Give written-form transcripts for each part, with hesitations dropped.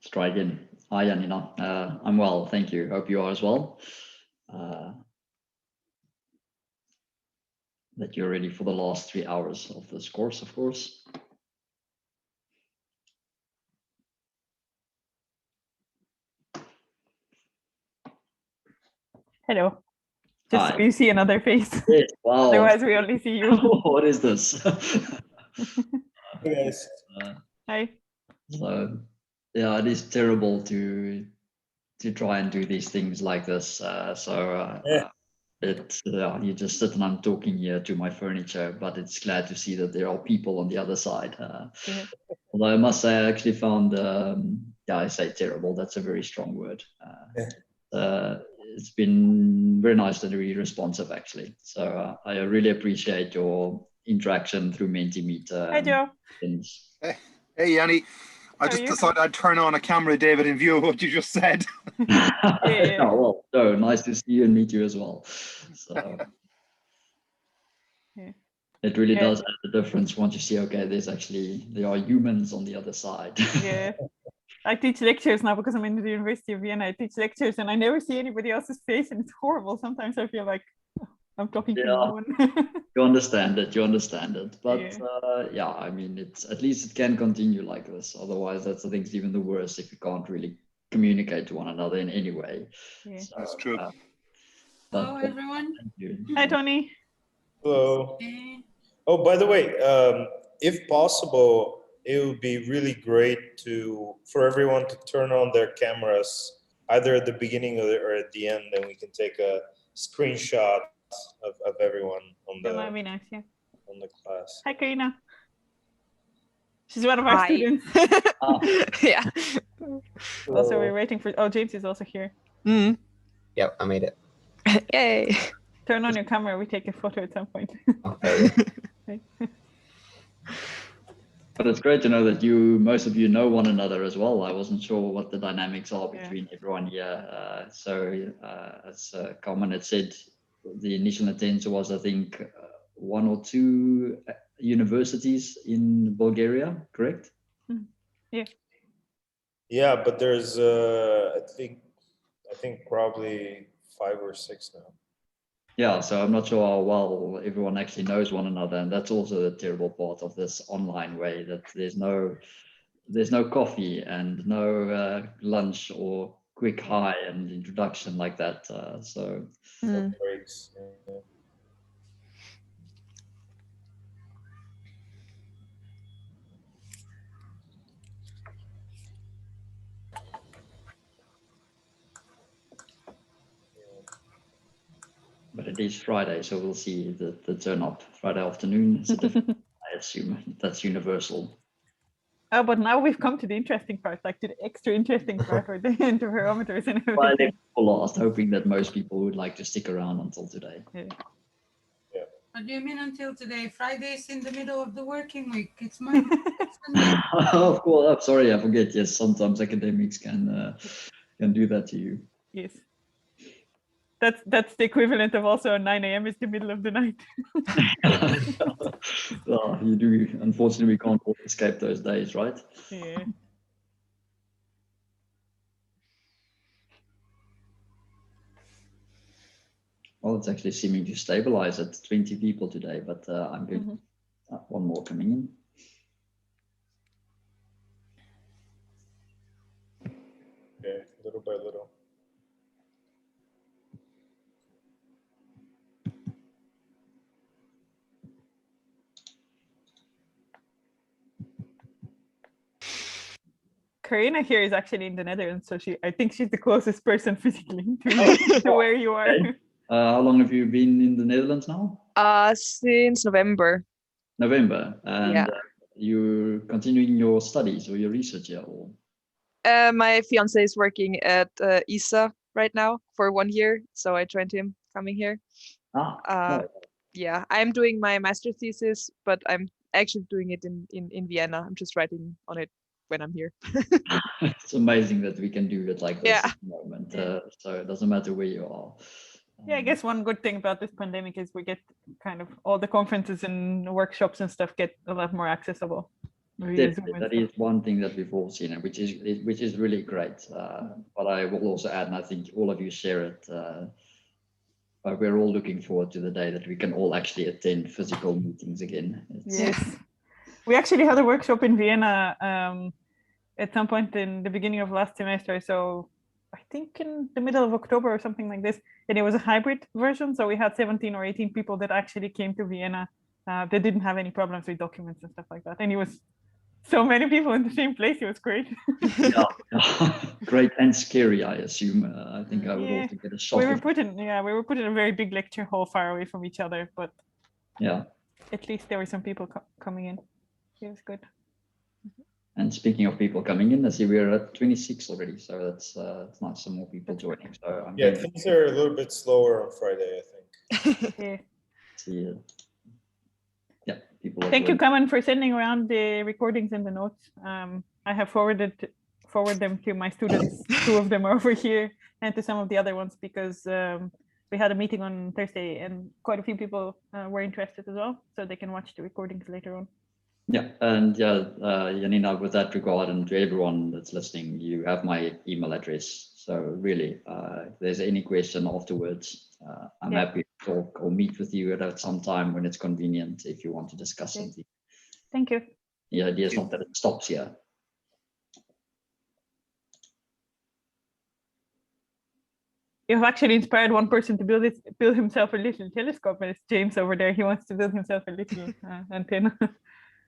Let's try again. Hi, Janina. I'm well, thank you. Hope you are as well. That you're ready for the last 3 hours of this course, of course. Hello. Just so you see another face. Yes, wow. Otherwise, we only see you. What is this? Hey guys. Hi. So, yeah, it is terrible to try and do these things like this. You just sit and I'm talking here to my furniture, but it's glad to see that there are people on the other side. Although I must say, I actually found, I say terrible, that's a very strong word. It's been very nice and really responsive, actually. So I really appreciate your interaction through Mentimeter. Hi, Joe. Hey, Yanni. I just decided I'd turn on a camera, David, in view of what you just said. Oh, well, nice to see you and meet you as well. So it really does add the difference once you see, okay, there are humans on the other side. Yeah. I teach lectures now because I'm in the University of Vienna. I teach lectures and I never see anybody else's face, and it's horrible. Sometimes I feel like I'm talking to no one. You understand it. But I mean, at least it can continue like this. Otherwise, I think it's even the worst if you can't really communicate to one another in any way. Yeah. So, that's true. Hello, everyone. Thank you. Hi, Tony. Hello. Oh, by the way, if possible, it would be really great for everyone to turn on their cameras either at the beginning or at the end, and we can take a screenshot of everyone on the on the class. Hi, Karina. She's one of our students. Yeah. Also, we're waiting for. Oh, James is also here. Yep, I made it. Yay! Turn on your camera. We take a photo at some point. Okay. But it's great to know that most of you know one another as well. I wasn't sure what the dynamics are between everyone here. As Carmen had said, the initial intent was, I think, 1 or 2 universities in Bulgaria, correct? Yeah. Yeah, but there's I think probably 5 or 6 now. Yeah, so I'm not sure how well everyone actually knows one another, and that's also the terrible part of this online way, that there's no coffee and no lunch or quick hi and introduction like that. No breaks. Yeah. But it is Friday, so we'll see the turn up Friday afternoon. I assume that's universal. Oh, but now we've come to the interesting part, like to the extra interesting part with the interferometers and everything. Well, I left for last, hoping that most people would like to stick around until today. Yeah. What do you mean until today? Friday's in the middle of the working week. It's Monday. Of course, I'm sorry, I forget. Yes, sometimes academics can do that to you. Yes. That's the equivalent of also 9 a.m. is the middle of the night. Well, you do. Unfortunately, we can't all escape those days, right? Yeah. Well, it's actually seeming to stabilize at 20 people today, but I'm going one more coming in. Okay, little by little. Karina here is actually in the Netherlands, so I think she's the closest person physically to where you are. Okay. How long have you been in the Netherlands now? Since November. November. And you're continuing your studies or your research here? Or? My fiance is working at ISA right now for 1 year, so I joined him coming here. Yeah, I'm doing my master thesis, but I'm actually doing it in Vienna. I'm just writing on it when I'm here. It's amazing that we can do it like this at the moment. Yeah. So it doesn't matter where you are. Yeah, I guess one good thing about this pandemic is we get kind of all the conferences and workshops and stuff get a lot more accessible. Definitely, that is one thing that we've all seen, and which is really great. But I will also add, and I think all of you share it. But we're all looking forward to the day that we can all actually attend physical meetings again. Yes, we actually had a workshop in Vienna at some point in the beginning of last semester. So I think in the middle of October or something like this, and it was a hybrid version. So we had 17 or 18 people that actually came to Vienna. They didn't have any problems with documents and stuff like that, and it was so many people in the same place. It was great. Yeah. Great and scary, I assume. I think I would also get a shock. We were put in a very big lecture hall far away from each other, but yeah, at least there were some people coming in. It was good. And speaking of people coming in, I see we're at 26 already, so that's nice. Some more people joining. So things are a little bit slower on Friday, I think. Yeah. See, Thank you, Kamen, for sending around the recordings and the notes. I have forwarded them to my students. 2 of them are over here, and to some of the other ones, because we had a meeting on Thursday and quite a few people were interested as well, so they can watch the recordings later on. Yeah, and Janina, with that regard, and to everyone that's listening, you have my email address. So really, if there's any question afterwards, I'm happy to talk or meet with you at some time when it's convenient if you want to discuss something. Thank you. The idea is not that it stops here. You have actually inspired one person to build himself a little telescope, and it's James over there. He wants to build himself a little antenna.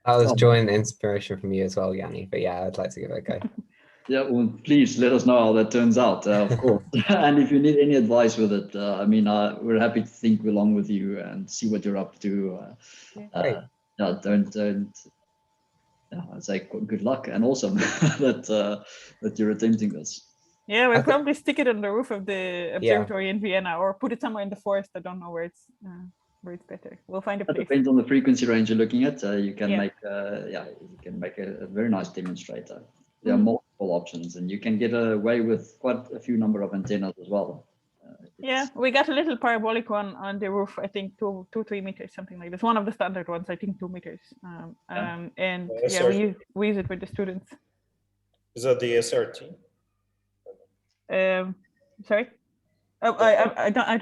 I was drawing inspiration from you as well, Yanni, but yeah, I'd like to give it a go. Yeah, well, please let us know how that turns out, of course. And if you need any advice with it, I mean, we're happy to think along with you and see what you're up to. Don't. I'd say good luck and awesome that you're attempting this. Yeah, we'll probably stick it on the roof of the observatory in Vienna, or put it somewhere in the forest. I don't know where it's better. We'll find a place. It depends on the frequency range you're looking at. You can make a very nice demonstrator. There are multiple options, and you can get away with quite a few number of antennas as well. We got a little parabolic one on the roof, I think 2-3 meters, something like this. One of the standard ones, I think 2 meters. We use it with the students. Is that the SRT? Sorry. Oh, I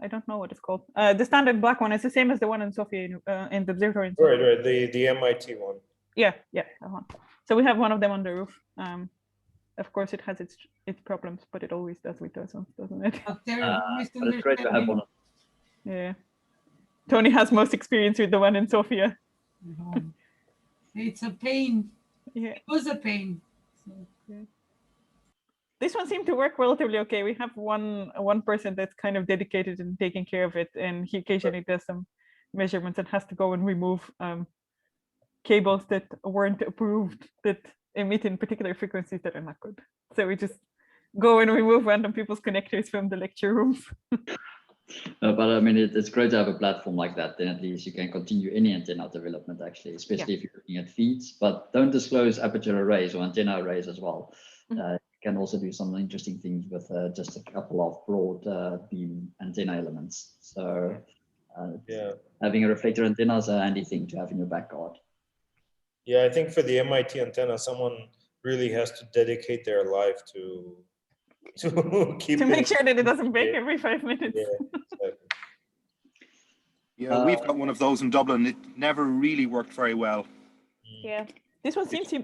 don't know what it's called. The standard black one is the same as the one in Sofia in the observatory. Right. The MIT one. Yeah, that one. So we have one of them on the roof. Of course, it has its problems, but it always does with those ones, doesn't it? But it's great to have one. Yeah. Tony has most experience with the one in Sofia. It's a pain. Yeah. It was a pain. So. This one seemed to work relatively okay. We have one person that's kind of dedicated and taking care of it, and he occasionally does some measurements and has to go and remove cables that weren't approved that emit in particular frequencies that are not good. So we just go and remove random people's connectors from the lecture rooms. But I mean, it's great to have a platform like that. Then at least you can continue any antenna development, actually, especially if you're looking at feeds. But don't disclose aperture arrays or antenna arrays as well. You can also do some interesting things with just a couple of broad beam antenna elements. So having a reflector antenna is a handy thing to have in your back guard. Yeah, I think for the MIT antenna, someone really has to dedicate their life to keep to make sure that it doesn't break every 5 minutes. Yeah, exactly. Yeah, we've got one of those in Dublin. It never really worked very well. Yeah, this one seems to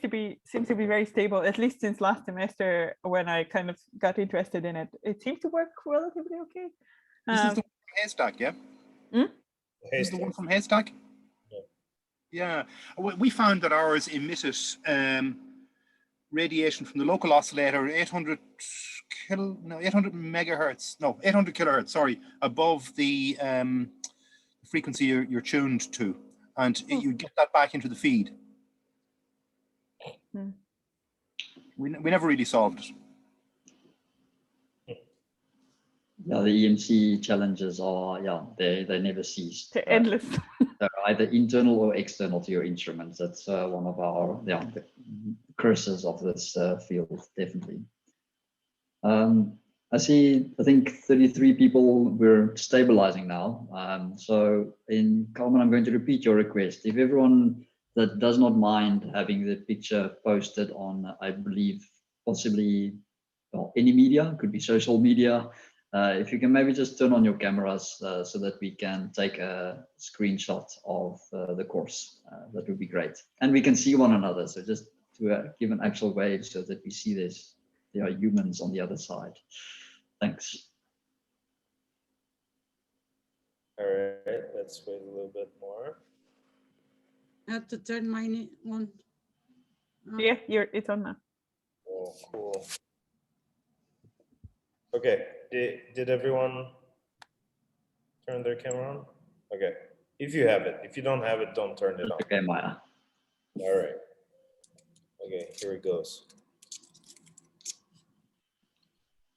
be very stable, at least since last semester when I kind of got interested in it. It seems to work relatively okay. This is the one from Headstack, yeah? This is the one from Headstack? Yeah, we found that ours emitted radiation from the local oscillator 800 kilohertz, sorry, above the frequency you're tuned to, and you get that back into the feed. We never really solved it. Yeah, the EMC challenges are, they never cease. They're endless. They're either internal or external to your instruments. That's one of our the curses of this field, definitely. I think 33 people, we're stabilizing now. So Carmen, I'm going to repeat your request. If everyone that does not mind having the picture posted on, I believe, possibly any media, could be social media. If you can maybe just turn on your cameras so that we can take a screenshot of the course, that would be great. And we can see one another, so just to give an actual wave so that we see this, there are humans on the other side. Thanks. All right, let's wait a little bit more. I have to turn mine on. Yeah, it's on now. Oh, cool. Okay, did everyone turn their camera on? Okay, if you have it. If you don't have it, don't turn it on. Okay, Maya. All right. Okay, here it goes.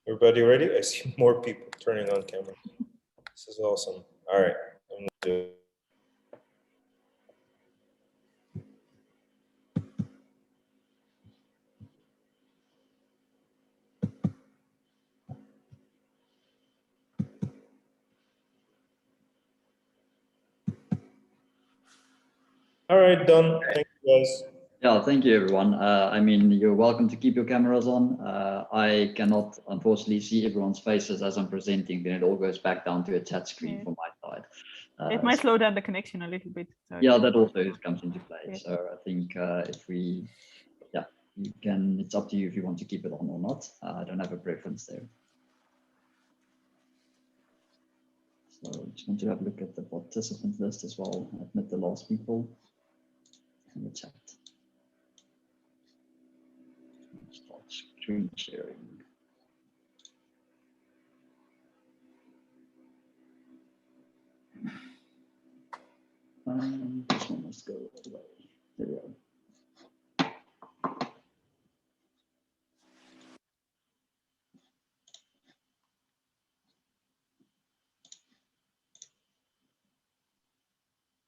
Everybody ready? I see more people turning on camera. This is awesome. All right, I'm gonna do it. All right, done. Thank you, guys. Yeah, thank you, everyone. I mean, you're welcome to keep your cameras on. I cannot, unfortunately, see everyone's faces as I'm presenting, then it all goes back down to a chat screen from my side. It might slow down the connection a little bit. So yeah, that also comes into play. Yeah. So I think if we, yeah, you can, it's up to you if you want to keep it on or not. I don't have a preference there. So I just want to have a look at the participant list as well. Admit the last people in the chat. Start screen sharing. This one must go away. There we go.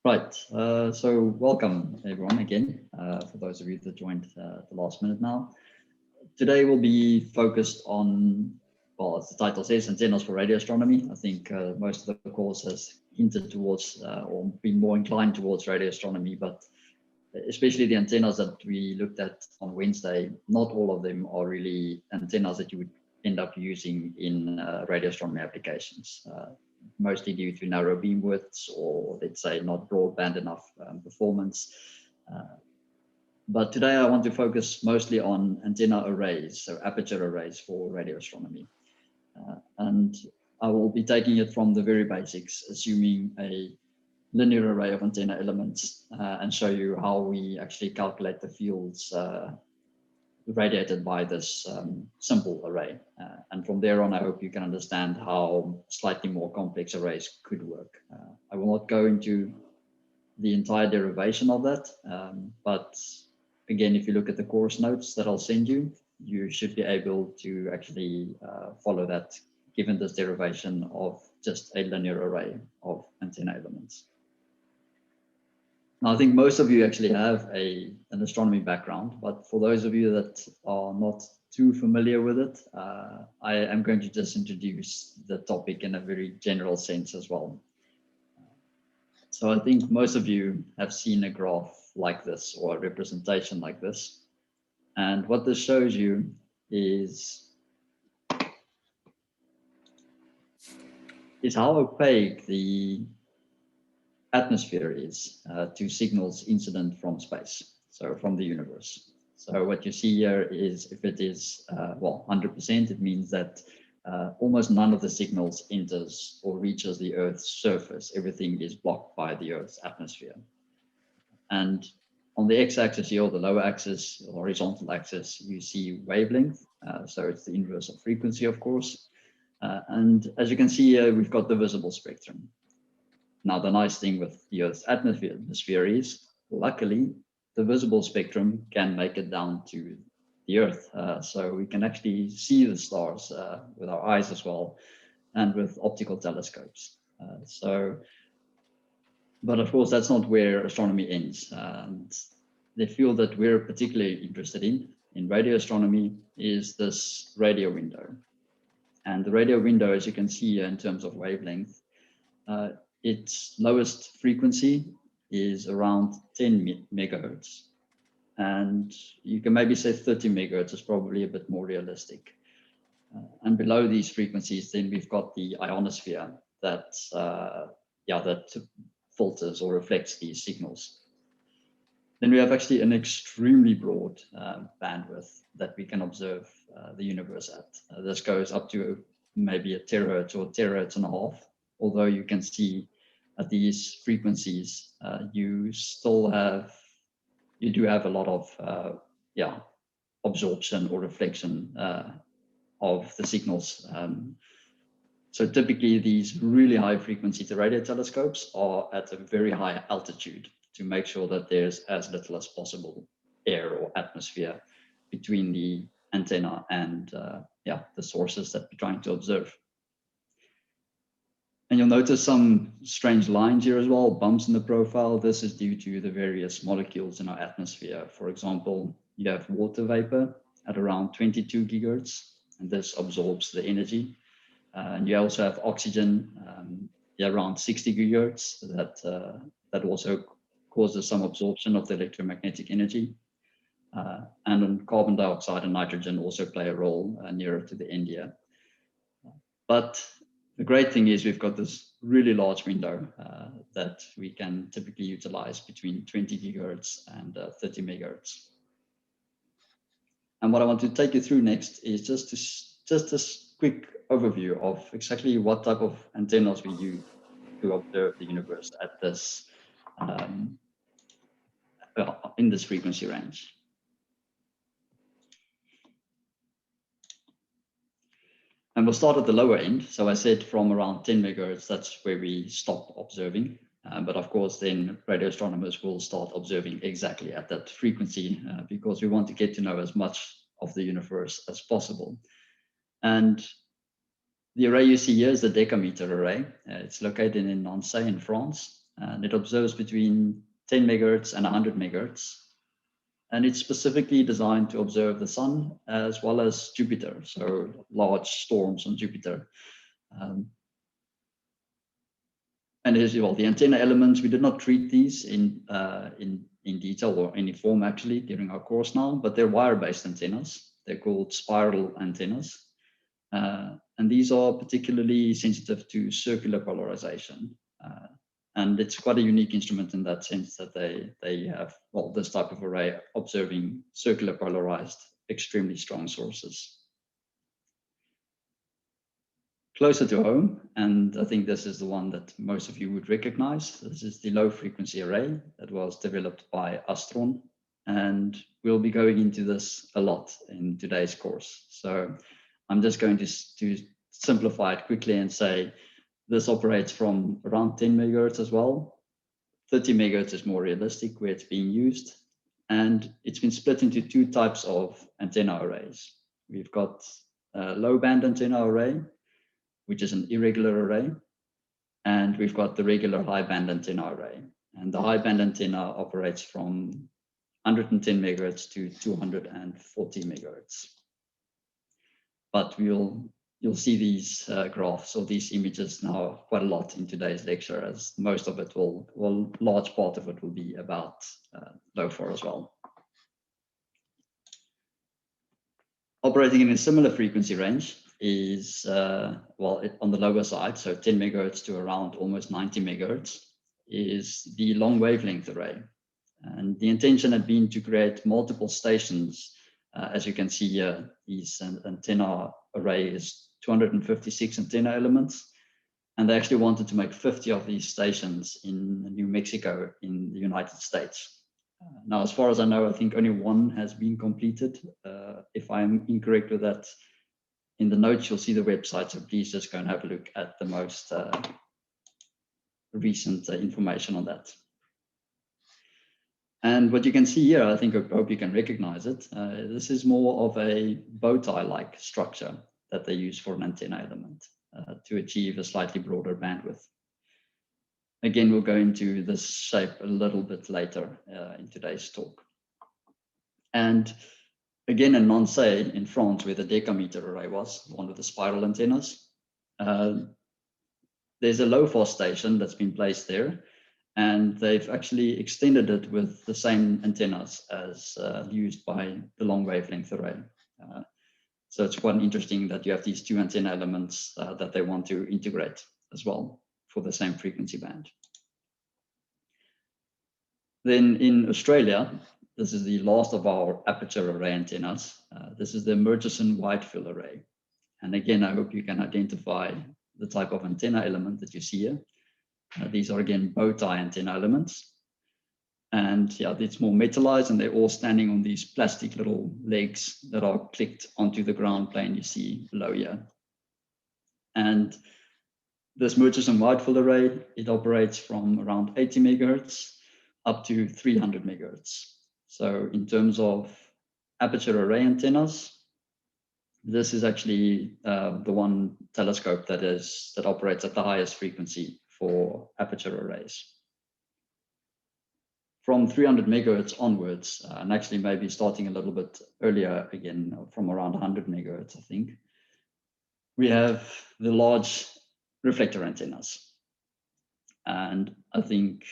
Right, so welcome everyone again, for those of you that joined at the last minute now. Today will be focused on, well, as the title says, antennas for radio astronomy. I think most of the course has hinted towards or been more inclined towards radio astronomy, but especially the antennas that we looked at on Wednesday, not all of them are really antennas that you would end up using in radio astronomy applications. Mostly due to narrow beam widths, or let's say not broadband enough performance. But today I want to focus mostly on antenna arrays, so aperture arrays for radio astronomy. And I will be taking it from the very basics, assuming a linear array of antenna elements, and show you how we actually calculate the fields radiated by this simple array. And from there on, I hope you can understand how slightly more complex arrays could work. I will not go into the entire derivation of that, but again, if you look at the course notes that I'll send you, you should be able to actually follow that, given this derivation of just a linear array of antenna elements. Now, I think most of you actually have an astronomy background, but for those of you that are not too familiar with it, I am going to just introduce the topic in a very general sense as well. So I think most of you have seen a graph like this or a representation like this. And what this shows you is how opaque the atmosphere is to signals incident from space, so from the universe. So what you see here is, if it is, well, 100%, it means that almost none of the signals enters or reaches the Earth's surface. Everything is blocked by the Earth's atmosphere. And on the x-axis here, or the lower axis, or horizontal axis, you see wavelength. So it's the inverse of frequency, of course. And as you can see here, we've got the visible spectrum. Now, the nice thing with the Earth's atmosphere is, luckily, the visible spectrum can make it down to the Earth. So we can actually see the stars with our eyes as well, and with optical telescopes. But of course, that's not where astronomy ends. And the field that we're particularly interested in radio astronomy, is this radio window. And the radio window, as you can see in terms of wavelength, its lowest frequency is around 10 megahertz. And you can maybe say 30 megahertz is probably a bit more realistic. And below these frequencies, then we've got the ionosphere that, that filters or reflects these signals. Then we have actually an extremely broad bandwidth that we can observe the universe at. This goes up to maybe a terahertz or terahertz and a half, although you can see at these frequencies, you do have a lot of absorption or reflection of the signals. So typically these really high frequency radio telescopes are at a very high altitude to make sure that there's as little as possible air or atmosphere between the antenna and the sources that we're trying to observe. And you'll notice some strange lines here as well, bumps in the profile. This is due to the various molecules in our atmosphere. For example, you have water vapor at around 22 gigahertz, and this absorbs the energy. And you also have oxygen around 60 gigahertz that also causes some absorption of the electromagnetic energy. And then carbon dioxide and nitrogen also play a role nearer to the end here. But the great thing is we've got this really large window that we can typically utilize between 20 gigahertz and 30 megahertz. And what I want to take you through next is just a quick overview of exactly what type of antennas we use to observe the universe at this in this frequency range. And we'll start at the lower end. So I said from around 10 megahertz, that's where we stop observing. But of course, then radio astronomers will start observing exactly at that frequency because we want to get to know as much of the universe as possible. And the array you see here is the Decameter Array. It's located in Nancy in France, and it observes between 10 megahertz and 100 megahertz. And it's specifically designed to observe the sun as well as Jupiter, so large storms on Jupiter. And as well, the antenna elements, we did not treat these in detail or any form actually during our course now, but they're wire-based antennas. They're called spiral antennas. And these are particularly sensitive to circular polarization. And it's quite a unique instrument in that sense that they have, well, this type of array observing circular polarized, extremely strong sources. Closer to home, and I think this is the one that most of you would recognize. This is the low frequency array that was developed by Astron. And we'll be going into this a lot in today's course. So I'm just going to simplify it quickly and say, this operates from around 10 megahertz as well. 30 megahertz is more realistic where it's being used. And it's been split into two types of antenna arrays. We've got a low band antenna array, which is an irregular array. And we've got the regular high band antenna array. And the high band antenna operates from 110 megahertz to 240 megahertz. But you'll see these graphs or these images now quite a lot in today's lecture, as most of it large part of it will be about LOFAR as well. Operating in a similar frequency range is, on the lower side, so 10 megahertz to around almost 90 megahertz, is the long wavelength array. And the intention had been to create multiple stations. As you can see here, these antenna array is 256 antenna elements, and they actually wanted to make 50 of these stations in New Mexico in the United States. Now, as far as I know, I think only one has been completed. If I'm incorrect with that, in the notes, you'll see the website, so please just go and have a look at the most recent information on that. And what you can see here, I hope you can recognize it. This is more of a bow tie-like structure that they use for an antenna element to achieve a slightly broader bandwidth. Again, we'll go into this shape a little bit later in today's talk. And again, in Nancy, in France, where the Decameter Array was, one of the spiral antennas, there's a LOFAR station that's been placed there. And they've actually extended it with the same antennas as used by the long wavelength array. So it's quite interesting that you have these two antenna elements that they want to integrate as well for the same frequency band. Then in Australia, this is the last of our aperture array antennas. This is the Murchison Whitefield array. And again, I hope you can identify the type of antenna element that you see here. These are again bow tie antenna elements. And yeah, it's more metallized, and they're all standing on these plastic little legs that are clicked onto the ground plane you see below here. And this Murchison Whitefield array, it operates from around 80 megahertz up to 300 megahertz. So in terms of aperture array antennas, this is actually the one telescope that operates at the highest frequency for aperture arrays. From 300 megahertz onwards, and actually maybe starting a little bit earlier again, from around 100 megahertz, I think, we have the large reflector antennas. And I think,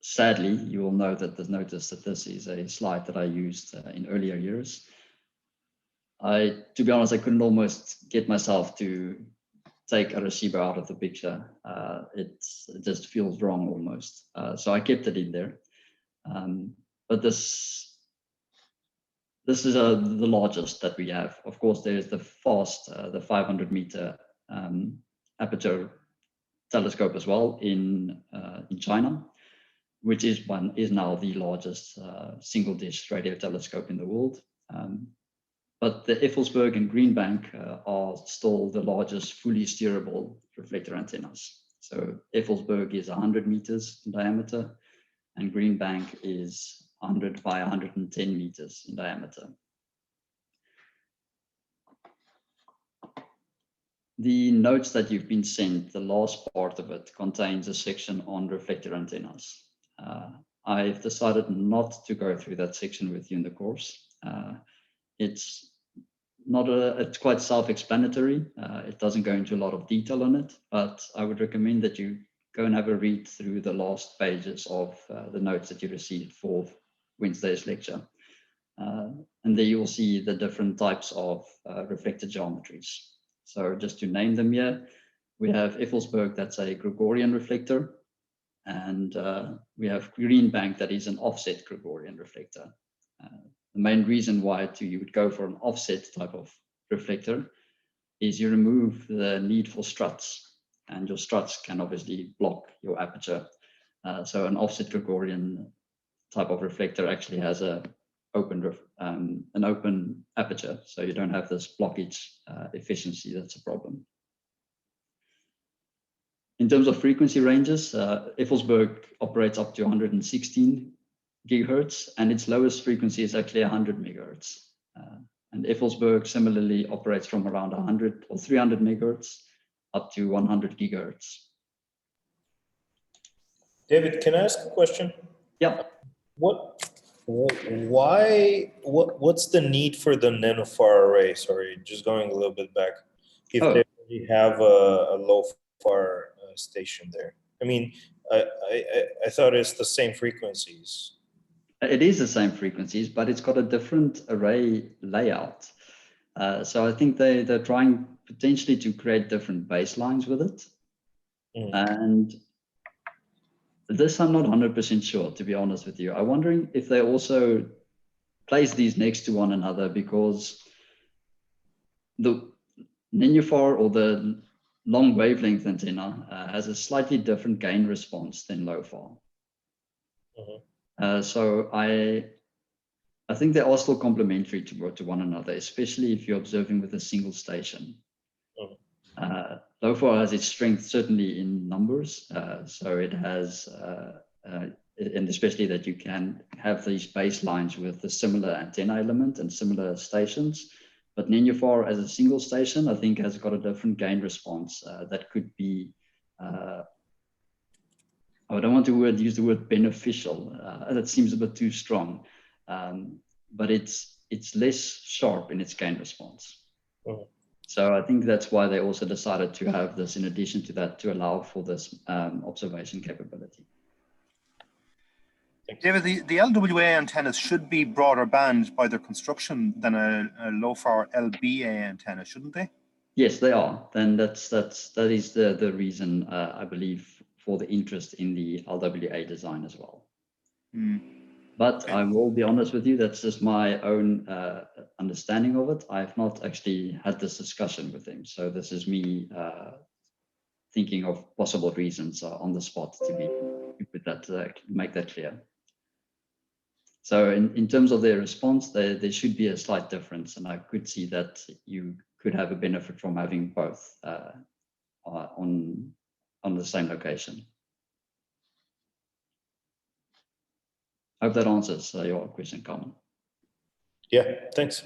sadly, you will know that notice that this is a slide that I used in earlier years. To be honest, I couldn't almost get myself to take a receiver out of the picture. It just feels wrong almost. So I kept it in there. But this is the largest that we have. Of course, there's the FAST, the 500 meter aperture telescope as well in China, which is now the largest single dish radio telescope in the world. But the Effelsberg and Greenbank are still the largest fully steerable reflector antennas. So Effelsberg is 100 meters in diameter, and Greenbank is 100 by 110 meters in diameter. The notes that you've been sent, the last part of it contains a section on reflector antennas. I've decided not to go through that section with you in the course. It's quite self-explanatory. It doesn't go into a lot of detail on it, but I would recommend that you go and have a read through the last pages of the notes that you received for Wednesday's lecture. And there you will see the different types of reflector geometries. So just to name them here, we have Effelsberg, that's a Gregorian reflector. And we have Greenbank, that is an offset Gregorian reflector. The main reason why you would go for an offset type of reflector is you remove the need for struts, and your struts can obviously block your aperture. So an offset Gregorian type of reflector actually has an open aperture, so you don't have this blockage efficiency that's a problem. In terms of frequency ranges, Effelsberg operates up to 116 gigahertz, and its lowest frequency is actually 100 megahertz. And Effelsberg similarly operates from around 100 or 300 megahertz up to 100 gigahertz. David, can I ask a question? Yeah. What's the need for the Nanofar array? Sorry, just going a little bit back. If they already have a low far station there. I mean, I thought it's the same frequencies. It is the same frequencies, but it's got a different array layout. So I think they're trying potentially to create different baselines with it. And this I'm not 100% sure, to be honest with you. I'm wondering if they also place these next to one another, because the Nanofar, or the long wavelength antenna, has a slightly different gain response than low far. So I think they are still complementary to one another, especially if you're observing with a single station. LWA has its strength certainly in numbers, so it has, and especially that you can have these baselines with a similar antenna element and similar stations. But Nanofar as a single station, I think, has got a different gain response that could be, I don't want to use the word beneficial. That seems a bit too strong, but it's less sharp in its gain response. So I think that's why they also decided to have this in addition to that, to allow for this observation capability. David, the LWA antennas should be broader band by their construction than a low-power LBA antenna, shouldn't they? Yes, they are. Then that is the reason I believe for the interest in the LWA design as well. But I will be honest with you, that's just my own understanding of it. I have not actually had this discussion with him. So this is me thinking of possible reasons on the spot to make that clear. So in terms of their response, there should be a slight difference, and I could see that you could have a benefit from having both on the same location. I hope that answers your question, Carmen. Yeah, thanks.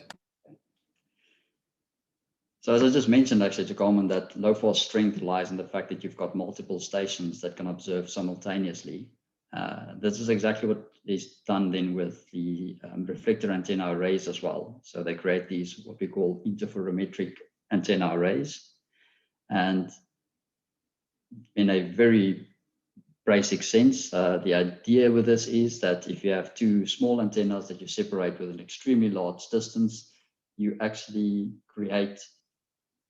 So as I just mentioned actually to Carmen, that low-pass strength lies in the fact that you've got multiple stations that can observe simultaneously. This is exactly what is done then with the reflector antenna arrays as well. So they create these what we call interferometric antenna arrays. And in a very basic sense, the idea with this is that if you have two small antennas that you separate with an extremely large distance, you actually create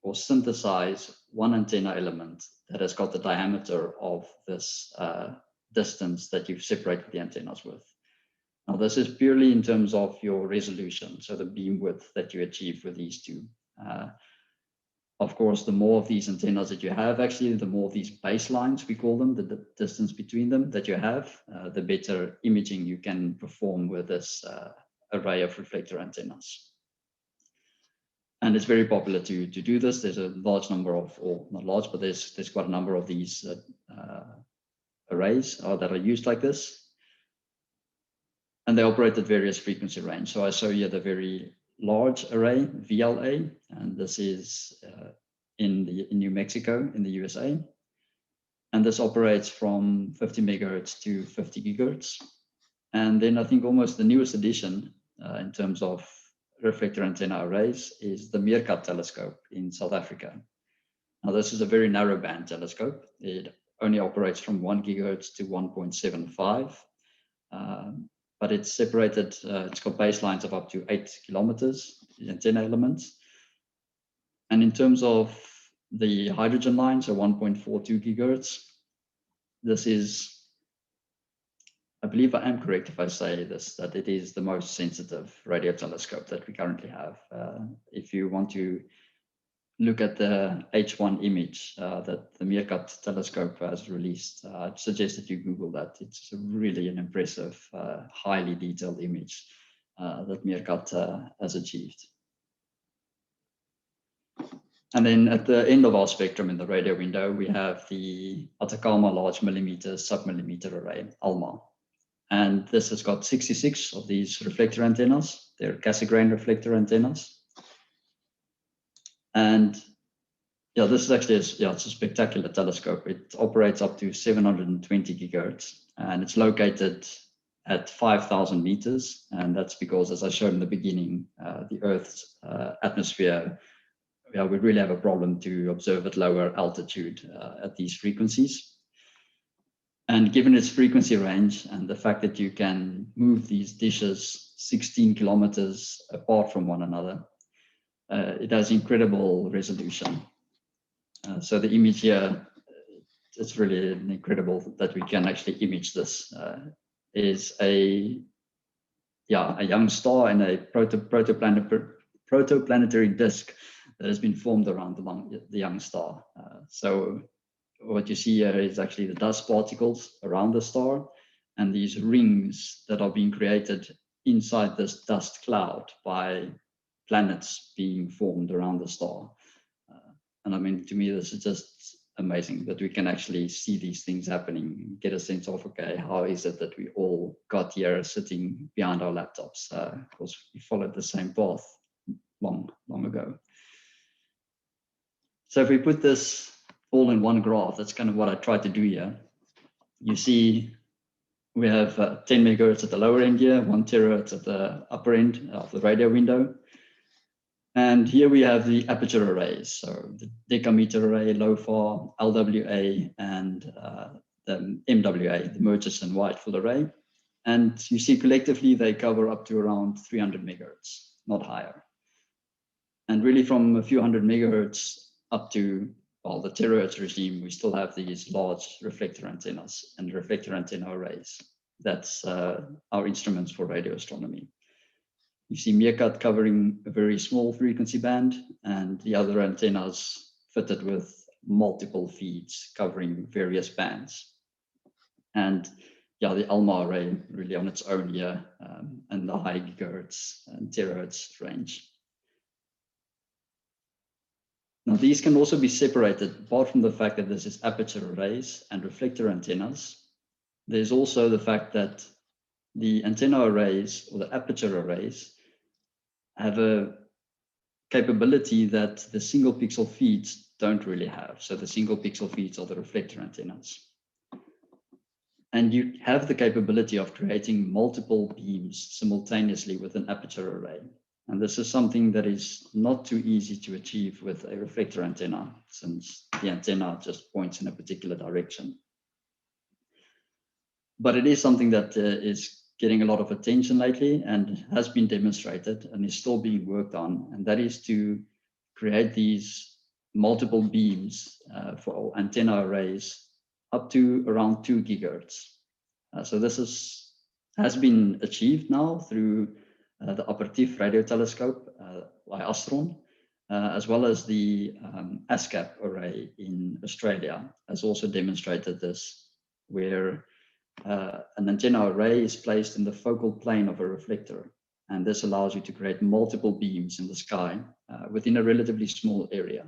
or synthesize one antenna element that has got the diameter of this distance that you've separated the antennas with. Now, this is purely in terms of your resolution, so the beam width that you achieve with these two. Of course, the more of these antennas that you have, actually, the more of these baselines, we call them, the distance between them that you have, the better imaging you can perform with this array of reflector antennas. And it's very popular to do this. There's a large number of, or not large, but there's quite a number of these arrays that are used like this. And they operate at various frequency range. So I show you the very large array, VLA, and this is in New Mexico, in the USA. And this operates from 50 megahertz to 50 gigahertz. And then I think almost the newest addition in terms of reflector antenna arrays is the Meerkat telescope in South Africa. Now, this is a very narrow band telescope. It only operates from 1 gigahertz to 1.75. But it's separated, it's got baselines of up to 8 kilometers, the antenna elements. And in terms of the hydrogen line, so 1.42 gigahertz, this is, I believe I am correct if I say this, that it is the most sensitive radio telescope that we currently have. If you want to look at the H1 image that the Meerkat telescope has released, I'd suggest that you Google that. It's really an impressive, highly detailed image that Meerkat has achieved. And then at the end of our spectrum in the radio window, we have the Atacama large millimeter submillimeter array, Alma. And this has got 66 of these reflector antennas. They're Cassegrain reflector antennas. And yeah, this is actually it's a spectacular telescope. It operates up to 720 gigahertz, and it's located at 5,000 meters. And that's because, as I showed in the beginning, the Earth's atmosphere, we really have a problem to observe at lower altitude at these frequencies. And given its frequency range and the fact that you can move these dishes 16 kilometers apart from one another, it has incredible resolution. So the image here, it's really incredible that we can actually image this. Is a young star and a protoplanetary disk that has been formed around the young star. So what you see here is actually the dust particles around the star and these rings that are being created inside this dust cloud by planets being formed around the star. And I mean, to me, this is just amazing that we can actually see these things happening, get a sense of, okay, how is it that we all got here sitting behind our laptops? Because we followed the same path long ago. So if we put this all in one graph, that's kind of what I tried to do here. You see, we have 10 megahertz at the lower end here, 1 terahertz at the upper end of the radio window. And here we have the aperture arrays, so the Decameter Array, LOFAR, LWA, and the MWA, the Murchison Whitefield Array. And you see collectively they cover up to around 300 megahertz, not higher. And really from a few hundred megahertz up to, well, the terahertz regime, we still have these large reflector antennas and reflector antenna arrays. That's our instruments for radio astronomy. You see MeerKAT covering a very small frequency band, and the other antennas fitted with multiple feeds covering various bands. And yeah, the Alma Array really on its own here, and the high gigahertz and terahertz range. Now, these can also be separated, apart from the fact that this is aperture arrays and reflector antennas. There's also the fact that the antenna arrays or the aperture arrays have a capability that the single pixel feeds don't really have. So the single pixel feeds are the reflector antennas. And you have the capability of creating multiple beams simultaneously with an aperture array. And this is something that is not too easy to achieve with a reflector antenna, since the antenna just points in a particular direction. But it is something that is getting a lot of attention lately and has been demonstrated and is still being worked on. And that is to create these multiple beams for antenna arrays up to around 2 gigahertz. So this has been achieved now through the Operative Radio Telescope by Astron, as well as the ASCAP array in Australia has also demonstrated this, where an antenna array is placed in the focal plane of a reflector. And this allows you to create multiple beams in the sky within a relatively small area.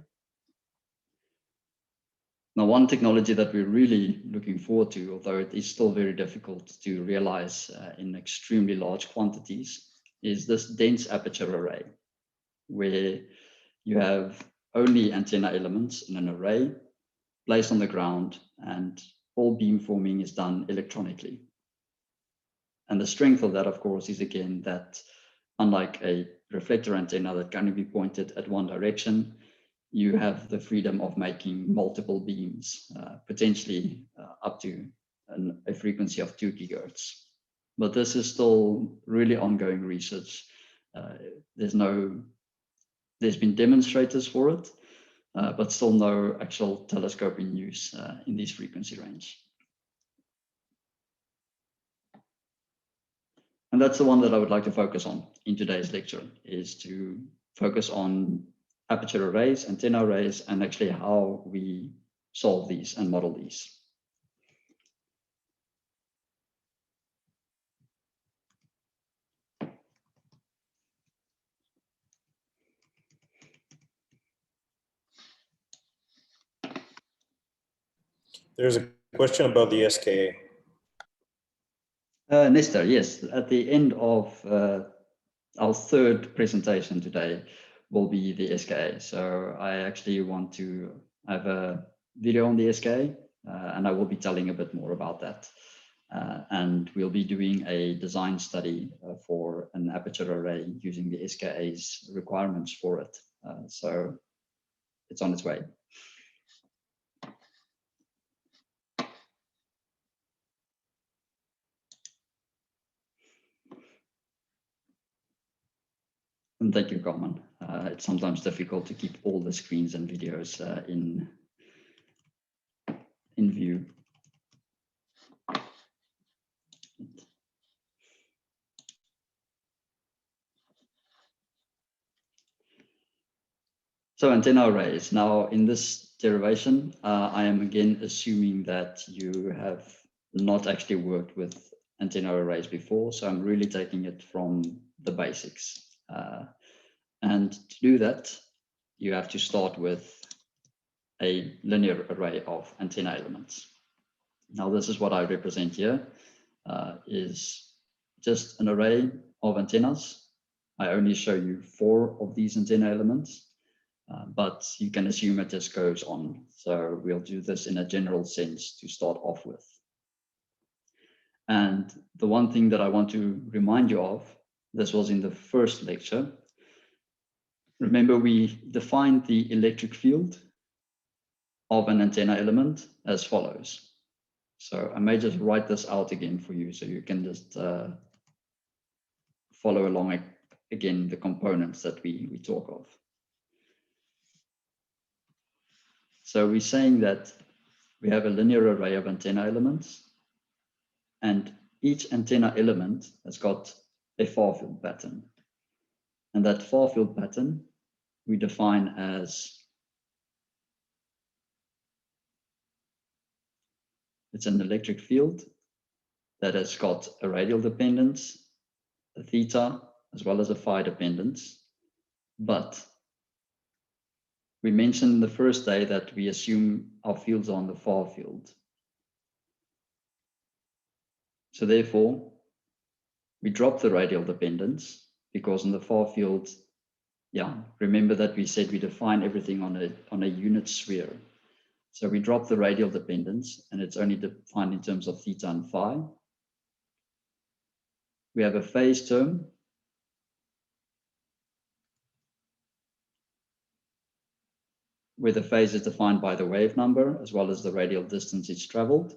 Now, one technology that we're really looking forward to, although it is still very difficult to realize in extremely large quantities, is this dense aperture array, where you have only antenna elements in an array placed on the ground, and all beamforming is done electronically. And the strength of that, of course, is again that unlike a reflector antenna that can only be pointed at one direction, you have the freedom of making multiple beams, potentially up to a frequency of 2 gigahertz. But this is still really ongoing research. There's been demonstrators for it, but still no actual telescope in use in this frequency range. And that's the one that I would like to focus on in today's lecture, is to focus on aperture arrays, antenna arrays, and actually how we solve these and model these. There's a question about the SKA. Nestor, yes, at the end of our third presentation today will be the SKA. So I actually want to have a video on the SKA, and I will be telling a bit more about that. And we'll be doing a design study for an aperture array using the SKA's requirements for it. So it's on its way. And thank you, Carmen. It's sometimes difficult to keep all the screens and videos in view. So antenna arrays. Now in this derivation, I am again assuming that you have not actually worked with antenna arrays before. So I'm really taking it from the basics. And to do that, you have to start with a linear array of antenna elements. Now this is what I represent here, is just an array of antennas. I only show you 4 of these antenna elements, but you can assume it just goes on. So we'll do this in a general sense to start off with. And the one thing that I want to remind you of, this was in the first lecture. Remember, we defined the electric field of an antenna element as follows. So I may just write this out again for you so you can just follow along again the components that we talk of. So we're saying that we have a linear array of antenna elements, and each antenna element has got a far field pattern. And that far field pattern we define as, it's an electric field that has got a radial dependence, a theta, as well as a phi dependence. But we mentioned the first day that we assume our fields are on the far field. So therefore, we drop the radial dependence because in the far field, yeah, remember that we said we define everything on a unit sphere. So we drop the radial dependence and it's only defined in terms of theta and phi. We have a phase term. Where the phase is defined by the wave number as well as the radial distance it's traveled.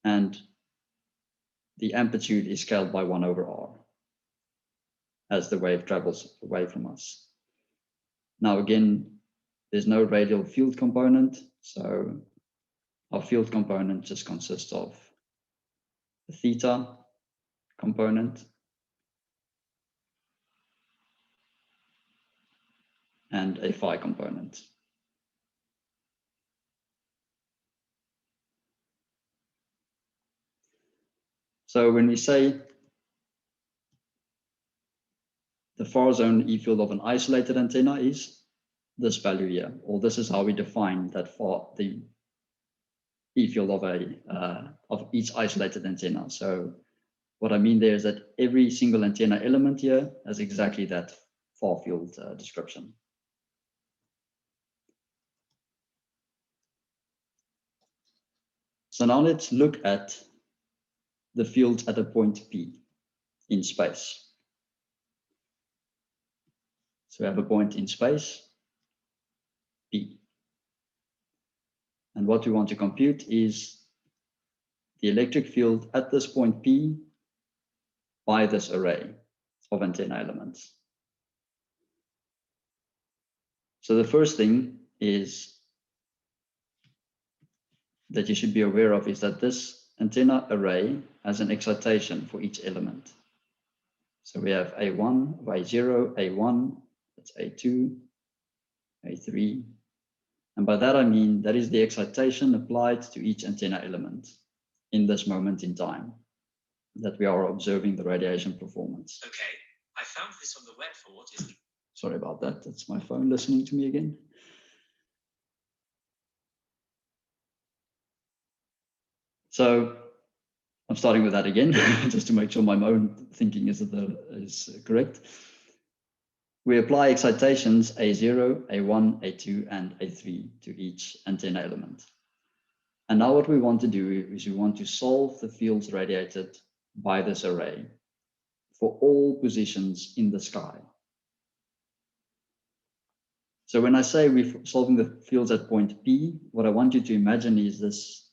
And the amplitude is scaled by 1 over r as the wave travels away from us. Now again, there's no radial field component, so our field component just consists of the theta component and a phi component. So when we say the far zone E field of an isolated antenna is this value here, or this is how we define that the E field of each isolated antenna. So what I mean there is that every single antenna element here has exactly that far field description. So now let's look at the fields at a point P in space. So we have a point in space, P. And what we want to compute is the electric field at this point P by this array of antenna elements. So the first thing is that you should be aware of is that this antenna array has an excitation for each element. So we have A1, Y0, A1, that's A2, A3. And by that I mean that is the excitation applied to each antenna element in this moment in time that we are observing the radiation performance. Okay, I found this on the web for what is... Sorry about that, that's my phone listening to me again. So I'm starting with that again, just to make sure my own thinking is correct. We apply excitations A0, A1, A2, and A3 to each antenna element. And now what we want to do is we want to solve the fields radiated by this array for all positions in the sky. So when I say we're solving the fields at point P, what I want you to imagine is this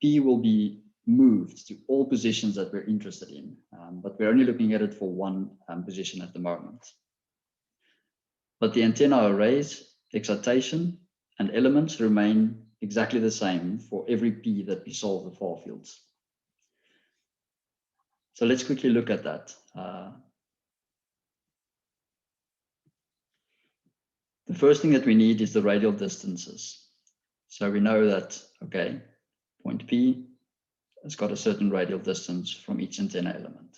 P will be moved to all positions that we're interested in, but we're only looking at it for one position at the moment. But the antenna arrays, excitation, and elements remain exactly the same for every P that we solve the far fields. So let's quickly look at that. The first thing that we need is the radial distances. So we know that, okay, point P has got a certain radial distance from each antenna element.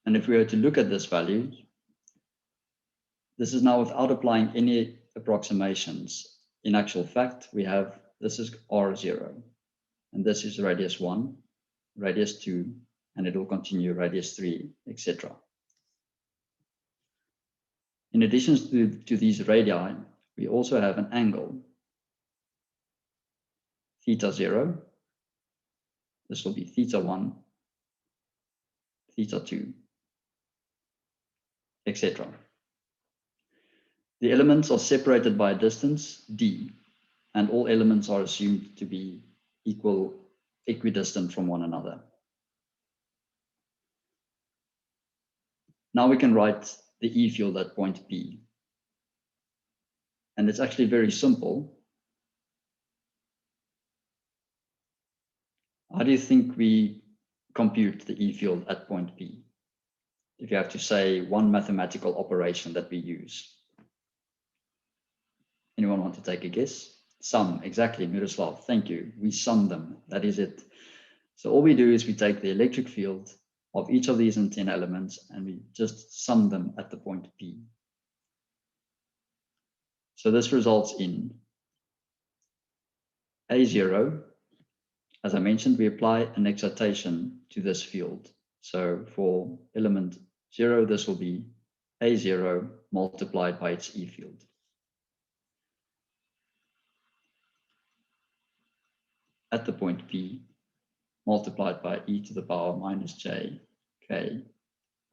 And if we were to look at this value, this is now without applying any approximations. In actual fact, we have, this is R0, and this is radius 1, radius 2, and it will continue radius 3, etc. In addition to these radii, we also have an angle, theta 0. This will be theta 1, theta 2, etc. The elements are separated by a distance, d, and all elements are assumed to be equidistant from one another. Now we can write the E field at point P. And it's actually very simple. How do you think we compute the E field at point P? If you have to say one mathematical operation that we use. Anyone want to take a guess? Sum, exactly, Miroslav, thank you. We sum them, that is it. So all we do is we take the electric field of each of these antenna elements and we just sum them at the point P. So this results in A0. As I mentioned, we apply an excitation to this field. So for element 0, this will be A0 multiplied by its E field. At the point P, multiplied by e to the power minus j k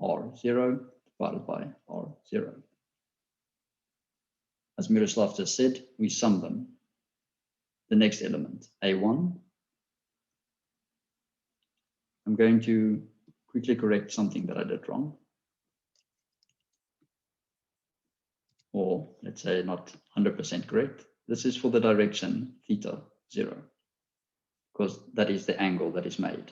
r0 divided by r0. As Miroslav just said, we sum them. The next element, A1. I'm going to quickly correct something that I did wrong. Or let's say not 100% correct. This is for the direction theta 0, because that is the angle that is made.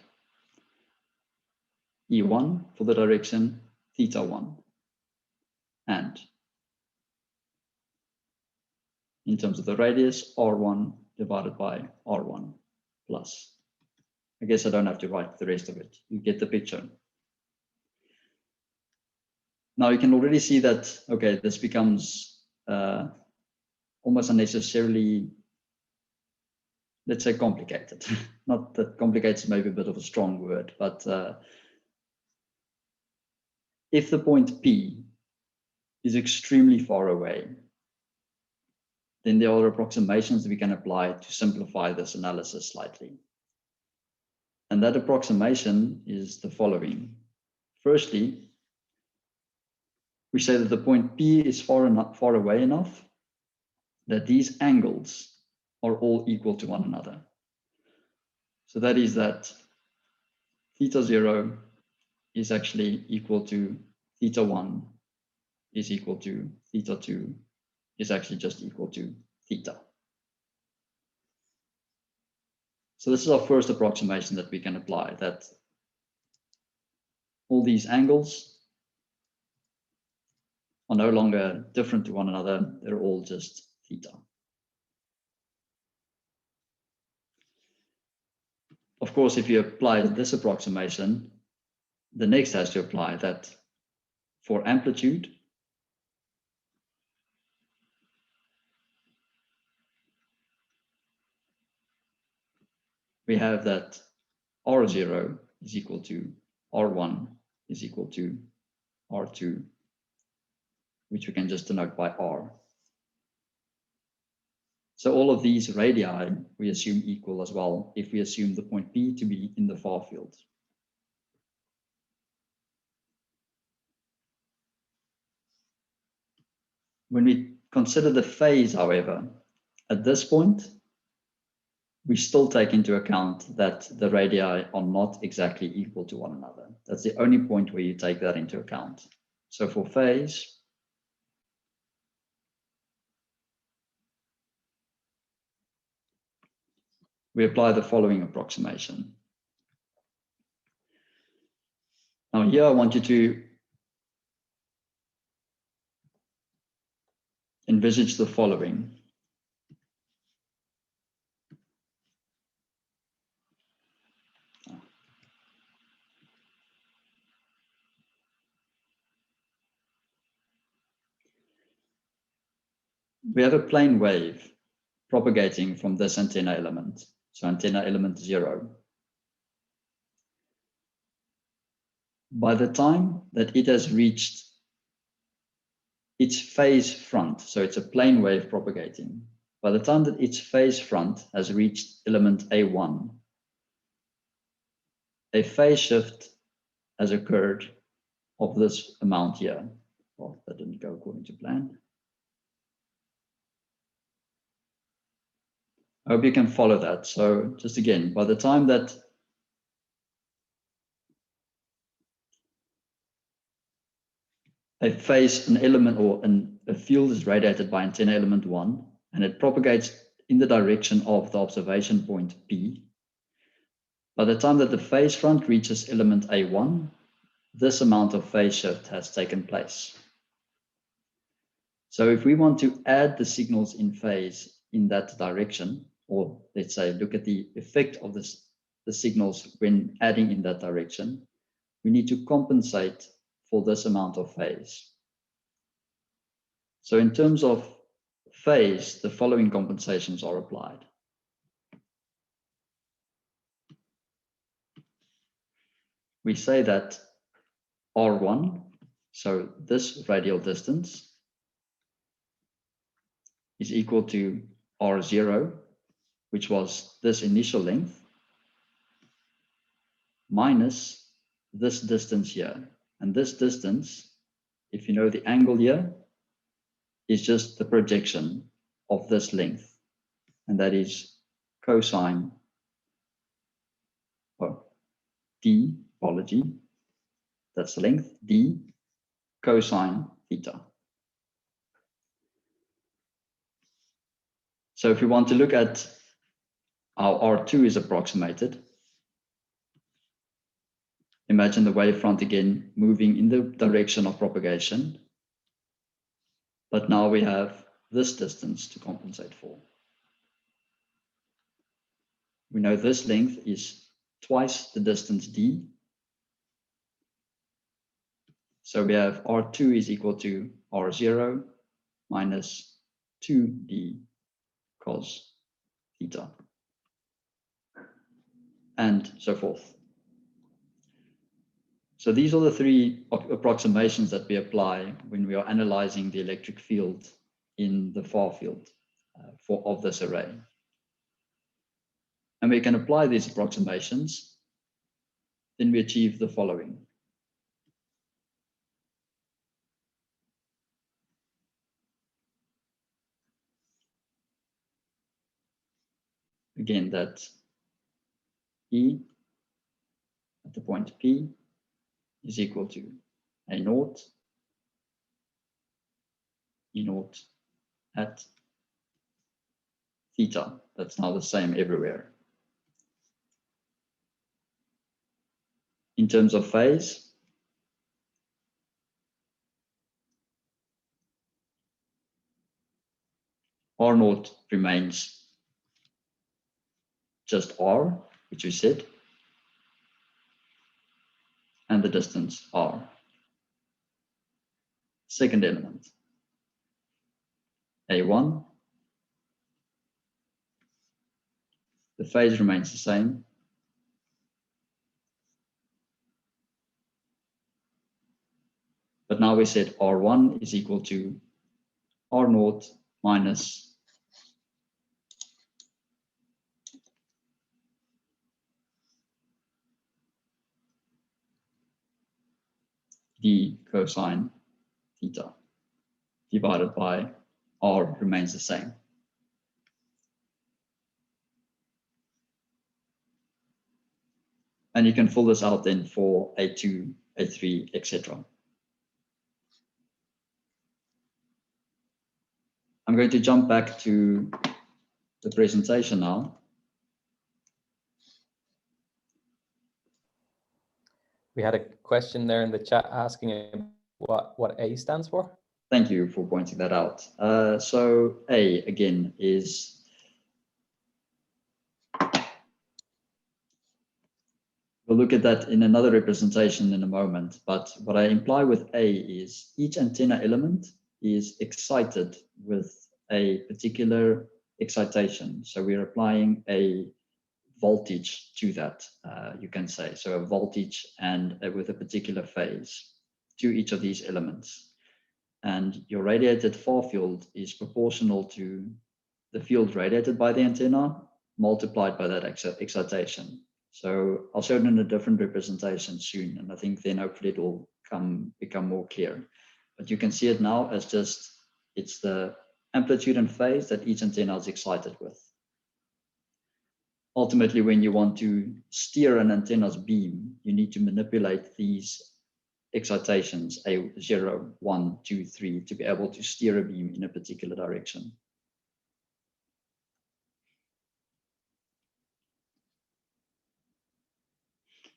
E1 for the direction theta 1. And in terms of the radius, R1 divided by R1 plus. I guess I don't have to write the rest of it. You get the picture. Now you can already see that, okay, this becomes almost unnecessarily, let's say, complicated. Not that complicated is maybe a bit of a strong word, but if the point P is extremely far away, then there are approximations that we can apply to simplify this analysis slightly. And that approximation is the following. Firstly, we say that the point P is far away enough that these angles are all equal to one another. So that is that theta 0 is actually equal to theta 1 is equal to theta 2 is actually just equal to theta. So this is our first approximation that we can apply, that all these angles are no longer different to one another, they're all just theta. Of course, if you apply this approximation, the next has to apply that for amplitude, we have that R0 is equal to R1 is equal to R2, which we can just denote by R. So all of these radii we assume equal as well if we assume the point P to be in the far field. When we consider the phase, however, at this point, we still take into account that the radii are not exactly equal to one another. That's the only point where you take that into account. So for phase, we apply the following approximation. Now here I want you to envisage the following. We have a plane wave propagating from this antenna element, so antenna element 0. By the time that it has reached its phase front, so it's a plane wave propagating, by the time that its phase front has reached element A1, a phase shift has occurred of this amount here. Well, that didn't go according to plan. I hope you can follow that. So just again, by the time that a phase, an element, or a field is radiated by antenna element 1, and it propagates in the direction of the observation point P, by the time that the phase front reaches element A1, this amount of phase shift has taken place. So if we want to add the signals in phase in that direction, or let's say look at the effect of the signals when adding in that direction, we need to compensate for this amount of phase. So in terms of phase, the following compensations are applied. We say that R1, so this radial distance, is equal to R0, which was this initial length, minus this distance here. And this distance, if you know the angle here, is just the projection of this length. And that is cosine, or d, apology, that's the length, d, cosine theta. So if we want to look at how R2 is approximated, imagine the wavefront again moving in the direction of propagation, but now we have this distance to compensate for. We know this length is twice the distance d. So we have R2 is equal to R0 minus 2d cos theta, and so forth. So these are the three approximations that we apply when we are analyzing the electric field in the far field of this array. And we can apply these approximations, then we achieve the following. Again, that E at the point P is equal to A naught, E naught at theta. That's now the same everywhere. In terms of phase, R naught remains just R, which we said, and the distance R. Second element, A1, the phase remains the same. But now we said R1 is equal to R naught minus d cosine theta divided by R remains the same. And you can fill this out then for A2, A3, etc. I'm going to jump back to the presentation now. We had a question there in the chat asking what A stands for. Thank you for pointing that out. So A, again, is we'll look at that in another representation in a moment. But what I imply with A is each antenna element is excited with a particular excitation. So we're applying a voltage to that, you can say. So a voltage and with a particular phase to each of these elements. And your radiated far field is proportional to the field radiated by the antenna multiplied by that excitation. So I'll show it in a different representation soon, and I think then hopefully it will become more clear. But you can see it now as just, it's the amplitude and phase that each antenna is excited with. Ultimately, when you want to steer an antenna's beam, you need to manipulate these excitations, A0, 1, 2, 3, to be able to steer a beam in a particular direction.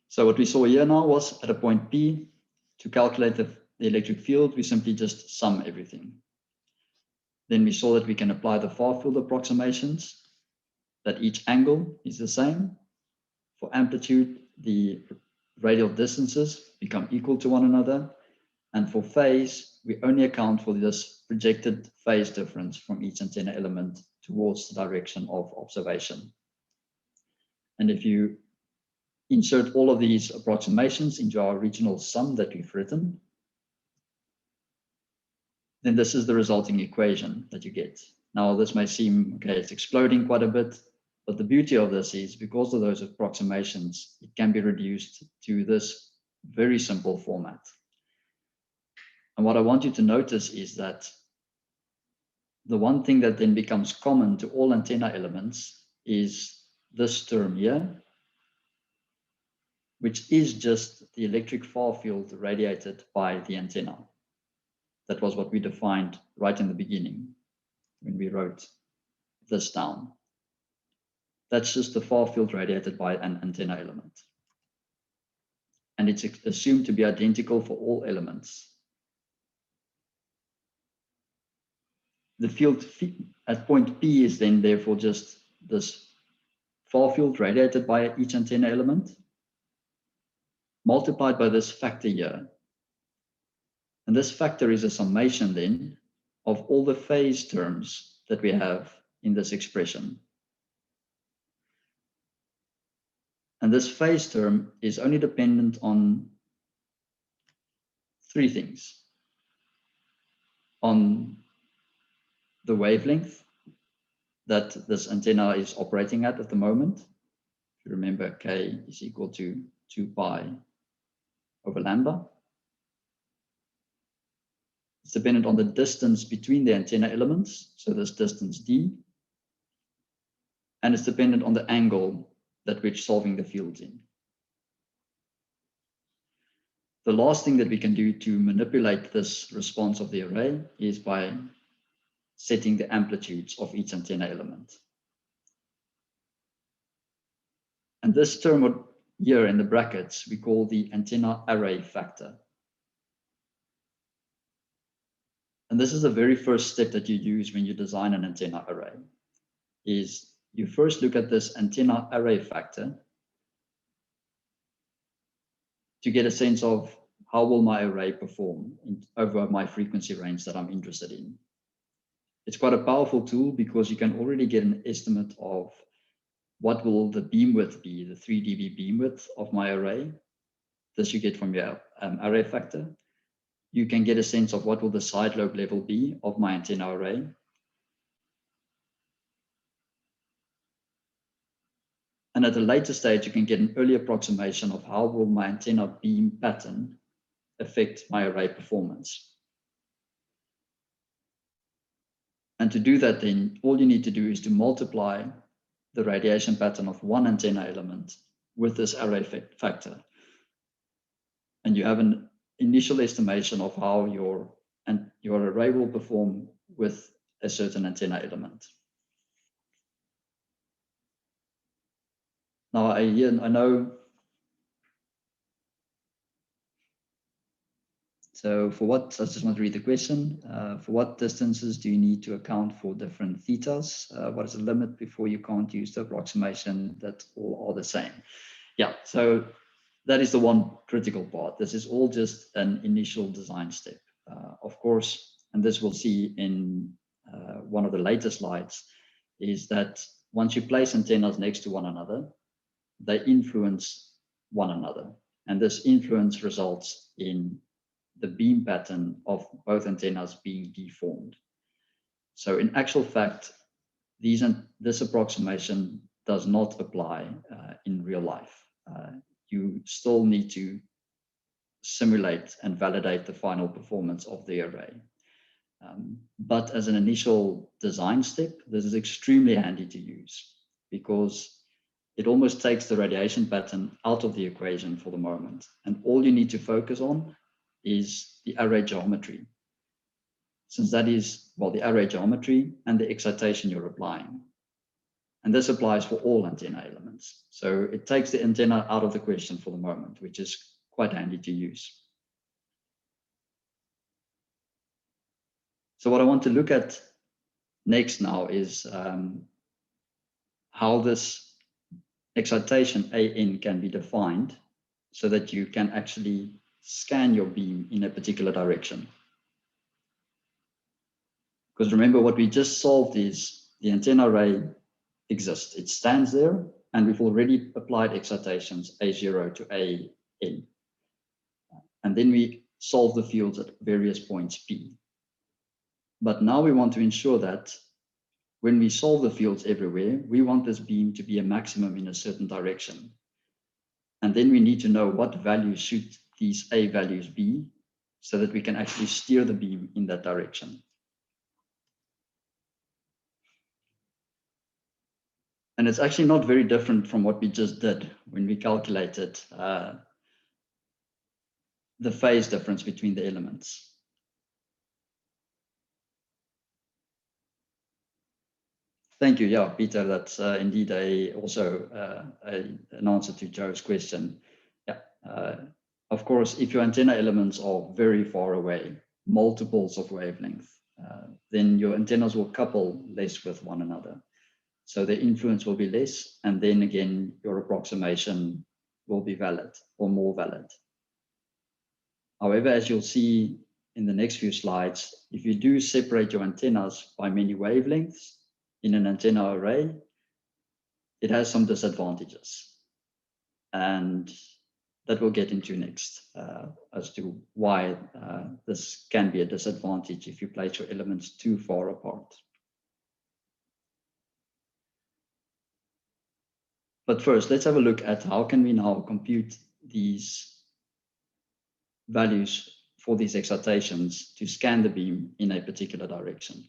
So what we saw here now was at a point P, to calculate the electric field, we simply just sum everything. Then we saw that we can apply the far field approximations, that each angle is the same. For amplitude, the radial distances become equal to one another. And for phase, we only account for this projected phase difference from each antenna element towards the direction of observation. And if you insert all of these approximations into our original sum that we've written, then this is the resulting equation that you get. Now, this may seem, okay, it's exploding quite a bit, but the beauty of this is because of those approximations, it can be reduced to this very simple format. And what I want you to notice is that the one thing that then becomes common to all antenna elements is this term here, which is just the electric far field radiated by the antenna. That was what we defined right in the beginning when we wrote this down. That's just the far field radiated by an antenna element. And it's assumed to be identical for all elements. The field at point P is then therefore just this far field radiated by each antenna element multiplied by this factor here. And this factor is a summation then of all the phase terms that we have in this expression. And this phase term is only dependent on three things: on the wavelength that this antenna is operating at the moment. If you remember, K is equal to 2 pi over lambda. It's dependent on the distance between the antenna elements, so this distance D, and it's dependent on the angle that we're solving the fields in. The last thing that we can do to manipulate this response of the array is by setting the amplitudes of each antenna element. And this term here in the brackets, we call the antenna array factor. And this is the very first step that you use when you design an antenna array, is you first look at this antenna array factor to get a sense of how will my array perform over my frequency range that I'm interested in. It's quite a powerful tool because you can already get an estimate of what will the beam width be, the 3 dB beam width of my array. This you get from your array factor. You can get a sense of what will the side lobe level be of my antenna array. And at a later stage, you can get an early approximation of how will my antenna beam pattern affect my array performance. And to do that, then all you need to do is to multiply the radiation pattern of one antenna element with this array factor. And you have an initial estimation of how your array will perform with a certain antenna element. Now, I know. So for what, I just want to read the question. For what distances do you need to account for different thetas? What is the limit before you can't use the approximation that all are the same? Yeah, so that is the one critical part. This is all just an initial design step. Of course, and this we'll see in one of the later slides, is that once you place antennas next to one another, they influence one another. And this influence results in the beam pattern of both antennas being deformed. So in actual fact, this approximation does not apply in real life. You still need to simulate and validate the final performance of the array. But as an initial design step, this is extremely handy to use because it almost takes the radiation pattern out of the equation for the moment. And all you need to focus on is the array geometry, since that is, well, the array geometry and the excitation you're applying. And this applies for all antenna elements. So it takes the antenna out of the question for the moment, which is quite handy to use. So what I want to look at next now is how this excitation AN can be defined so that you can actually scan your beam in a particular direction. Because remember, what we just solved is the antenna array exists. It stands there, and we've already applied excitations A0 to AN. And then we solve the fields at various points P. But now we want to ensure that when we solve the fields everywhere, we want this beam to be a maximum in a certain direction. And then we need to know what values should these A values be so that we can actually steer the beam in that direction. And it's actually not very different from what we just did when we calculated the phase difference between the elements. Thank you. Yeah, Peter, that's indeed also an answer to Joe's question. Yeah, of course, if your antenna elements are very far away, multiples of wavelength, then your antennas will couple less with one another. So the influence will be less, and then again, your approximation will be valid or more valid. However, as you'll see in the next few slides, if you do separate your antennas by many wavelengths in an antenna array, it has some disadvantages. And that we'll get into next as to why this can be a disadvantage if you place your elements too far apart. But first, let's have a look at how can we now compute these values for these excitations to scan the beam in a particular direction.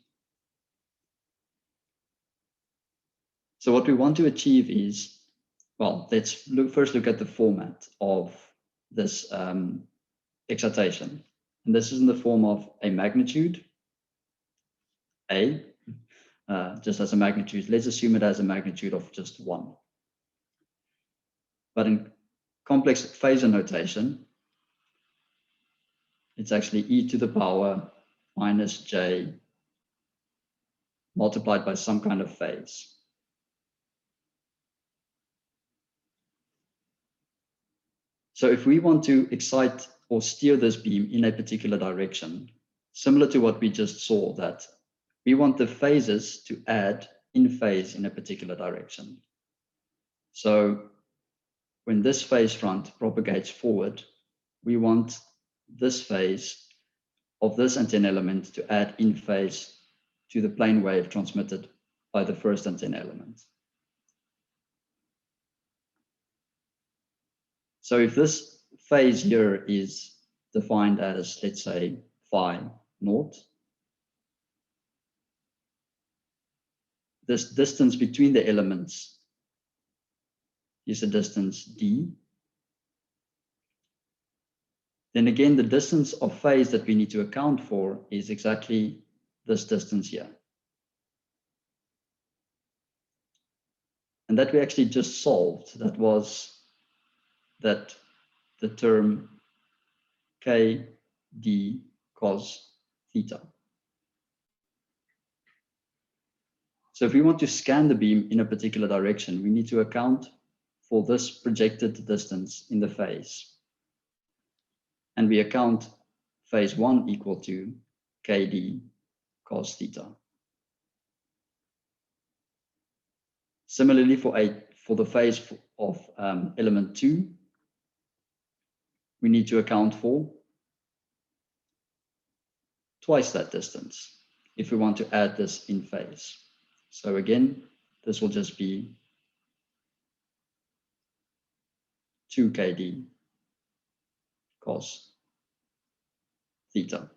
So what we want to achieve is, well, let's first look at the format of this excitation. And this is in the form of a magnitude, A, just as a magnitude. Let's assume it has a magnitude of just 1. But in complex phasor notation, it's actually e to the power minus j multiplied by some kind of phase. So if we want to excite or steer this beam in a particular direction, similar to what we just saw, that we want the phases to add in phase in a particular direction. So when this phase front propagates forward, we want this phase of this antenna element to add in phase to the plane wave transmitted by the first antenna element. So if this phase here is defined as, let's say, phi naught, this distance between the elements is a distance d. Then again, the distance of phase that we need to account for is exactly this distance here. And that we actually just solved. That was that the term k d cos theta. So if we want to scan the beam in a particular direction, we need to account for this projected distance in the phase. And we account phase 1 equal to kd cos theta. Similarly, for the phase of element 2, we need to account for twice that distance if we want to add this in phase. So again, this will just be 2 kd cos theta.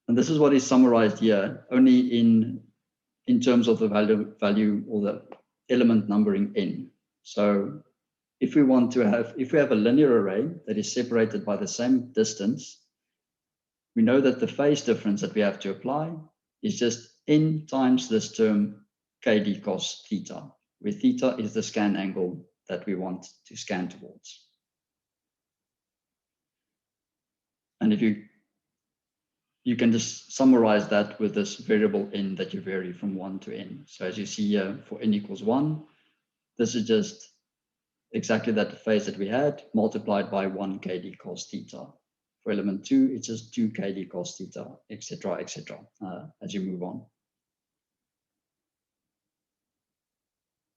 And this is what is summarized here, only in terms of the value or the element numbering n. So if we have a linear array that is separated by the same distance, we know that the phase difference that we have to apply is just n times this term kd cos theta, where theta is the scan angle that we want to scan towards. And if you can just summarize that with this variable n that you vary from 1 to n. So as you see here, for n equals 1, this is just exactly that phase that we had multiplied by 1 kd cos theta. For element 2, it's just 2 kd cos theta, etc., as you move on.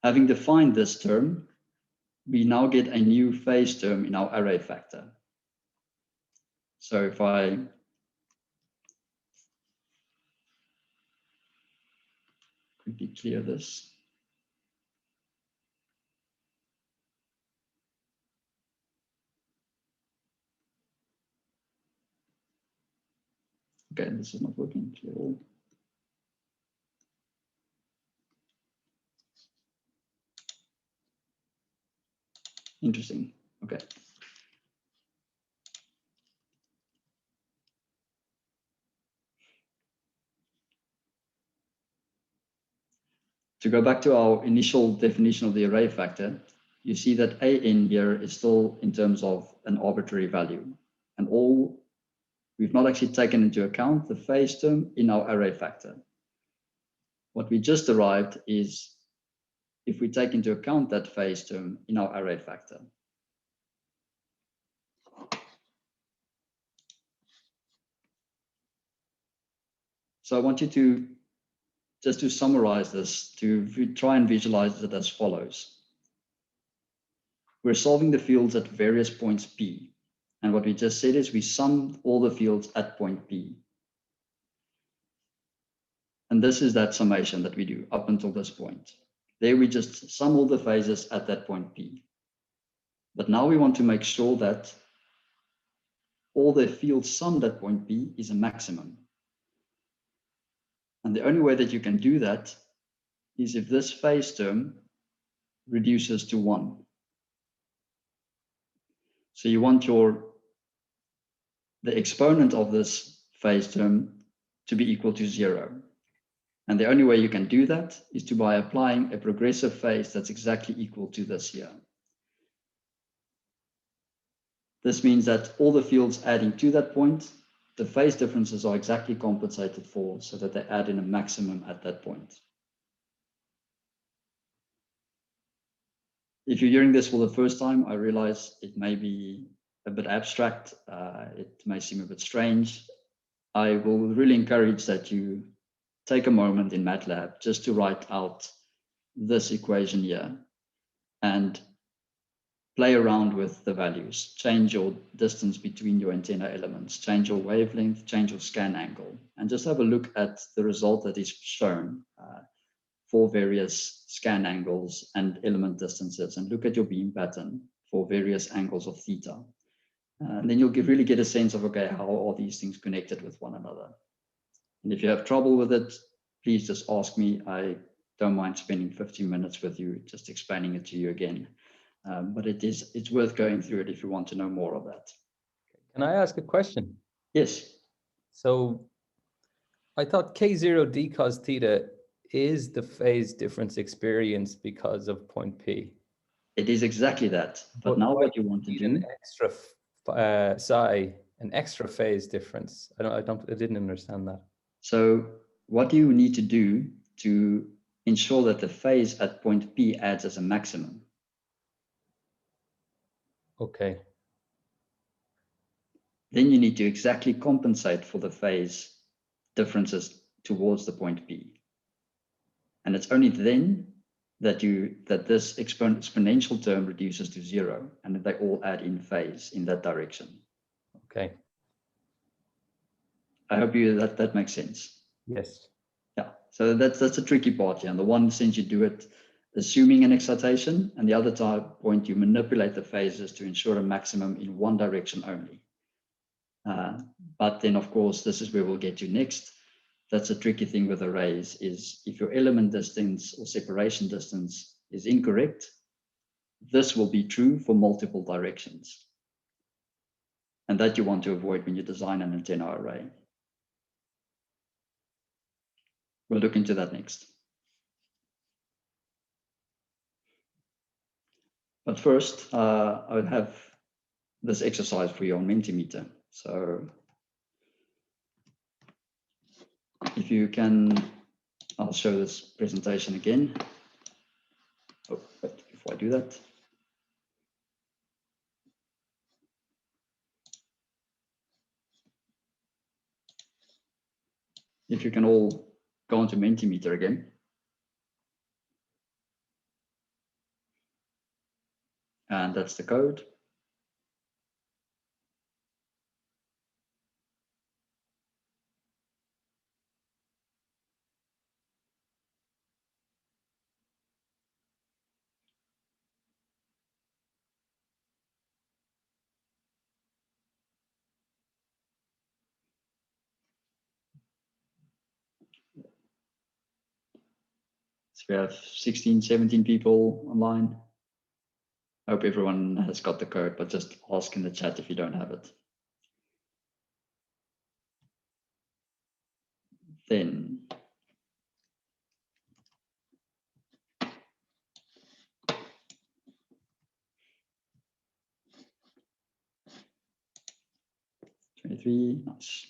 Having defined this term, we now get a new phase term in our array factor. So if I quickly clear this. Okay, this is not working at all. Interesting. Okay. To go back to our initial definition of the array factor, you see that an here is still in terms of an arbitrary value. And we've not actually taken into account the phase term in our array factor. What we just derived is if we take into account that phase term in our array factor. So I want you to, just to summarize this, to try and visualize it as follows. We're solving the fields at various points P. And what we just said is we sum all the fields at point P. And this is that summation that we do up until this point. There we just sum all the phases at that point P. But now we want to make sure that all the fields summed at point P is a maximum. And the only way that you can do that is if this phase term reduces to 1. So you want the exponent of this phase term to be equal to 0. And the only way you can do that is by applying a progressive phase that's exactly equal to this here. This means that all the fields adding to that point, the phase differences are exactly compensated for so that they add in a maximum at that point. If you're hearing this for the first time, I realize it may be a bit abstract. It may seem a bit strange. I will really encourage that you take a moment in MATLAB just to write out this equation here and play around with the values. Change your distance between your antenna elements, change your wavelength, change your scan angle, and just have a look at the result that is shown for various scan angles and element distances, and look at your beam pattern for various angles of theta. And then you'll really get a sense of, okay, how are these things connected with one another? And if you have trouble with it, please just ask me. I don't mind spending 15 minutes with you, just explaining it to you again. But it's worth going through it if you want to know more of that. Can I ask a question? Yes. So I thought K0d cos theta is the phase difference experienced because of point P. It is exactly that. But now what you want to do, an extra psi, an extra phase difference. I didn't understand that. So what do you need to do to ensure that the phase at point P adds as a maximum? Okay. Then you need to exactly compensate for the phase differences towards the point P. And it's only then that this exponential term reduces to 0 and that they all add in phase in that direction. Okay. I hope that makes sense. Yes. Yeah. So that's a tricky part here. On the one sense, you do it assuming an excitation, and the other point you manipulate the phases to ensure a maximum in one direction only. But then, of course, this is where we'll get to next. That's a tricky thing with arrays, is if your element distance or separation distance is incorrect, this will be true for multiple directions. And that you want to avoid when you design an antenna array. We'll look into that next. But first, I would have this exercise for you on Mentimeter. So if you can, I'll show this presentation again. Oh, but before I do that, if you can all go onto Mentimeter again. And that's the code. So we have 16, 17 people online. I hope everyone has got the code, but just ask in the chat if you don't have it. Then nice.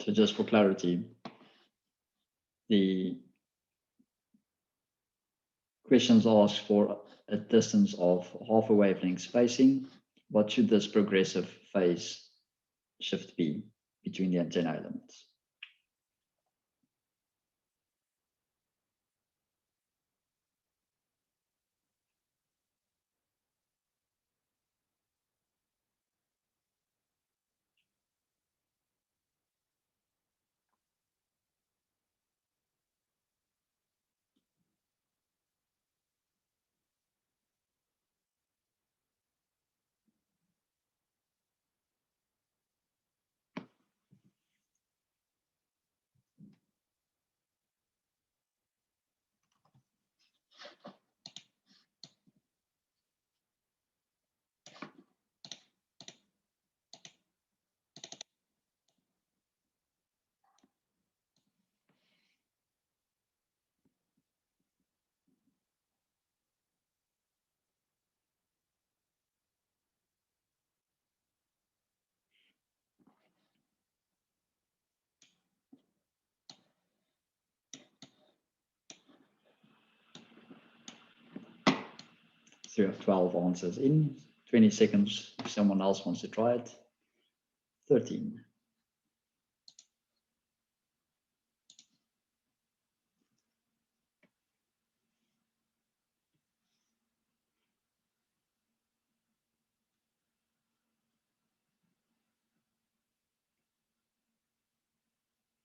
So just for clarity, the questions ask for a distance of half a wavelength spacing. What should this progressive phase shift be between the antenna elements? So you have 12 answers in, 20 seconds if someone else wants to try it. 13.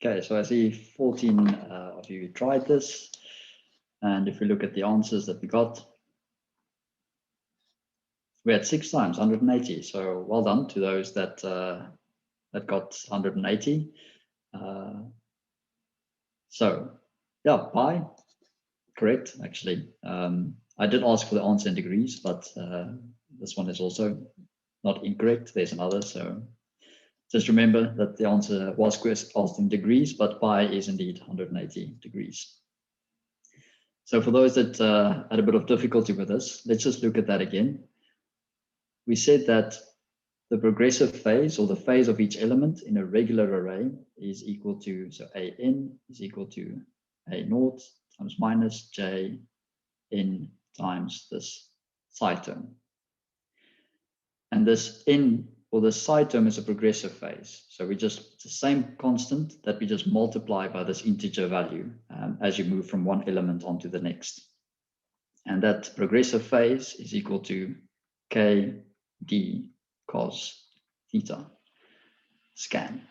Okay, so I see 14 of you tried this. And if we look at the answers that we got, we had 6 times 180. So well done to those that that got 180. So yeah, pi, correct, actually. I did ask for the answer in degrees, but this one is also not incorrect. There's another, so just remember that the answer was asked in degrees, but pi is indeed 180 degrees. So for those that had a bit of difficulty with this, let's just look at that again. We said that the progressive phase, or the phase of each element in a regular array, is equal to, so AN is equal to A0 times minus J n times this psi term. And this n, or the psi term, is a progressive phase. So we just, it's the same constant that we just multiply by this integer value as you move from one element onto the next. And that progressive phase is equal to k d cos theta scan.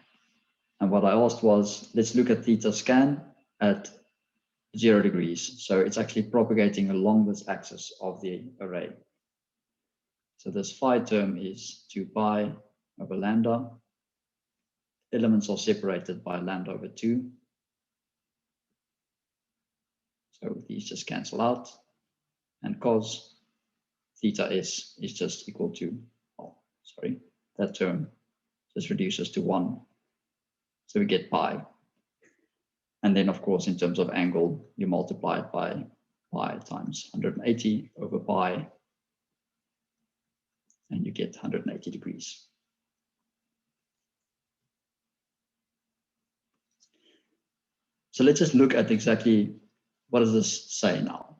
And what I asked was, let's look at theta scan at 0 degrees. So it's actually propagating along this axis of the array. So this phi term is 2 pi over lambda. Elements are separated by lambda over 2. So these just cancel out. And cos theta s is just equal to, oh, sorry, that term just reduces to 1. So we get pi. And then, of course, in terms of angle, you multiply it by pi times 180 over pi, and you get 180 degrees. So let's just look at exactly what does this say now.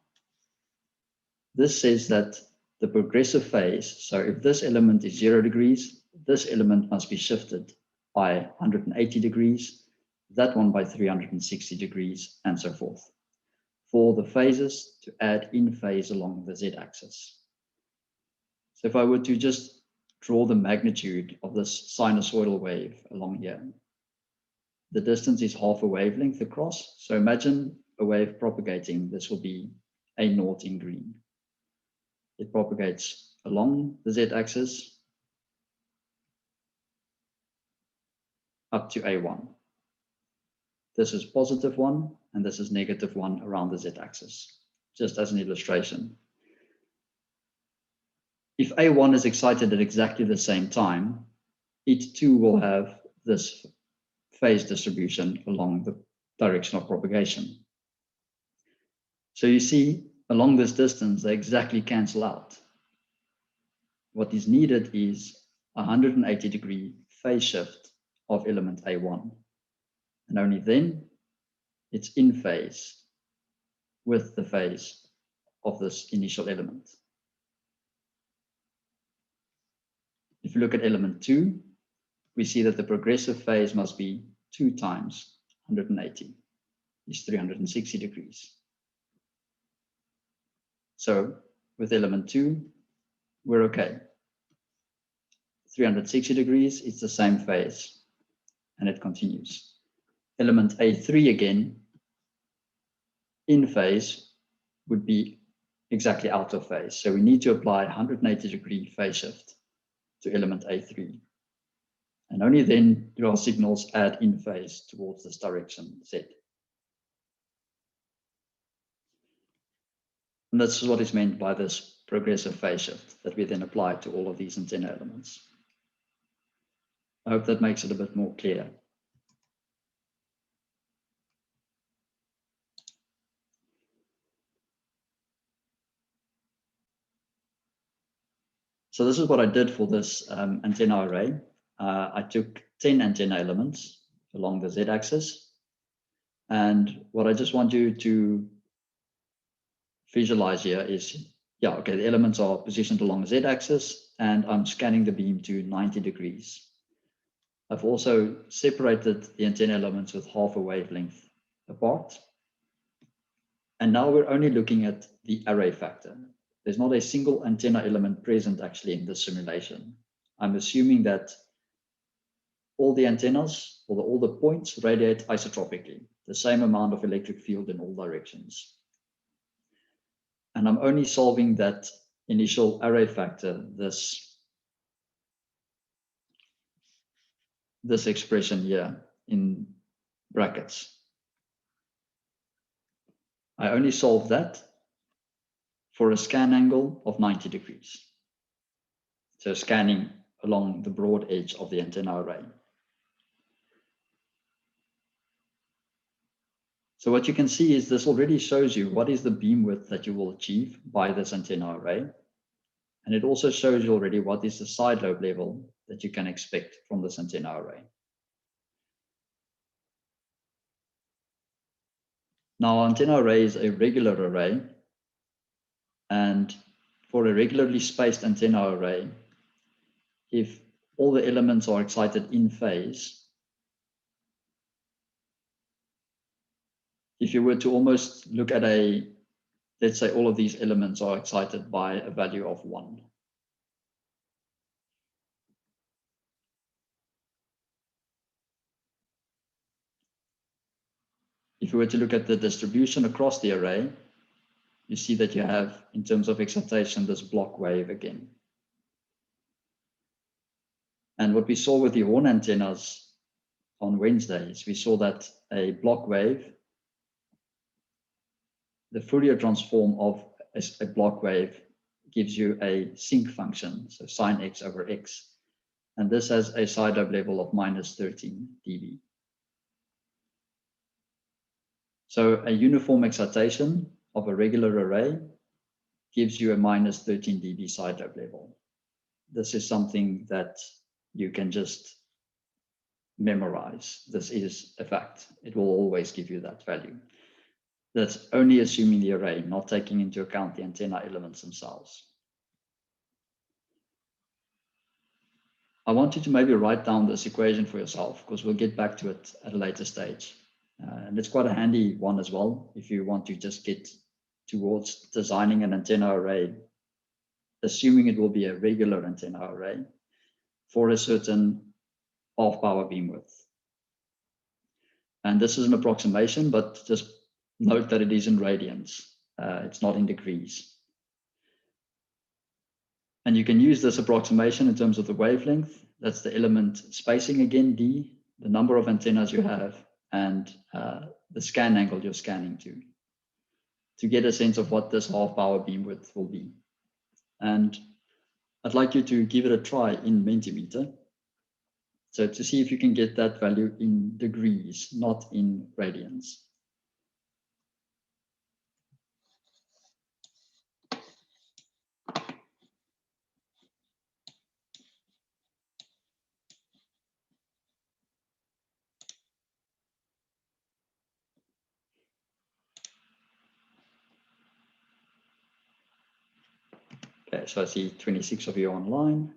This says that the progressive phase, so if this element is 0 degrees, this element must be shifted by 180 degrees, that one by 360 degrees, and so forth, for the phases to add in phase along the z-axis. So if I were to just draw the magnitude of this sinusoidal wave along here, the distance is half a wavelength across. So imagine a wave propagating. This will be A0 in green. It propagates along the z-axis up to A1. This is positive 1, and this is negative 1 around the z-axis, just as an illustration. If A1 is excited at exactly the same time, it too will have this phase distribution along the direction of propagation. So you see, along this distance, they exactly cancel out. What is needed is a 180-degree phase shift of element A1. And only then it's in phase with the phase of this initial element. If you look at element 2, we see that the progressive phase must be 2 times 180 is 360 degrees. So with element 2, we're okay. 360 degrees, it's the same phase, and it continues. Element A3 again, in phase, would be exactly out of phase. So we need to apply 180-degree phase shift to element A3. And only then do our signals add in phase towards this direction, Z. And that's what is meant by this progressive phase shift that we then apply to all of these antenna elements. I hope that makes it a bit more clear. So this is what I did for this antenna array. I took 10 antenna elements along the z-axis. And what I just want you to visualize here is, yeah, okay, the elements are positioned along the z-axis, and I'm scanning the beam to 90 degrees. I've also separated the antenna elements with half a wavelength apart. And now we're only looking at the array factor. There's not a single antenna element present actually in this simulation. I'm assuming that all the antennas, or all the points radiate isotropically, the same amount of electric field in all directions. And I'm only solving that initial array factor, this expression here in brackets. I only solve that for a scan angle of 90 degrees. So scanning along the broad edge of the antenna array. So what you can see is this already shows you what is the beam width that you will achieve by this antenna array. And it also shows you already what is the side lobe level that you can expect from this antenna array. Now, our antenna array is a regular array. And for a regularly spaced antenna array, if all the elements are excited in phase, if you were to almost look at let's say all of these elements are excited by a value of 1. If you were to look at the distribution across the array, you see that you have, in terms of excitation, this block wave again. And what we saw with the horn antennas on Wednesday is we saw that a block wave, the Fourier transform of a block wave gives you a sinc function, so sine x over x. And this has a side lobe level of minus 13 dB. So a uniform excitation of a regular array gives you a minus 13 dB side lobe level. This is something that you can just memorize. This is a fact. It will always give you that value. That's only assuming the array, not taking into account the antenna elements themselves. I want you to maybe write down this equation for yourself, because we'll get back to it at a later stage. And it's quite a handy one as well, if you want to just get towards designing an antenna array, assuming it will be a regular antenna array for a certain half-power beam width. And this is an approximation, but just note that it is in radians. It's not in degrees. And you can use this approximation in terms of the wavelength. That's the element spacing again, D, the number of antennas you have, and the scan angle you're scanning to get a sense of what this half-power beam width will be. And I'd like you to give it a try in Mentimeter. So to see if you can get that value in degrees, not in radians. Okay, so I see 26 of you online.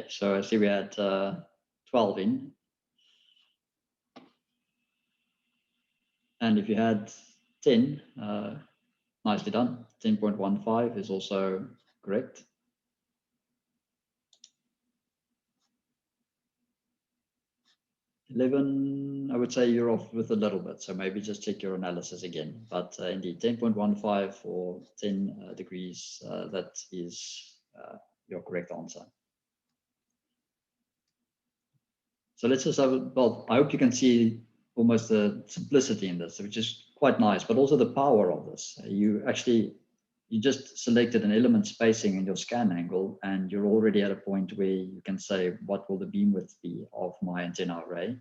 so I see we had 12 in. And if you had 10, nicely done. 10.15 is also correct. I would say you're off with a little bit, so maybe just check your analysis again. But indeed, 10.15 for 10 degrees, that is your correct answer. So let's just have, well, I hope you can see almost the simplicity in this, which is quite nice, but also the power of this. You just selected an element spacing in your scan angle, and you're already at a point where you can say, what will the beam width be of my antenna array?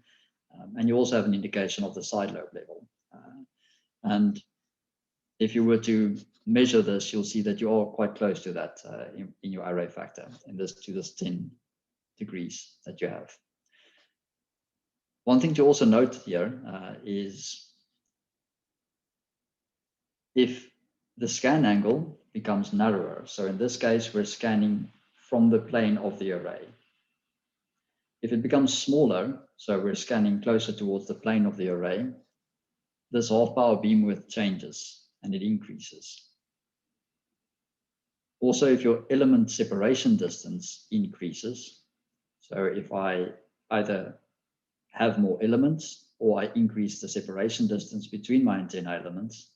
And you also have an indication of the side lobe level. And if you were to measure this, you'll see that you are quite close to that in your array factor, to this 10 degrees that you have. One thing to also note here is if the scan angle becomes narrower, so in this case, we're scanning from the plane of the array. If it becomes smaller, so we're scanning closer towards the plane of the array, this half-power beam width changes and it increases. Also, if your element separation distance increases, so if I either have more elements or I increase the separation distance between my antenna elements,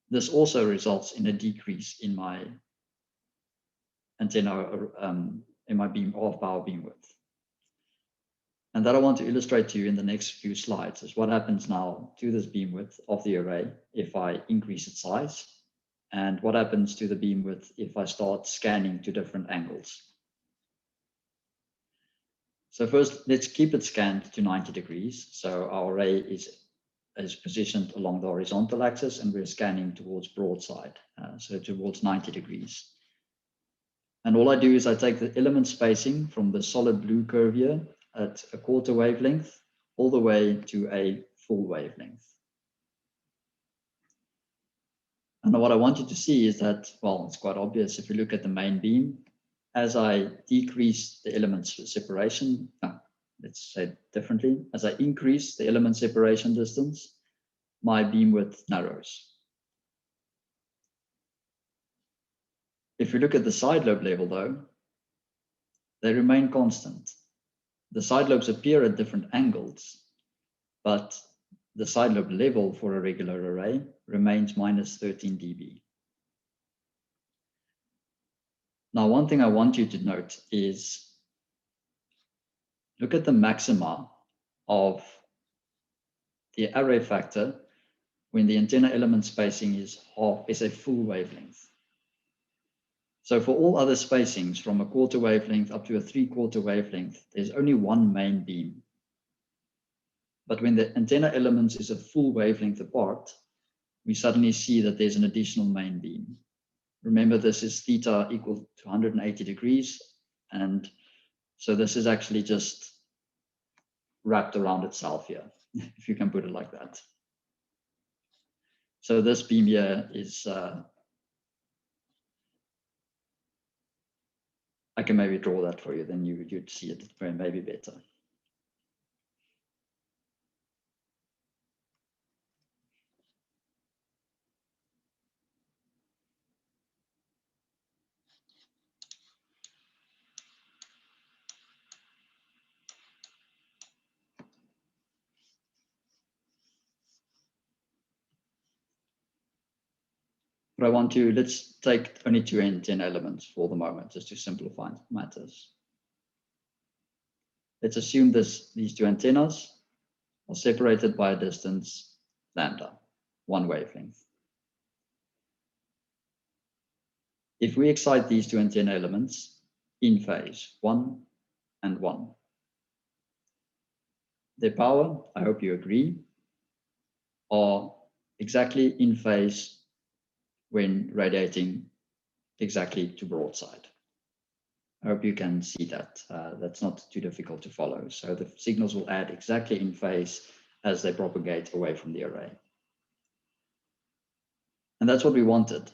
this also results in a decrease in my antenna, in my half-power beam width. And that I want to illustrate to you in the next few slides is what happens now to this beam width of the array if I increase its size, and what happens to the beam width if I start scanning to different angles. So first, let's keep it scanned to 90 degrees. So our array is positioned along the horizontal axis, and we're scanning towards broadside, so towards 90 degrees. And all I do is I take the element spacing from the solid blue curve here at a quarter wavelength all the way to a full wavelength. And what I want you to see is that, well, it's quite obvious if you look at the main beam, as I decrease the element separation, let's say it differently, as I increase the element separation distance, my beam width narrows. If you look at the side lobe level though, they remain constant. The side lobes appear at different angles, but the side lobe level for a regular array remains minus 13 dB. Now, one thing I want you to note is look at the maxima of the array factor when the antenna element spacing is a full wavelength. So for all other spacings from a quarter wavelength up to a 3/4 wavelength, there's only one main beam. But when the antenna elements is a full wavelength apart, we suddenly see that there's an additional main beam. Remember, this is theta equal to 180 degrees. And so this is actually just wrapped around itself here, if you can put it like that. So this beam here is, I can maybe draw that for you, then you'd see it maybe better. But let's take only 2 antenna elements for the moment, just to simplify matters. Let's assume these 2 antennas are separated by a distance lambda, 1 wavelength. If we excite these 2 antenna elements in phase, 1 and 1, their power, I hope you agree, are exactly in phase when radiating exactly to broadside. I hope you can see that. That's not too difficult to follow. So the signals will add exactly in phase as they propagate away from the array. And that's what we wanted.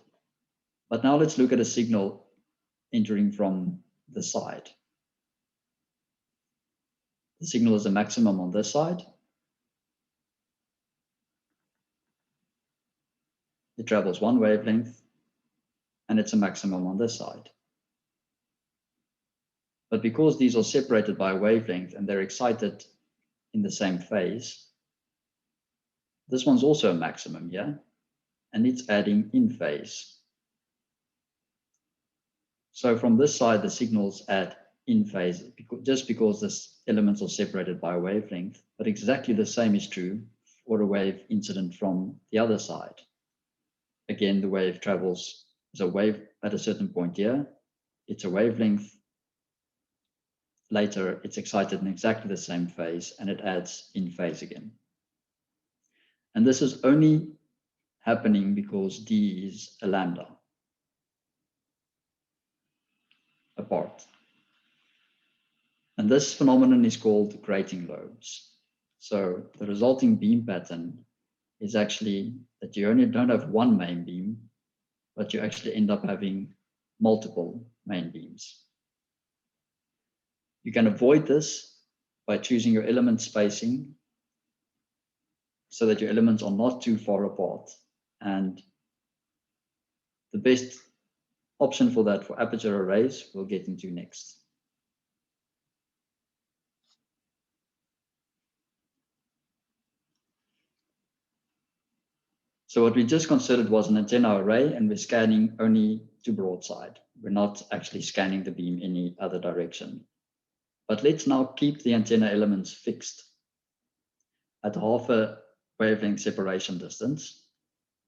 But now let's look at a signal entering from the side. The signal is a maximum on this side. It travels one wavelength, and it's a maximum on this side. But because these are separated by a wavelength and they're excited in the same phase, this one's also a maximum, yeah? And it's adding in phase. So from this side, the signals add in phase just because the elements are separated by a wavelength, but exactly the same is true for a wave incident from the other side. Again, the wave travels as a wave at a certain point here. It's a wavelength. Later, it's excited in exactly the same phase, and it adds in phase again. And this is only happening because D is a lambda apart. And this phenomenon is called grating lobes. So the resulting beam pattern is actually that you only don't have one main beam, but you actually end up having multiple main beams. You can avoid this by choosing your element spacing so that your elements are not too far apart. And the best option for that for aperture arrays we'll get into next. So what we just considered was an antenna array, and we're scanning only to broadside. We're not actually scanning the beam any other direction. But let's now keep the antenna elements fixed at half a wavelength separation distance,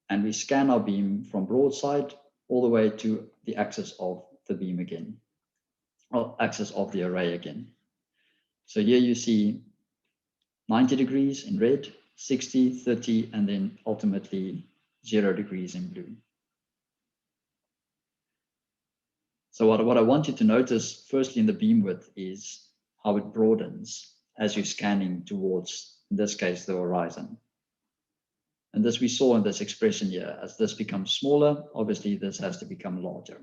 and we scan our beam from broadside all the way to the axis of the beam again, or axis of the array again. So here you see 90 degrees in red, 60, 30, and then ultimately 0 degrees in blue. So what I want you to notice firstly in the beam width is how it broadens as you're scanning towards, in this case, the horizon. And this we saw in this expression here. As this becomes smaller, obviously this has to become larger.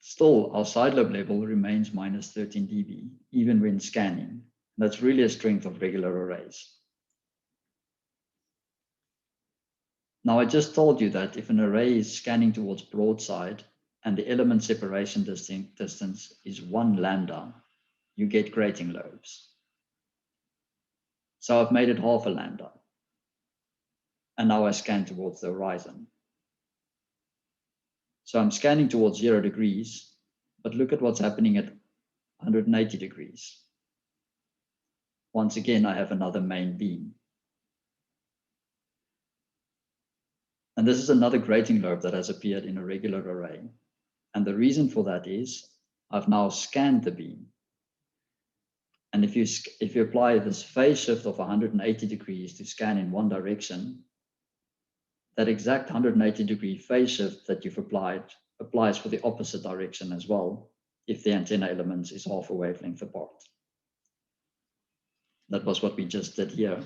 Still, our side lobe level remains minus 13 dB, even when scanning. That's really a strength of regular arrays. Now, I just told you that if an array is scanning towards broadside and the element separation distance is 1 lambda, you get grating lobes. So I've made it half a lambda. And now I scan towards the horizon. So I'm scanning towards 0 degrees, but look at what's happening at 180 degrees. Once again, I have another main beam. And this is another grating lobe that has appeared in a regular array. And the reason for that is I've now scanned the beam. And if you apply this phase shift of 180 degrees to scan in one direction, that exact 180 degree phase shift that you've applied applies for the opposite direction as well, if the antenna elements is half a wavelength apart. That was what we just did here.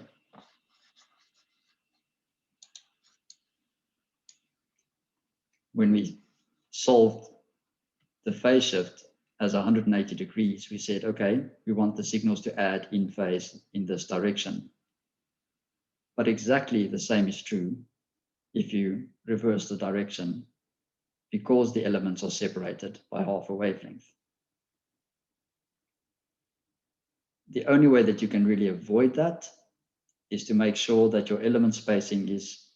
When we solved the phase shift as 180 degrees, we said, okay, we want the signals to add in phase in this direction. But exactly the same is true if you reverse the direction, because the elements are separated by half a wavelength. The only way that you can really avoid that is to make sure that your element spacing is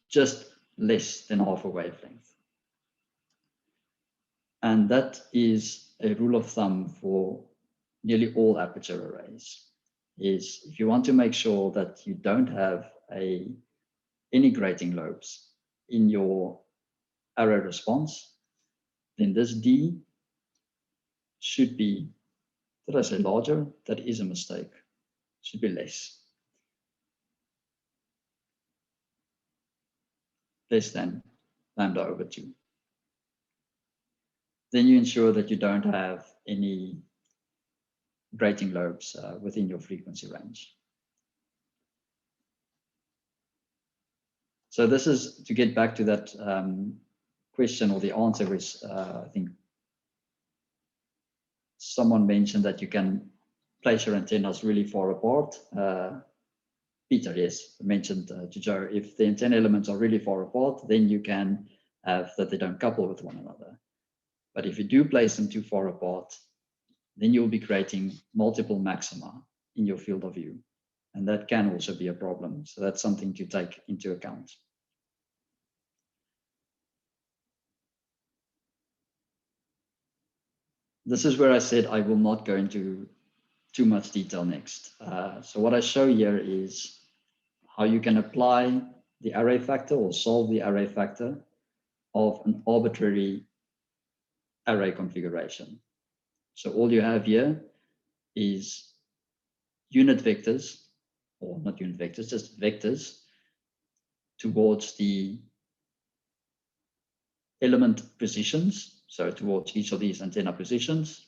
just less than half a wavelength. And that is a rule of thumb for nearly all aperture arrays, is if you want to make sure that you don't have any grating lobes in your array response, then this D should be, did I say larger? That is a mistake. Should be less. Less than lambda over 2. Then you ensure that you don't have any grating lobes within your frequency range. So this is to get back to that question or the answer was, I think someone mentioned that you can place your antennas really far apart. Peter, yes, mentioned to Joe, if the antenna elements are really far apart, then you can have that they don't couple with one another. But if you do place them too far apart, then you'll be creating multiple maxima in your field of view. And that can also be a problem. So that's something to take into account. This is where I said I will not go into too much detail next. So what I show here is how you can apply the array factor or solve the array factor of an arbitrary array configuration. So all you have here is unit vectors, or not unit vectors, just vectors towards the element positions, so towards each of these antenna positions.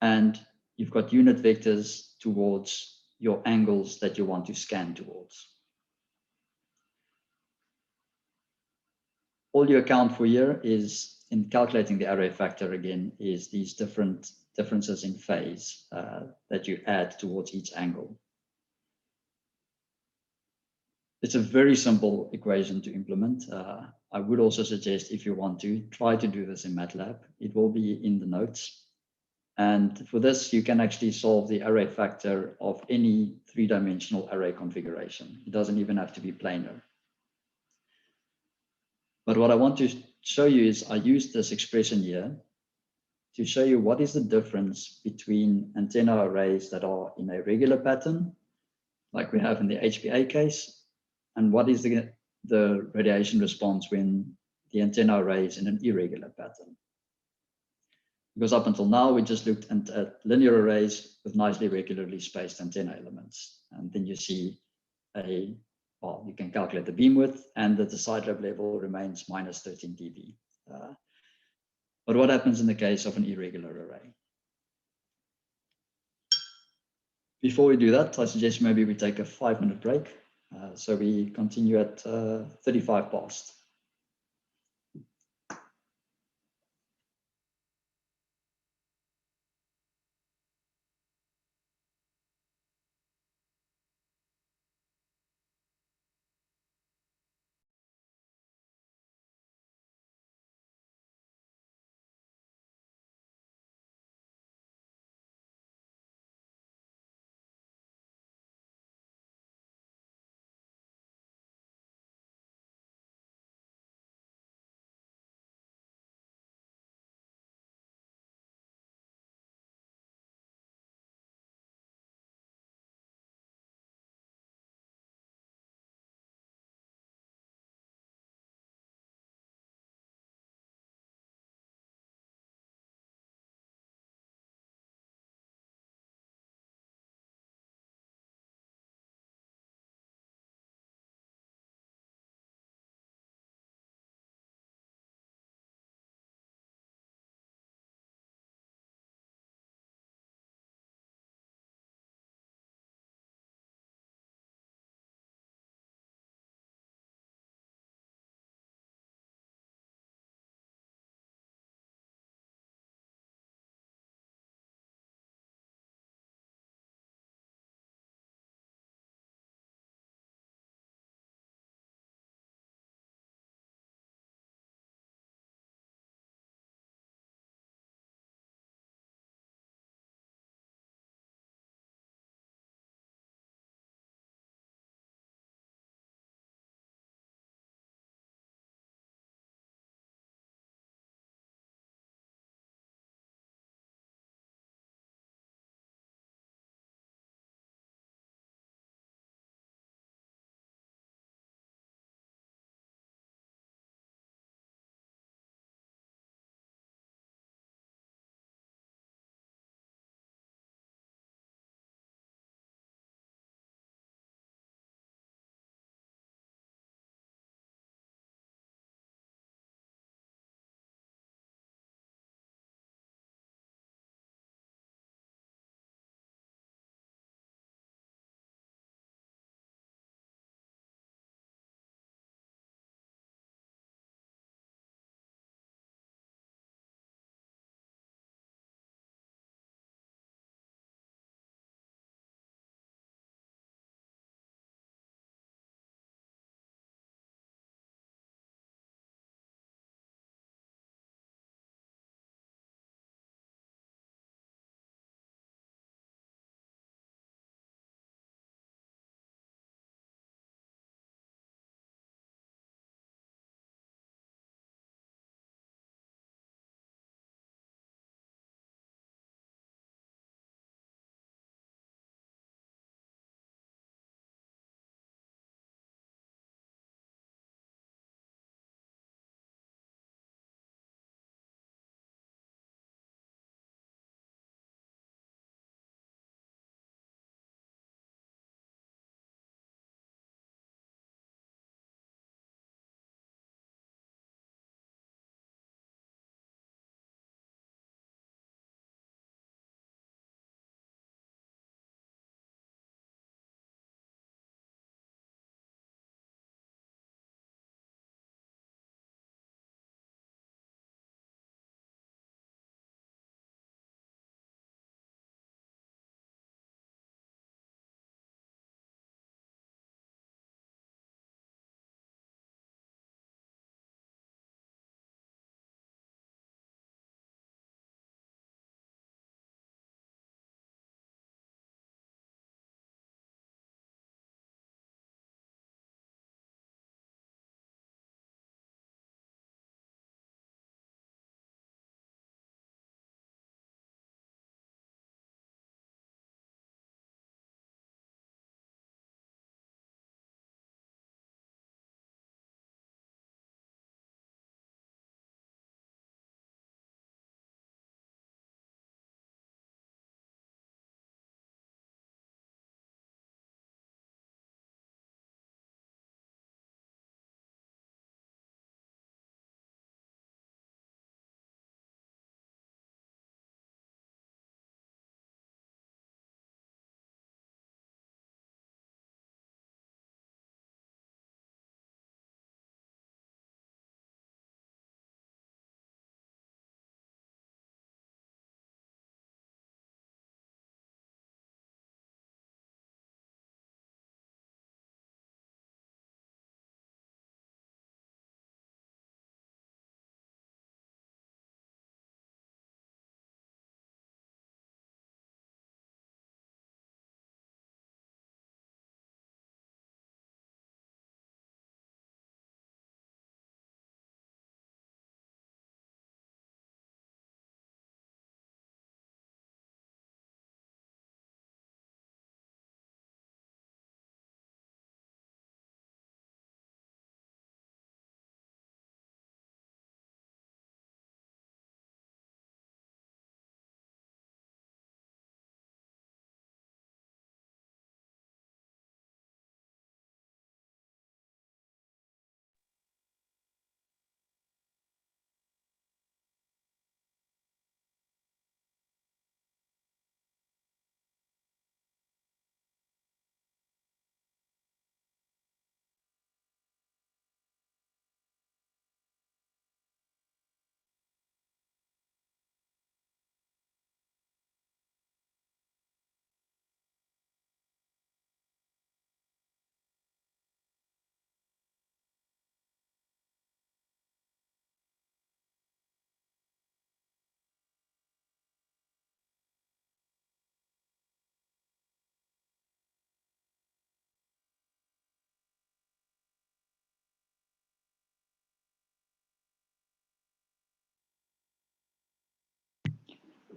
And you've got unit vectors towards your angles that you want to scan towards. All you account for here is, in calculating the array factor again, is these differences in phase that you add towards each angle. It's a very simple equation to implement. I would also suggest, if you want to, try to do this in MATLAB. It will be in the notes. And for this, you can actually solve the array factor of any three-dimensional array configuration. It doesn't even have to be planar. But what I want to show you is I used this expression here to show you what is the difference between antenna arrays that are in a regular pattern, like we have in the HPA case, and what is the radiation response when the antenna array is in an irregular pattern. Because up until now, we just looked at linear arrays with nicely regularly spaced antenna elements. And then you see well, you can calculate the beam width and that the side lobe level remains minus 13 dB. But what happens in the case of an irregular array? Before we do that, I suggest maybe we take a 5-minute break. So we continue at 35 past.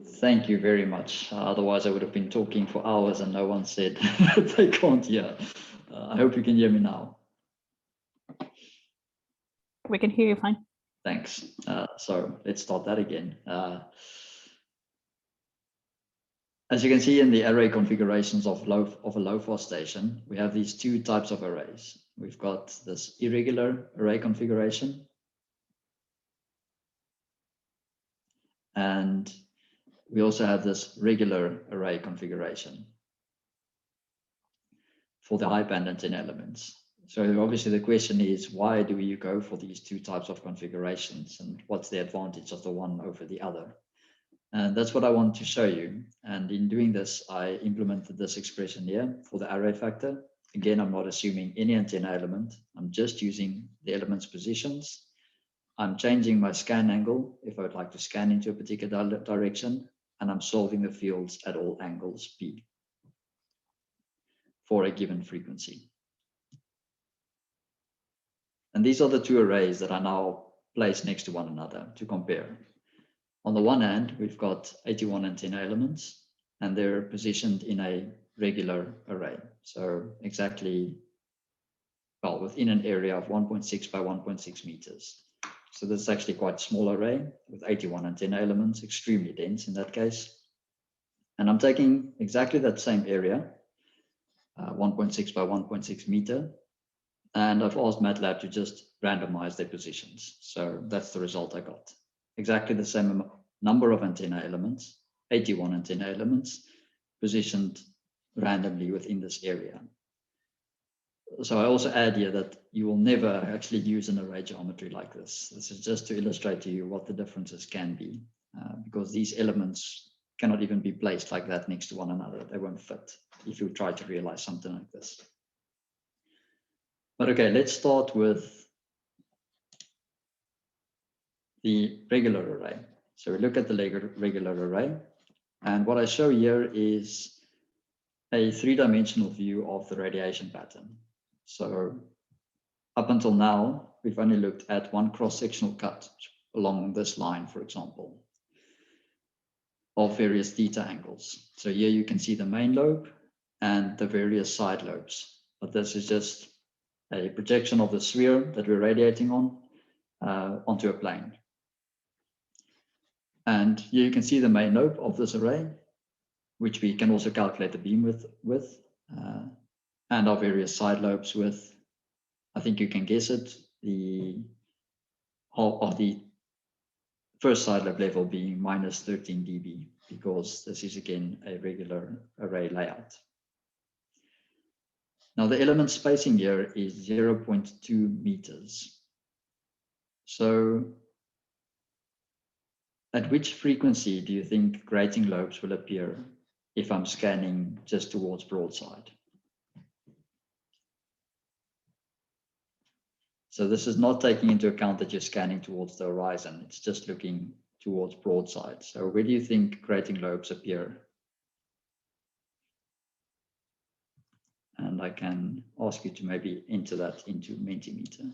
Thank you very much. Otherwise, I would have been talking for hours and no one said that they can't hear. I hope you can hear me now. We can hear you fine. Thanks. So let's start that again. As you can see in the array configurations of a low-pass station, we have these two types of arrays. We've got this irregular array configuration, and we also have this regular array configuration for the high band antenna elements. So obviously the question is, why do you go for these two types of configurations, and what's the advantage of the one over the other? And that's what I want to show you. And in doing this, I implemented this expression here for the array factor. Again, I'm not assuming any antenna element. I'm just using the element's positions. I'm changing my scan angle if I would like to scan into a particular direction, and I'm solving the fields at all angles P for a given frequency. And these are the two arrays that I now place next to one another to compare. On the one hand, we've got 81 antenna elements, and they're positioned in a regular array. So exactly, well, within an area of 1.6 by 1.6 meters. So this is actually quite a small array with 81 antenna elements, extremely dense in that case. And I'm taking exactly that same area, 1.6 by 1.6 meter, and I've asked MATLAB to just randomize their positions. So that's the result I got. Exactly the same number of antenna elements, 81 antenna elements, positioned randomly within this area. So I also add here that you will never actually use an array geometry like this. This is just to illustrate to you what the differences can be, because these elements cannot even be placed like that next to one another. They won't fit if you try to realize something like this. But okay, let's start with the regular array. So we look at the regular array, and what I show here is a three-dimensional view of the radiation pattern. So up until now, we've only looked at one cross-sectional cut along this line, for example, of various theta angles. So here you can see the main lobe and the various side lobes, but this is just a projection of the sphere that we're radiating on onto a plane. And here you can see the main lobe of this array, which we can also calculate the beam with and our various side lobes with, I think you can guess it, the first side lobe level being minus 13 dB, because this is again a regular array layout. Now the element spacing here is 0.2 meters. So at which frequency do you think grating lobes will appear if I'm scanning just towards broadside? So this is not taking into account that you're scanning towards the horizon. It's just looking towards broadside. So where do you think grating lobes appear? And I can ask you to maybe enter that into Mentimeter.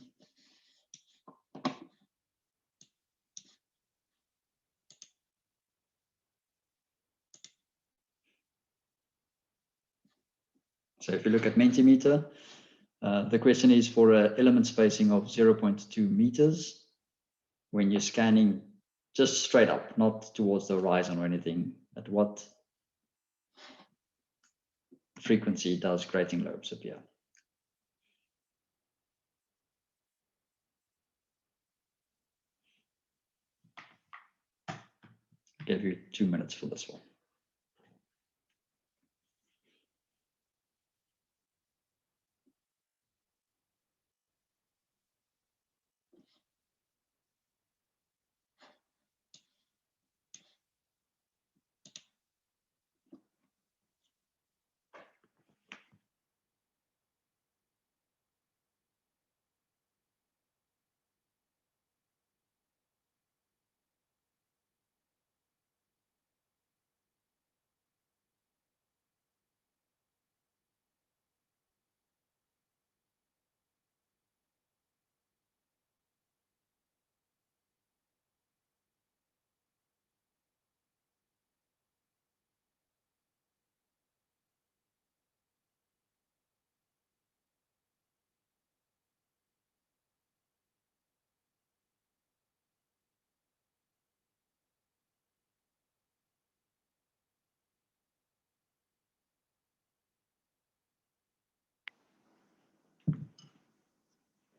So if you look at Mentimeter, the question is for an element spacing of 0.2 meters when you're scanning just straight up, not towards the horizon or anything. At what frequency does grating lobes appear? I gave you 2 minutes for this one.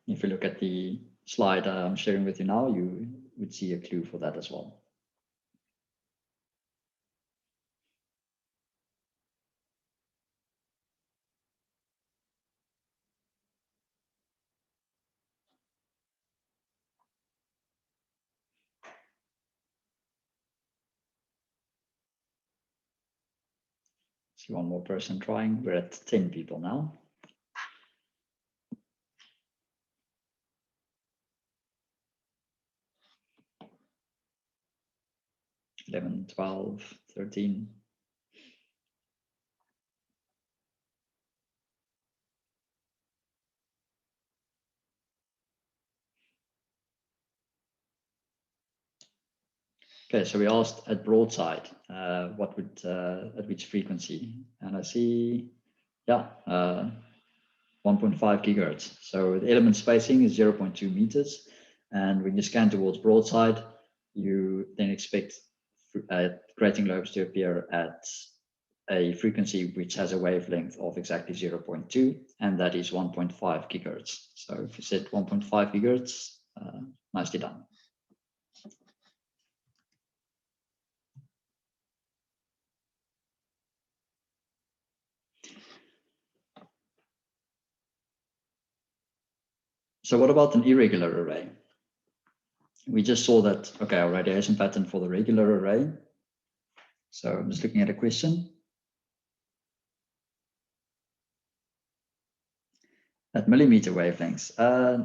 if you look at the slide I'm sharing with you now, you would see a clue for that as well. 1 more person trying. We're at 10 people now. 11, 12, 13. Okay, so we asked at broadside, what would, at which frequency? And I see, yeah, 1.5 gigahertz. So the element spacing is 0.2 meters. And when you scan towards broadside, you then expect grating lobes to appear at a frequency which has a wavelength of exactly 0.2, and that is 1.5 gigahertz. So if you said 1.5 gigahertz, nicely done. So what about an irregular array? We just saw that, okay, our radiation pattern for the regular array. So I'm just looking at a question. At millimeter wavelengths?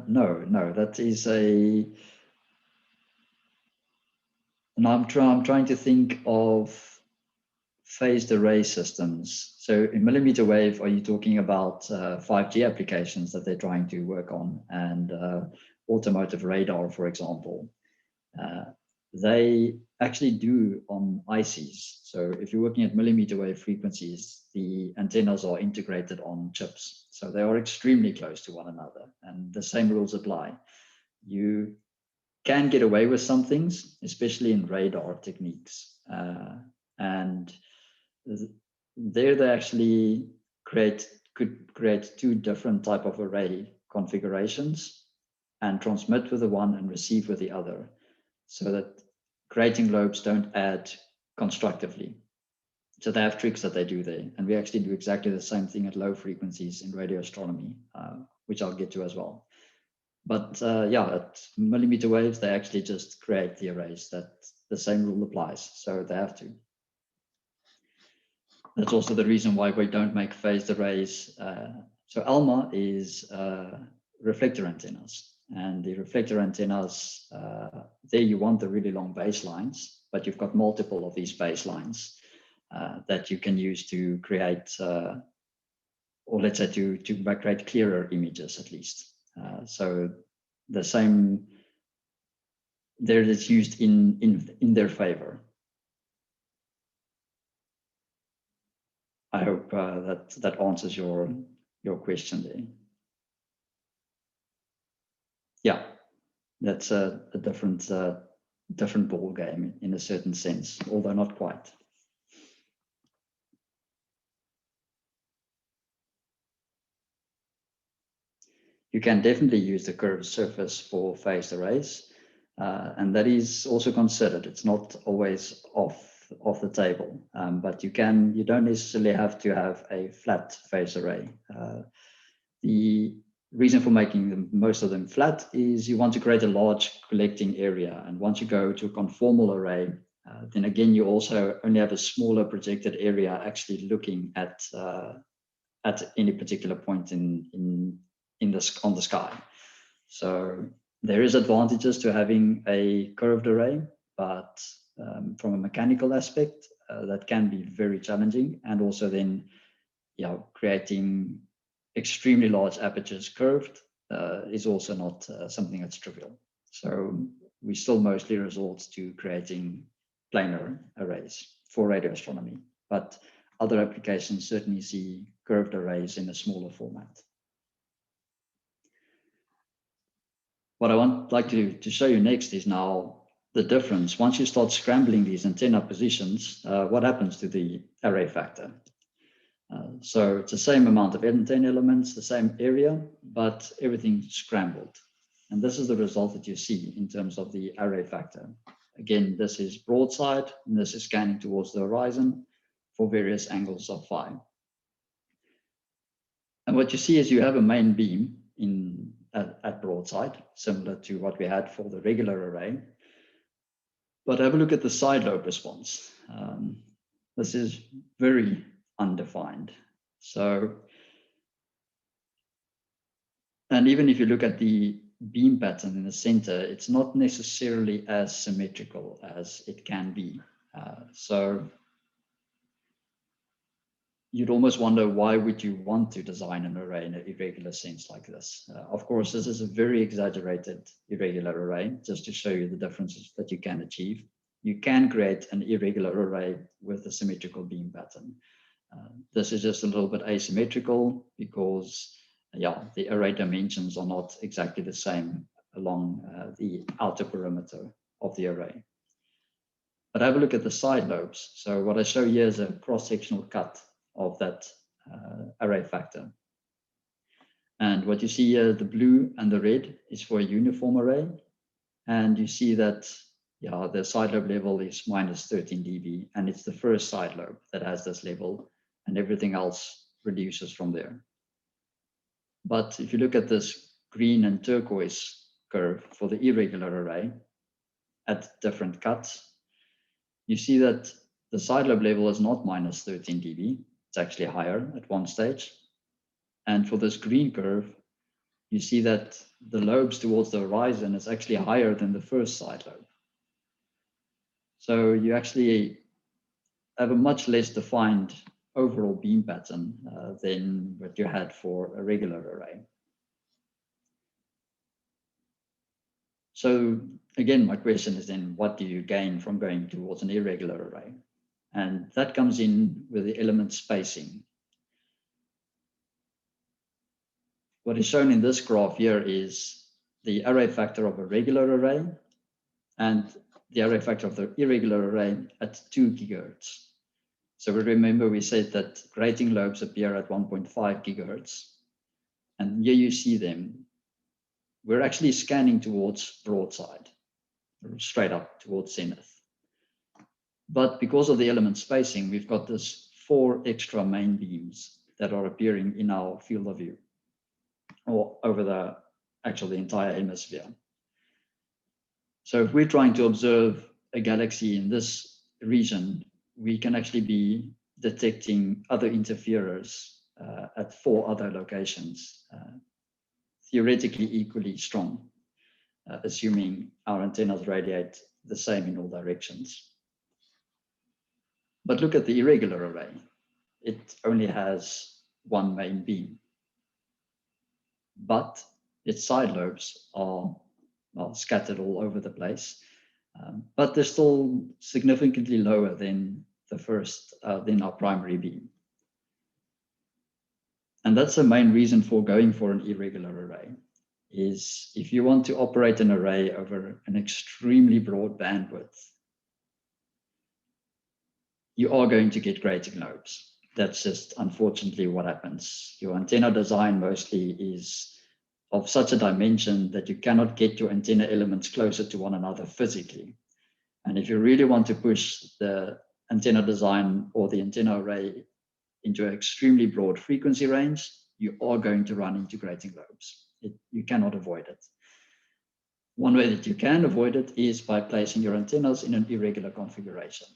No, that is a, and I'm trying to think of phased array systems. So in millimeter wave, are you talking about 5G applications that they're trying to work on, and automotive radar, for example? They actually do on ICs. So if you're working at millimeter wave frequencies, the antennas are integrated on chips. So they are extremely close to one another, and the same rules apply. You can get away with some things, especially in radar techniques. And there they actually could create 2 different type of array configurations and transmit with the one and receive with the other, so that grating lobes don't add constructively. So they have tricks that they do there. And we actually do exactly the same thing at low frequencies in radio astronomy, which I'll get to as well. But yeah, at millimeter waves, they actually just create the arrays that the same rule applies. So they have to. That's also the reason why we don't make phased arrays. So Alma is reflector antennas. And the reflector antennas, there you want the really long baselines, but you've got multiple of these baselines that you can use to create, or let's say to create clearer images at least. So the same, there it is used in their favor. I hope that answers your question there. Yeah, that's a different ball game in a certain sense, although not quite. You can definitely use the curved surface for phased arrays, and that is also considered. It's not always off the table, but you don't necessarily have to have a flat phase array. The reason for making most of them flat is you want to create a large collecting area, and once you go to a conformal array, then again you also only have a smaller projected area actually looking at any particular point on the sky. So there is advantages to having a curved array, but from a mechanical aspect, that can be very challenging, and also then, creating extremely large apertures curved is also not something that's trivial. So we still mostly resort to creating planar arrays for radio astronomy, but other applications certainly see curved arrays in a smaller format. What I like to show you next is now the difference. Once you start scrambling these antenna positions, what happens to the array factor? So it's the same amount of antenna elements, the same area, but everything's scrambled. And this is the result that you see in terms of the array factor. Again, this is broadside, and this is scanning towards the horizon for various angles of phi. And what you see is you have a main beam at broadside, similar to what we had for the regular array. But have a look at the side lobe response. This is very undefined. So, and even if you look at the beam pattern in the center, it's not necessarily as symmetrical as it can be. So you'd almost wonder, why would you want to design an array in an irregular sense like this? Of course, this is a very exaggerated irregular array, just to show you the differences that you can achieve. You can create an irregular array with a symmetrical beam pattern. This is just a little bit asymmetrical because, yeah, the array dimensions are not exactly the same along the outer perimeter of the array. But have a look at the side lobes. So what I show here is a cross-sectional cut of that array factor. And what you see here, the blue and the red, is for a uniform array. And you see that, yeah, the side lobe level is minus 13 dB, and it's the first side lobe that has this level, and everything else reduces from there. But if you look at this green and turquoise curve for the irregular array at different cuts, you see that the side lobe level is not minus 13 dB. It's actually higher at one stage. And for this green curve, you see that the lobes towards the horizon is actually higher than the first side lobe. So you actually have a much less defined overall beam pattern than what you had for a regular array. So again, my question is then, what do you gain from going towards an irregular array? And that comes in with the element spacing. What is shown in this graph here is the array factor of a regular array and the array factor of the irregular array at 2 gigahertz. So we remember we said that grating lobes appear at 1.5 gigahertz. And here you see them. We're actually scanning towards broadside, straight up towards zenith. But because of the element spacing, we've got this 4 extra main beams that are appearing in our field of view, or over the entire hemisphere. So if we're trying to observe a galaxy in this region, we can actually be detecting other interferers at 4 other locations, theoretically equally strong, assuming our antennas radiate the same in all directions. But look at the irregular array. It only has 1 main beam, but its side lobes are, well, scattered all over the place, but they're still significantly lower than than our primary beam. And that's the main reason for going for an irregular array, is if you want to operate an array over an extremely broad bandwidth, you are going to get grating lobes. That's just unfortunately what happens. Your antenna design mostly is of such a dimension that you cannot get your antenna elements closer to one another physically. And if you really want to push the antenna design or the antenna array into an extremely broad frequency range, you are going to run into grating lobes. You cannot avoid it. One way that you can avoid it is by placing your antennas in an irregular configuration.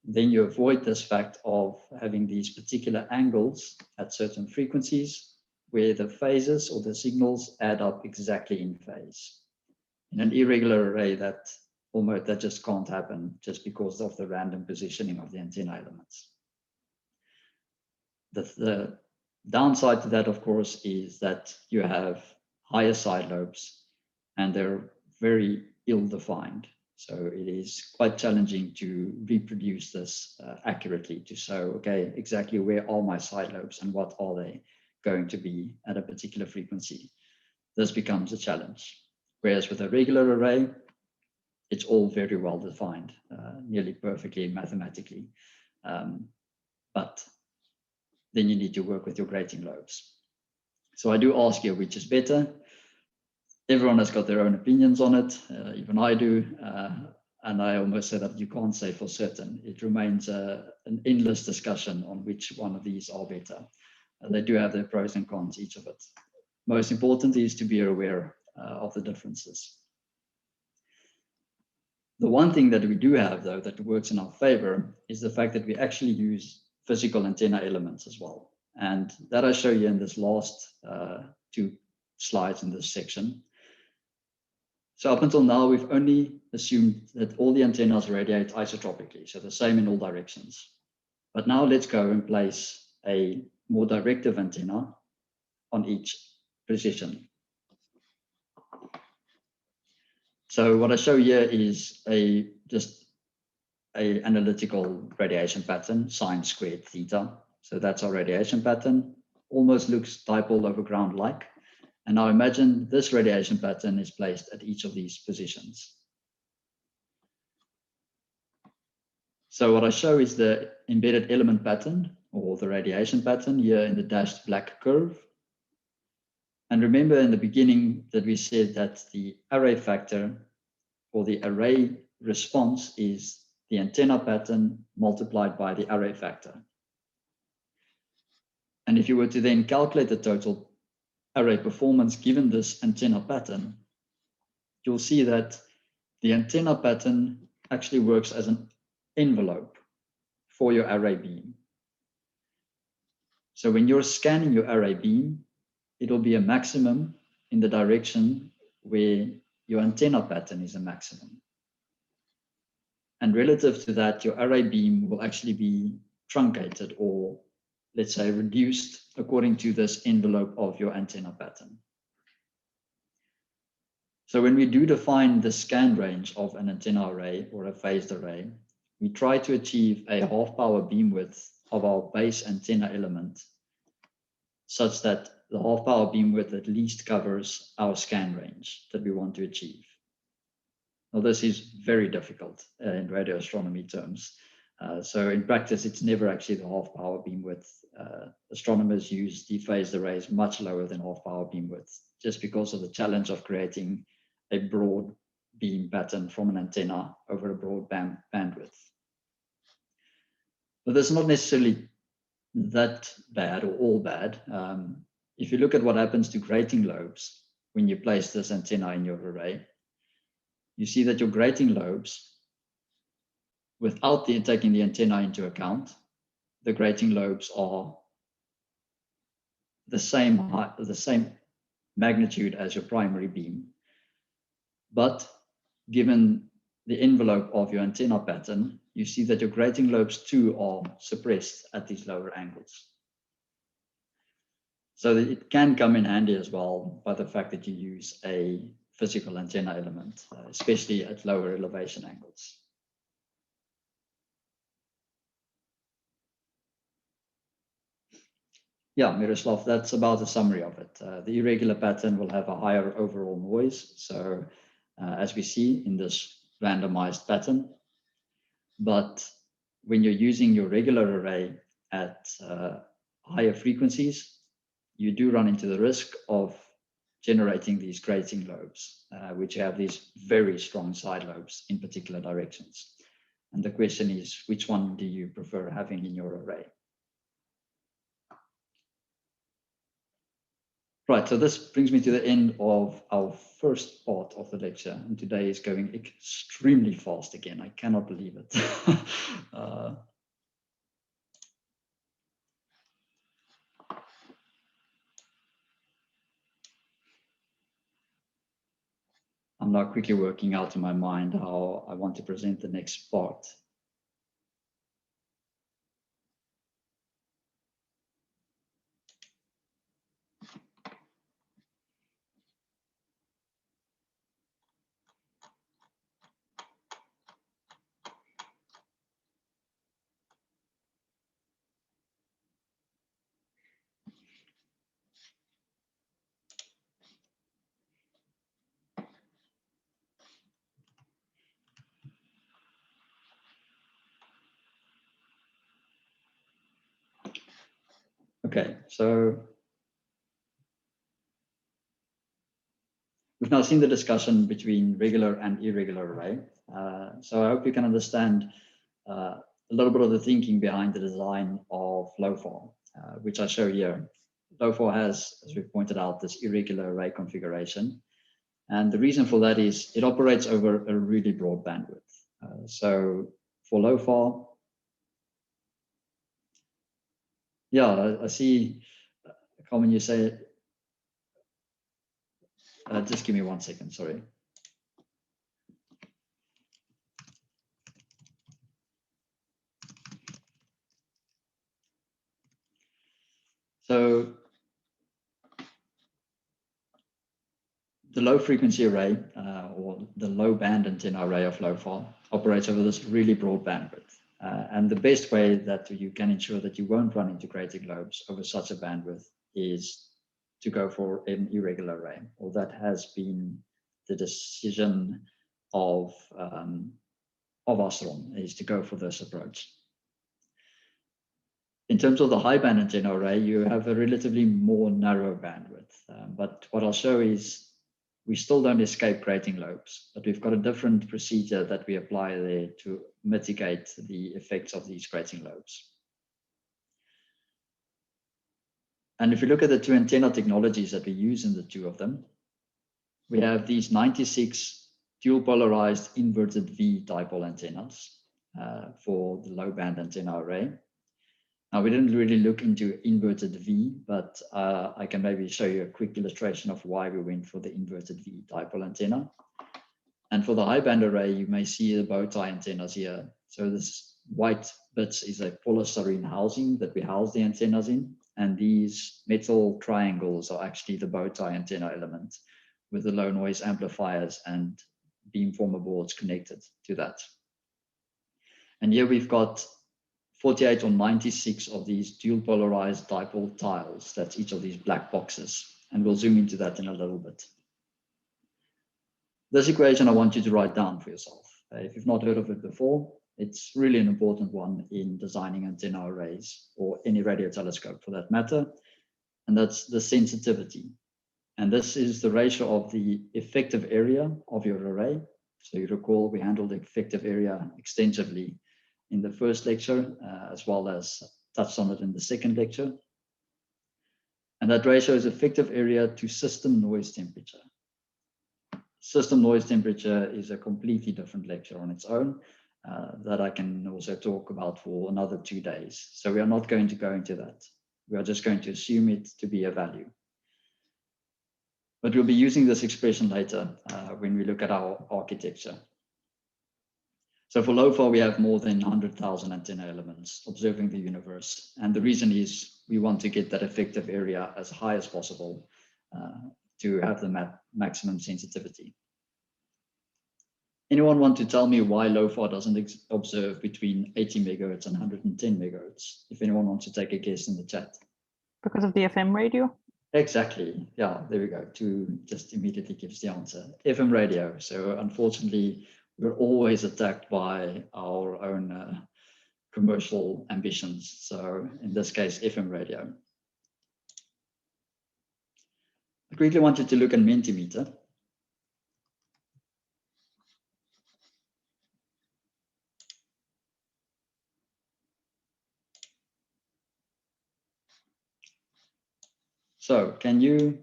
Then you avoid this fact of having these particular angles at certain frequencies where the phases or the signals add up exactly in phase. In an irregular array, that just can't happen just because of the random positioning of the antenna elements. The downside to that, of course, is that you have higher side lobes and they're very ill-defined. So it is quite challenging to reproduce this accurately, to show, okay, exactly where are my side lobes and what are they going to be at a particular frequency. This becomes a challenge. Whereas with a regular array, it's all very well defined, nearly perfectly mathematically. But then you need to work with your grating lobes. So I do ask you which is better. Everyone has got their own opinions on it, even I do. And I almost said that you can't say for certain. It remains an endless discussion on which one of these are better. They do have their pros and cons, each of it. Most important is to be aware of the differences. The one thing that we do have, though, that works in our favor is the fact that we actually use physical antenna elements as well. And that I show you in this last 2 slides in this section. So up until now, we've only assumed that all the antennas radiate isotropically, so the same in all directions. But now let's go and place a more directive antenna on each position. So what I show here is just an analytical radiation pattern, sine squared theta. So that's our radiation pattern. Almost looks dipole over ground-like. And now imagine this radiation pattern is placed at each of these positions. So what I show is the embedded element pattern, or the radiation pattern, here in the dashed black curve. And remember in the beginning that we said that the array factor, or the array response, is the antenna pattern multiplied by the array factor. And if you were to then calculate the total array performance given this antenna pattern, you'll see that the antenna pattern actually works as an envelope for your array beam. So when you're scanning your array beam, it'll be a maximum in the direction where your antenna pattern is a maximum. And relative to that, your array beam will actually be truncated, or let's say reduced, according to this envelope of your antenna pattern. So when we do define the scan range of an antenna array or a phased array, we try to achieve a half power beam width of our base antenna element, such that the half power beam width at least covers our scan range that we want to achieve. Now, this is very difficult in radio astronomy terms. So in practice, it's never actually the half power beam width. Astronomers use dephased arrays much lower than half power beam width, just because of the challenge of creating a broad beam pattern from an antenna over a broad bandwidth. But that's not necessarily that bad or all bad. If you look at what happens to grating lobes when you place this antenna in your array, you see that your grating lobes, without taking the antenna into account, the grating lobes are the same height, the same magnitude as your primary beam. But given the envelope of your antenna pattern, you see that your grating lobes too are suppressed at these lower angles. So that it can come in handy as well by the fact that you use a physical antenna element, especially at lower elevation angles. Yeah, Miroslav, that's about a summary of it. The irregular pattern will have a higher overall noise. So as we see in this randomized pattern, but when you're using your regular array at higher frequencies, you do run into the risk of generating these grating lobes, which have these very strong side lobes in particular directions. And the question is, which one do you prefer having in your array? Right, so this brings me to the end of our first part of the lecture, and today is going extremely fast again. I cannot believe it. I'm now quickly working out in my mind how I want to present the next part. Okay, so we've now seen the discussion between regular and irregular array. So I hope you can understand a little bit of the thinking behind the design of LOFAR, which I show here. LOFAR has, as we've pointed out, this irregular array configuration. And the reason for that is it operates over a really broad bandwidth. So for LOFAR, yeah, I see, Carmen, you say, just give me 1 second, sorry. So the low frequency array or the low band antenna array of LOFAR operates over this really broad bandwidth. And the best way that you can ensure that you won't run into grating lobes over such a bandwidth is to go for an irregular array, or that has been the decision of Osram, is to go for this approach. In terms of the high band antenna array, you have a relatively more narrow bandwidth. But what I'll show is we still don't escape grating lobes, but we've got a different procedure that we apply there to mitigate the effects of these grating lobes. And if you look at the two antenna technologies that we use in the two of them, we have these 96 dual polarized inverted V dipole antennas for the low band antenna array. Now, we didn't really look into inverted V, but I can maybe show you a quick illustration of why we went for the inverted V dipole antenna. And for the high band array, you may see the bow tie antennas here. So this white bits is a polystyrene housing that we house the antennas in. And these metal triangles are actually the bow tie antenna element with the low noise amplifiers and beamformer boards connected to that. And here we've got 48 or 96 of these dual polarized dipole tiles. That's each of these black boxes. And we'll zoom into that in a little bit. This equation I want you to write down for yourself. If you've not heard of it before, it's really an important one in designing antenna arrays or any radio telescope for that matter. And that's the sensitivity. And this is the ratio of the effective area of your array. So you recall we handled the effective area extensively in the first lecture, as well as touched on it in the second lecture. And that ratio is effective area to system noise temperature. System noise temperature is a completely different lecture on its own that I can also talk about for another 2 days. So we are not going to go into that. We are just going to assume it to be a value. But we'll be using this expression later when we look at our architecture. So for LOFAR, we have more than 100,000 antenna elements observing the universe. And the reason is we want to get that effective area as high as possible to have the maximum sensitivity. Anyone want to tell me why LOFAR doesn't observe between 80 megahertz and 110 megahertz? If anyone wants to take a guess in the chat. Because of the FM radio? Exactly. Yeah, there we go. 2 just immediately gives the answer. FM radio. So unfortunately, we're always attacked by our own commercial ambitions. So in this case, FM radio. I quickly wanted to look at Mentimeter. So can you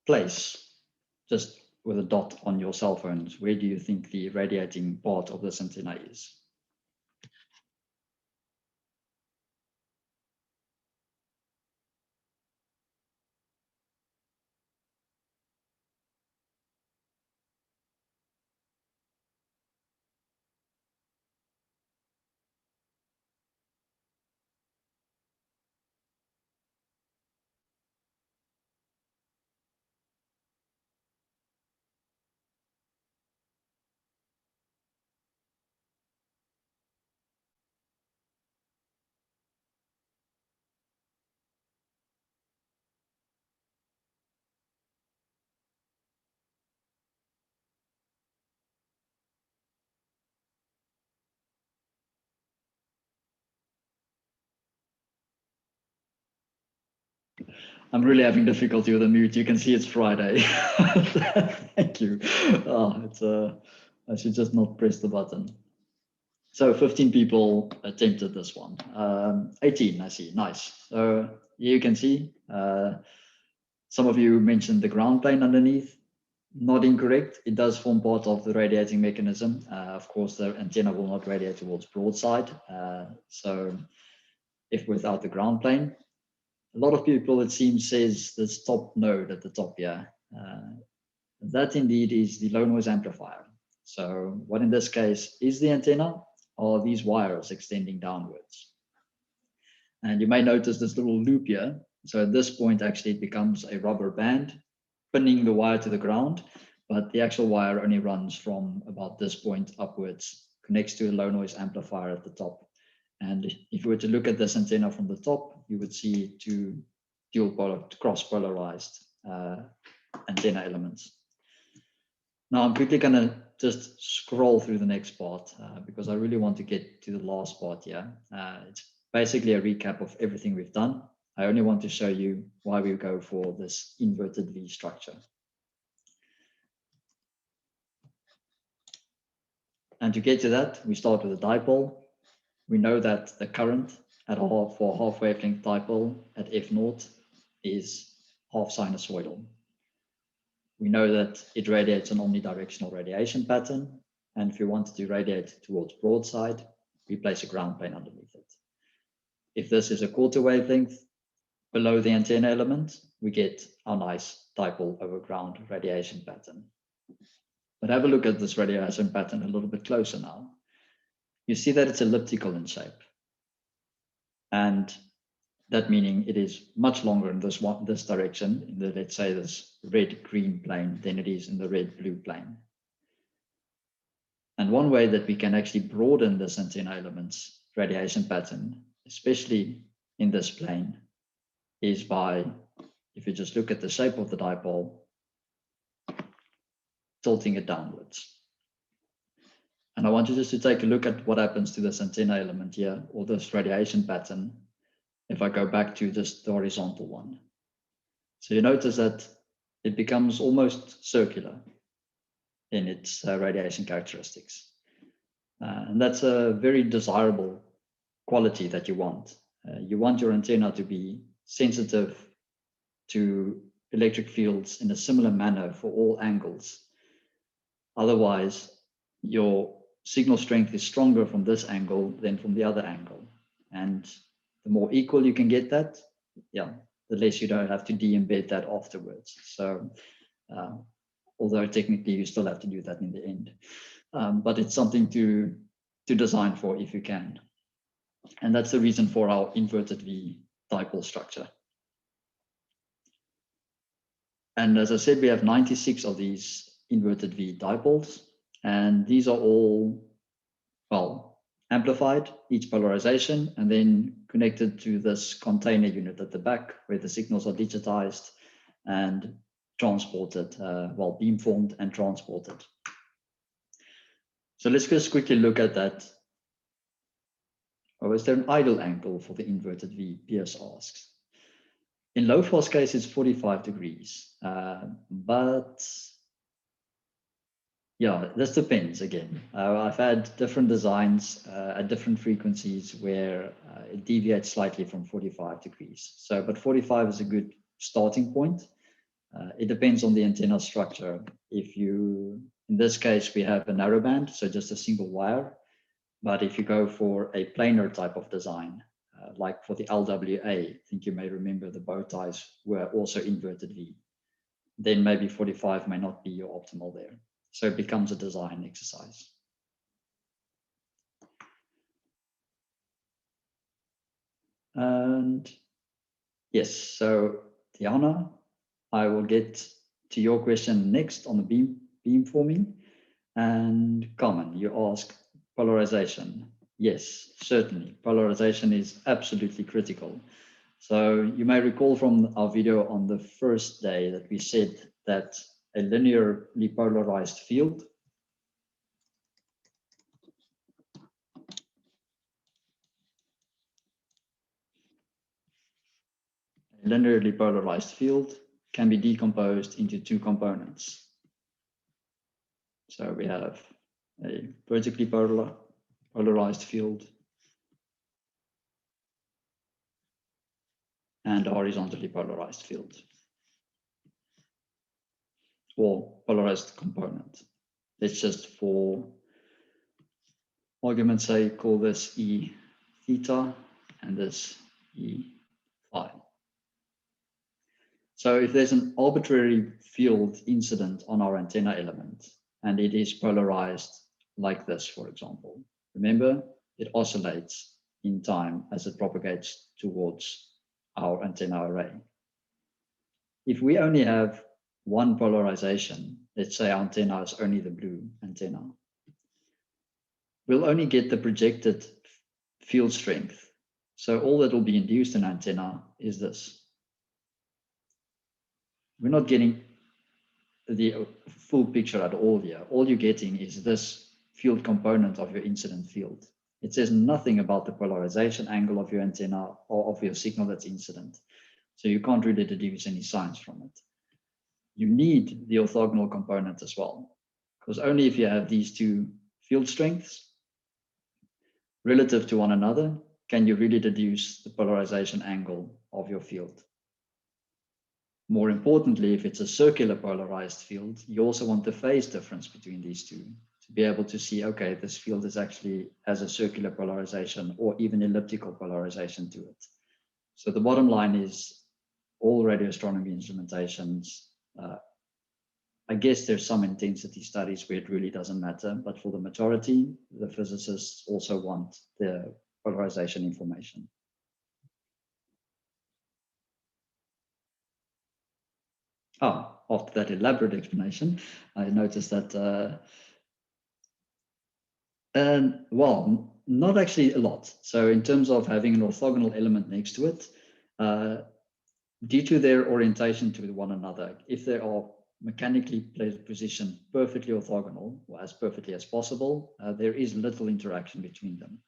place, just with a dot on your cell phones, where do you think the radiating part of this antenna is? I'm really having difficulty with the mute. You can see it's Friday. Thank you. Oh, it's I should just not press the button. So 15 people attempted this one. 18, I see. Nice. So you can see some of you mentioned the ground plane underneath. Not incorrect. It does form part of the radiating mechanism. Of course, the antenna will not radiate towards broadside. So if without the ground plane, a lot of people, it seems, says this top node at the top here. That indeed is the low noise amplifier. So what in this case is the antenna are these wires extending downwards. And you may notice this little loop here. So at this point, actually, it becomes a rubber band pinning the wire to the ground, but the actual wire only runs from about this point upwards, connects to a low noise amplifier at the top. And if you were to look at this antenna from the top, you would see two dual polar, cross-polarized antenna elements. Now I'm quickly going to just scroll through the next part because I really want to get to the last part here. It's basically a recap of everything we've done. I only want to show you why we go for this inverted V structure. And to get to that, we start with a dipole. We know that the current at for half wavelength dipole at F0 is half sinusoidal. We know that it radiates an omnidirectional radiation pattern. And if you want to radiate towards broadside, we place a ground plane underneath it. If this is a quarter wavelength below the antenna element, we get our nice dipole over ground radiation pattern. But have a look at this radiation pattern a little bit closer now. You see that it's elliptical in shape. And that meaning it is much longer in this direction, in the, let's say, this red-green plane than it is in the red-blue plane. And one way that we can actually broaden this antenna element's radiation pattern, especially in this plane, is by, if you just look at the shape of the dipole, tilting it downwards. And I want you just to take a look at what happens to this antenna element here, or this radiation pattern, if I go back to just the horizontal one. So you notice that it becomes almost circular in its radiation characteristics. And that's a very desirable quality that you want. You want your antenna to be sensitive to electric fields in a similar manner for all angles. Otherwise, your signal strength is stronger from this angle than from the other angle. And the more equal you can get that, yeah, the less you don't have to de-embed that afterwards. So although technically you still have to do that in the end, but it's something to design for if you can. And that's the reason for our inverted V dipole structure. And as I said, we have 96 of these inverted V dipoles, and these are all, well, amplified, each polarization, and then connected to this container unit at the back where the signals are digitized and transported, well, beamformed and transported. So let's just quickly look at that. Or is there an idle angle for the inverted V? Pierce asks. In low force case, it's 45 degrees, but yeah, this depends again. I've had different designs at different frequencies where it deviates slightly from 45 degrees. So, but 45 is a good starting point. It depends on the antenna structure. If you, in this case, we have a narrowband, so just a single wire. But if you go for a planar type of design, like for the LWA, I think you may remember the bow ties were also inverted V, then maybe 45 may not be your optimal there. So it becomes a design exercise. And yes, so Diana, I will get to your question next on the beam forming. And Carmen, you ask polarization. Yes, certainly. Polarization is absolutely critical. So you may recall from our video on the first day that we said that a linearly polarized field linearly polarized field can be decomposed into two components. So we have a vertically polarized field and a horizontally polarized field, or polarized component. Let's just, for argument's sake, call this E theta and this E phi. So if there's an arbitrary field incident on our antenna element and it is polarized like this, for example, remember, it oscillates in time as it propagates towards our antenna array. If we only have one polarization, let's say our antenna is only the blue antenna, we'll only get the projected field strength. So all that will be induced in antenna is this. We're not getting the full picture at all here. All you're getting is this field component of your incident field. It says nothing about the polarization angle of your antenna or of your signal that's incident. So you can't really deduce any science from it. You need the orthogonal component as well, because only if you have these two field strengths relative to one another can you really deduce the polarization angle of your field. More importantly, if it's a circular polarized field, you also want the phase difference between these two to be able to see, okay, this field is actually has a circular polarization or even elliptical polarization to it. So the bottom line is all radio astronomy instrumentations, I guess there's some intensity studies where it really doesn't matter, but for the majority, the physicists also want the polarization information. After that elaborate explanation, I noticed that, well, not actually a lot. So in terms of having an orthogonal element next to it, due to their orientation to one another, if they are mechanically positioned perfectly orthogonal, or as perfectly as possible, there is little interaction between them.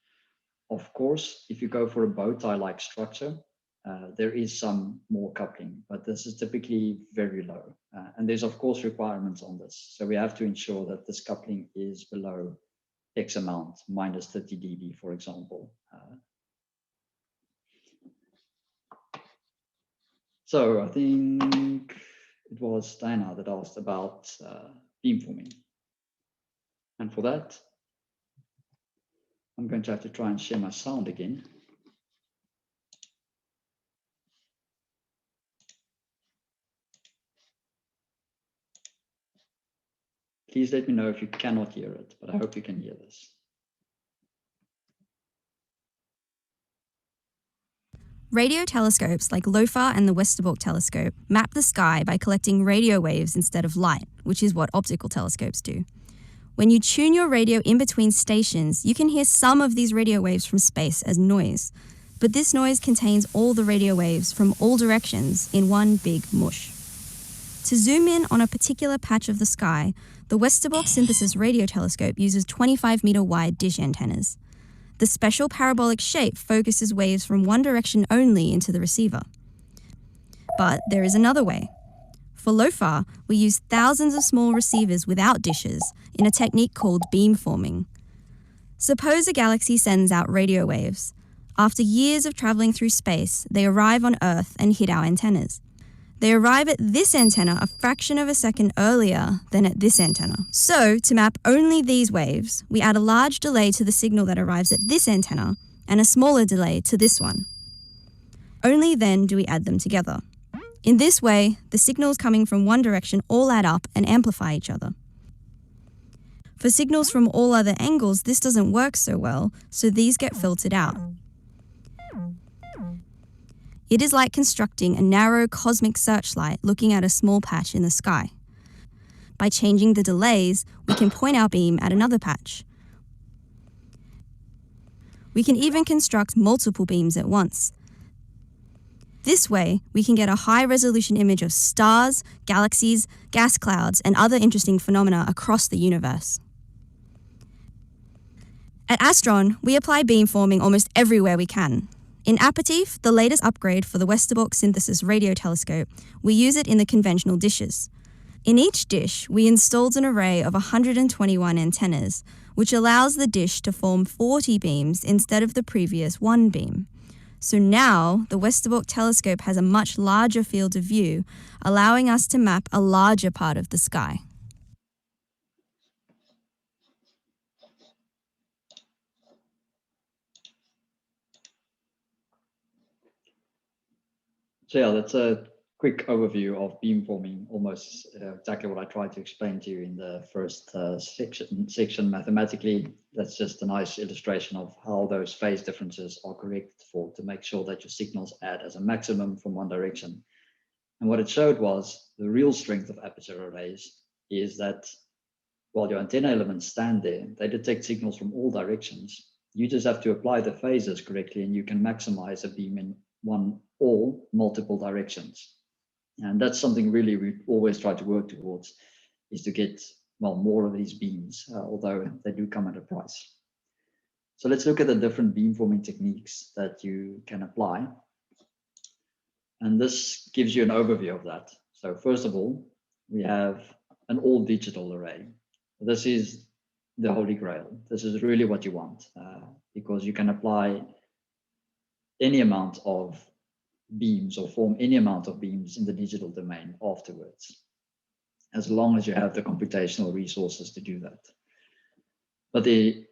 Of course, if you go for a bow tie-like structure, there is some more coupling, but this is typically very low. And there's of course requirements on this. So we have to ensure that this coupling is below X amount, minus 30 dB, for example. So I think it was Diana that asked about beamforming. And for that, I'm going to have to try and share my sound again. Please let me know if you cannot hear it, but I hope you can hear this. Radio telescopes like LOFAR and the Westerbork telescope map the sky by collecting radio waves instead of light, which is what optical telescopes do. When you tune your radio in between stations, you can hear some of these radio waves from space as noise, but this noise contains all the radio waves from all directions in one big mush. To zoom in on a particular patch of the sky, the Westerbork Synthesis radio telescope uses 25-meter wide dish antennas. The special parabolic shape focuses waves from one direction only into the receiver. But there is another way. For LOFAR, we use thousands of small receivers without dishes in a technique called beamforming. Suppose a galaxy sends out radio waves. After years of traveling through space, they arrive on Earth and hit our antennas. They arrive at this antenna a fraction of a second earlier than at this antenna. So, to map only these waves, we add a large delay to the signal that arrives at this antenna and a smaller delay to this one. Only then do we add them together. In this way, the signals coming from one direction all add up and amplify each other. For signals from all other angles, this doesn't work so well, so these get filtered out. It is like constructing a narrow cosmic searchlight looking at a small patch in the sky. By changing the delays, we can point our beam at another patch. We can even construct multiple beams at once. This way, we can get a high-resolution image of stars, galaxies, gas clouds, and other interesting phenomena across the universe. At Astron, we apply beamforming almost everywhere we can. In Aperitif, the latest upgrade for the Westerbork synthesis radio telescope, we use it in the conventional dishes. In each dish, we installed an array of 121 antennas, which allows the dish to form 40 beams instead of the previous 1 beam. So now, the Westerbork telescope has a much larger field of view, allowing us to map a larger part of the sky. So yeah, that's a quick overview of beamforming, almost exactly what I tried to explain to you in the first section. Mathematically, that's just a nice illustration of how those phase differences are corrected for to make sure that your signals add as a maximum from one direction. And what it showed was the real strength of aperture arrays is that while your antenna elements stand there, they detect signals from all directions. You just have to apply the phases correctly and you can maximize a beam in one or multiple directions. And that's something really we always try to work towards, is to get, well, more of these beams, although they do come at a price. So let's look at the different beamforming techniques that you can apply. And this gives you an overview of that. So first of all, we have an all digital array. This is the holy grail. This is really what you want, because you can apply any amount of beams or form any amount of beams in the digital domain afterwards, as long as you have the computational resources to do that. But the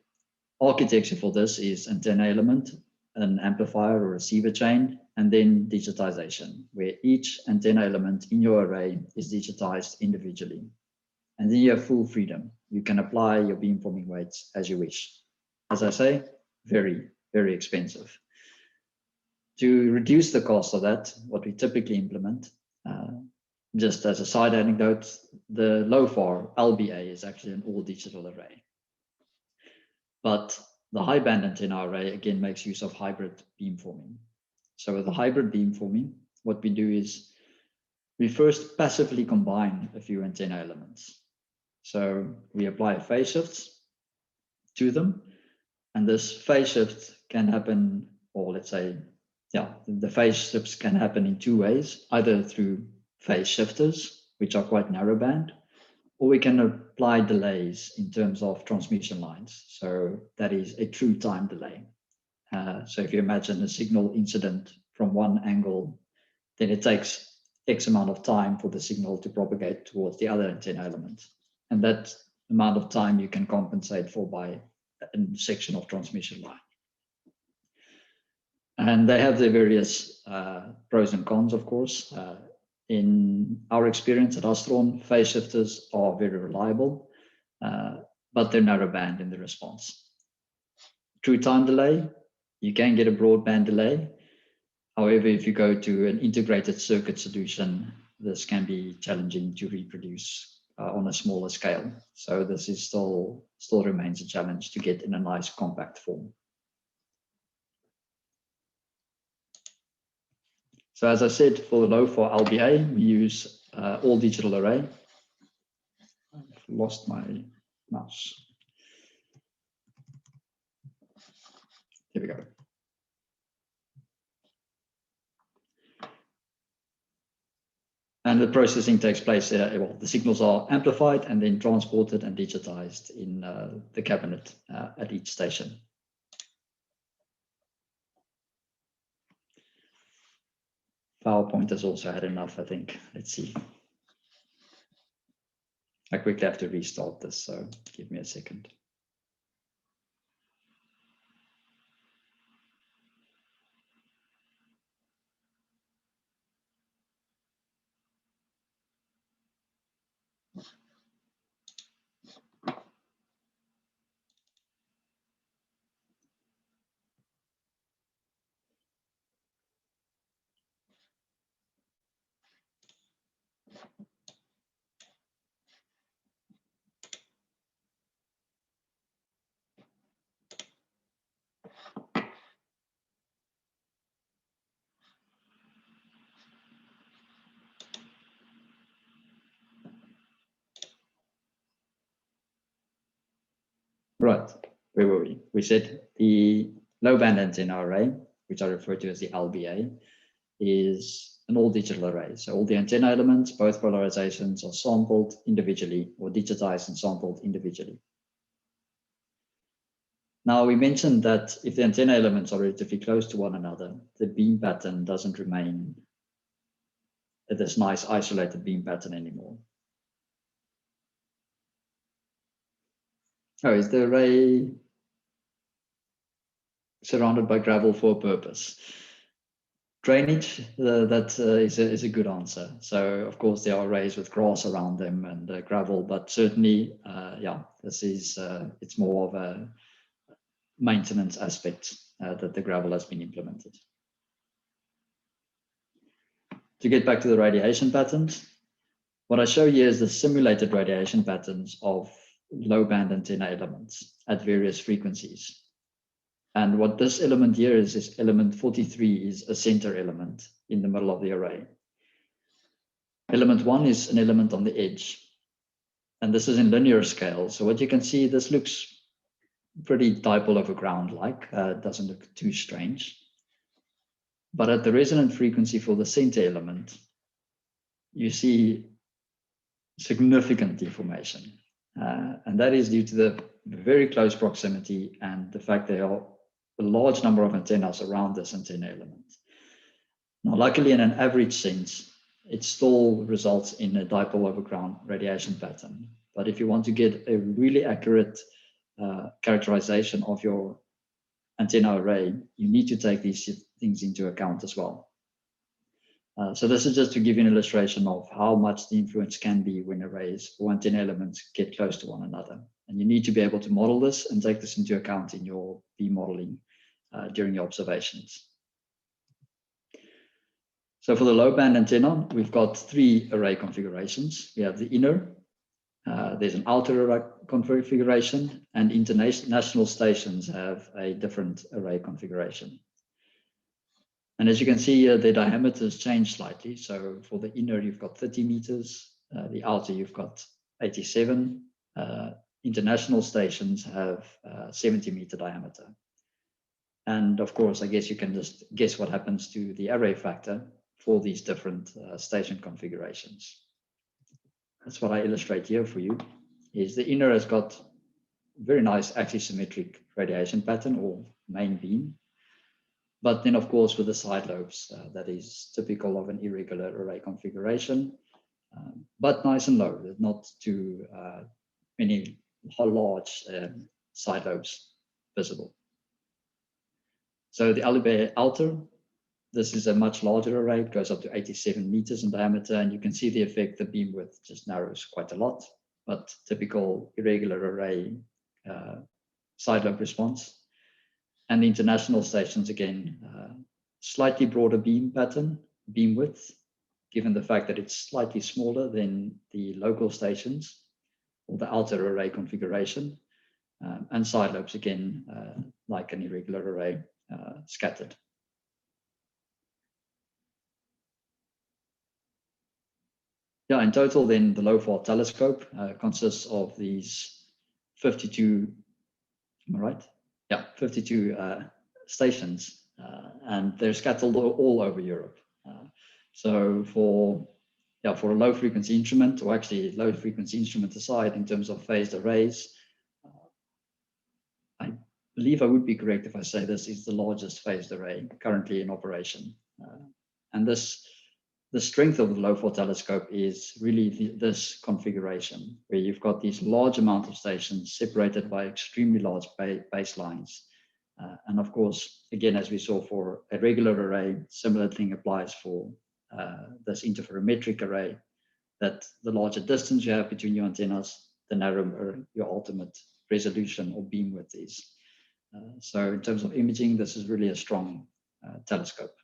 architecture for this is antenna element, an amplifier or receiver chain, and then digitization, where each antenna element in your array is digitized individually. And then you have full freedom. You can apply your beamforming weights as you wish. As I say, very, very expensive. To reduce the cost of that, what we typically implement, just as a side anecdote, the LWA LBA is actually an all digital array. But the high band antenna array again makes use of hybrid beamforming. So with the hybrid beamforming, what we do is we first passively combine a few antenna elements. So we apply phase shifts to them, and this phase shift can happen, or let's say, yeah, the phase shifts can happen in two ways, either through phase shifters, which are quite narrow band, or we can apply delays in terms of transmission lines. So that is a true time delay. So if you imagine a signal incident from one angle, then it takes X amount of time for the signal to propagate towards the other antenna element. And that amount of time you can compensate for by a section of transmission line. And they have their various pros and cons, of course. In our experience at Astron, phase shifters are very reliable, but they're narrow band in the response. True time delay, you can get a broadband delay. However, if you go to an integrated circuit solution, this can be challenging to reproduce on a smaller scale. So this is still remains a challenge to get in a nice compact form. So as I said, for the LWA LBA, we use all digital array. I've lost my mouse. Here we go. And the processing takes place, well, the signals are amplified and then transported and digitized in the cabinet at each station. PowerPoint has also had enough, I think. Let's see. I quickly have to restart this, so give me a second. Right, where were we? We said the low band antenna array which I refer to as the LWA, is an all-digital array. So all the antenna elements, both polarizations, are sampled individually or digitized and sampled individually. Now, we mentioned that if the antenna elements are relatively close to one another, the beam pattern doesn't remain this nice isolated beam pattern anymore. Oh, is the array surrounded by gravel for a purpose? Drainage, that is a good answer. So, of course, there are arrays with grass around them and gravel, but certainly, yeah, this is, it's more of a maintenance aspect that the gravel has been implemented. To get back to the radiation patterns, what I show here is the simulated radiation patterns of low band antenna elements at various frequencies. And what this element here is element 43 is a center element in the middle of the array. Element 1 is an element on the edge. And this is in linear scale. So what you can see, this looks pretty dipole over ground-like. It doesn't look too strange. But at the resonant frequency for the center element, you see significant deformation. And that is due to the very close proximity and the fact there are a large number of antennas around this antenna element. Now, luckily, in an average sense, it still results in a dipole over ground radiation pattern. But if you want to get a really accurate characterization of your antenna array, you need to take these things into account as well. So this is just to give you an illustration of how much the influence can be when arrays or antenna elements get close to one another. And you need to be able to model this and take this into account in your beam modeling during your observations. So for the low band antenna, we've got 3 array configurations. We have the inner, there's an outer array configuration, and international stations have a different array configuration. And as you can see here, the diameters change slightly. So for the inner, you've got 30 meters. The outer, you've got 87. International stations have 70-meter diameter. And of course, I guess you can just guess what happens to the array factor for these different station configurations. That's what I illustrate here for you, is the inner has got very nice axisymmetric radiation pattern or main beam. But then, of course, with the side lobes, that is typical of an irregular array configuration, but nice and low, not too many large side lobes visible. So the LWA outer, this is a much larger array. It goes up to 87 meters in diameter, and you can see the effect. The beam width just narrows quite a lot, but typical irregular array side lobe response. And the international stations, again, slightly broader beam pattern, beam width, given the fact that it's slightly smaller than the local stations or the outer array configuration. And side lobes, again, like an irregular array, scattered. Yeah, in total, then the LOFAR telescope consists of these 52, am I right? Yeah, 52 stations, and they're scattered all over Europe. So for a low frequency instrument, or actually low frequency instrument aside, in terms of phased arrays, I believe I would be correct if I say this is the largest phased array currently in operation. And the strength of the LOFAR telescope is really this configuration, where you've got these large amount of stations separated by extremely large baselines. And of course, again, as we saw for a regular array, similar thing applies for this interferometric array, that the larger distance you have between your antennas, the narrower your ultimate resolution or beam width is. So in terms of imaging, this is really a strong telescope.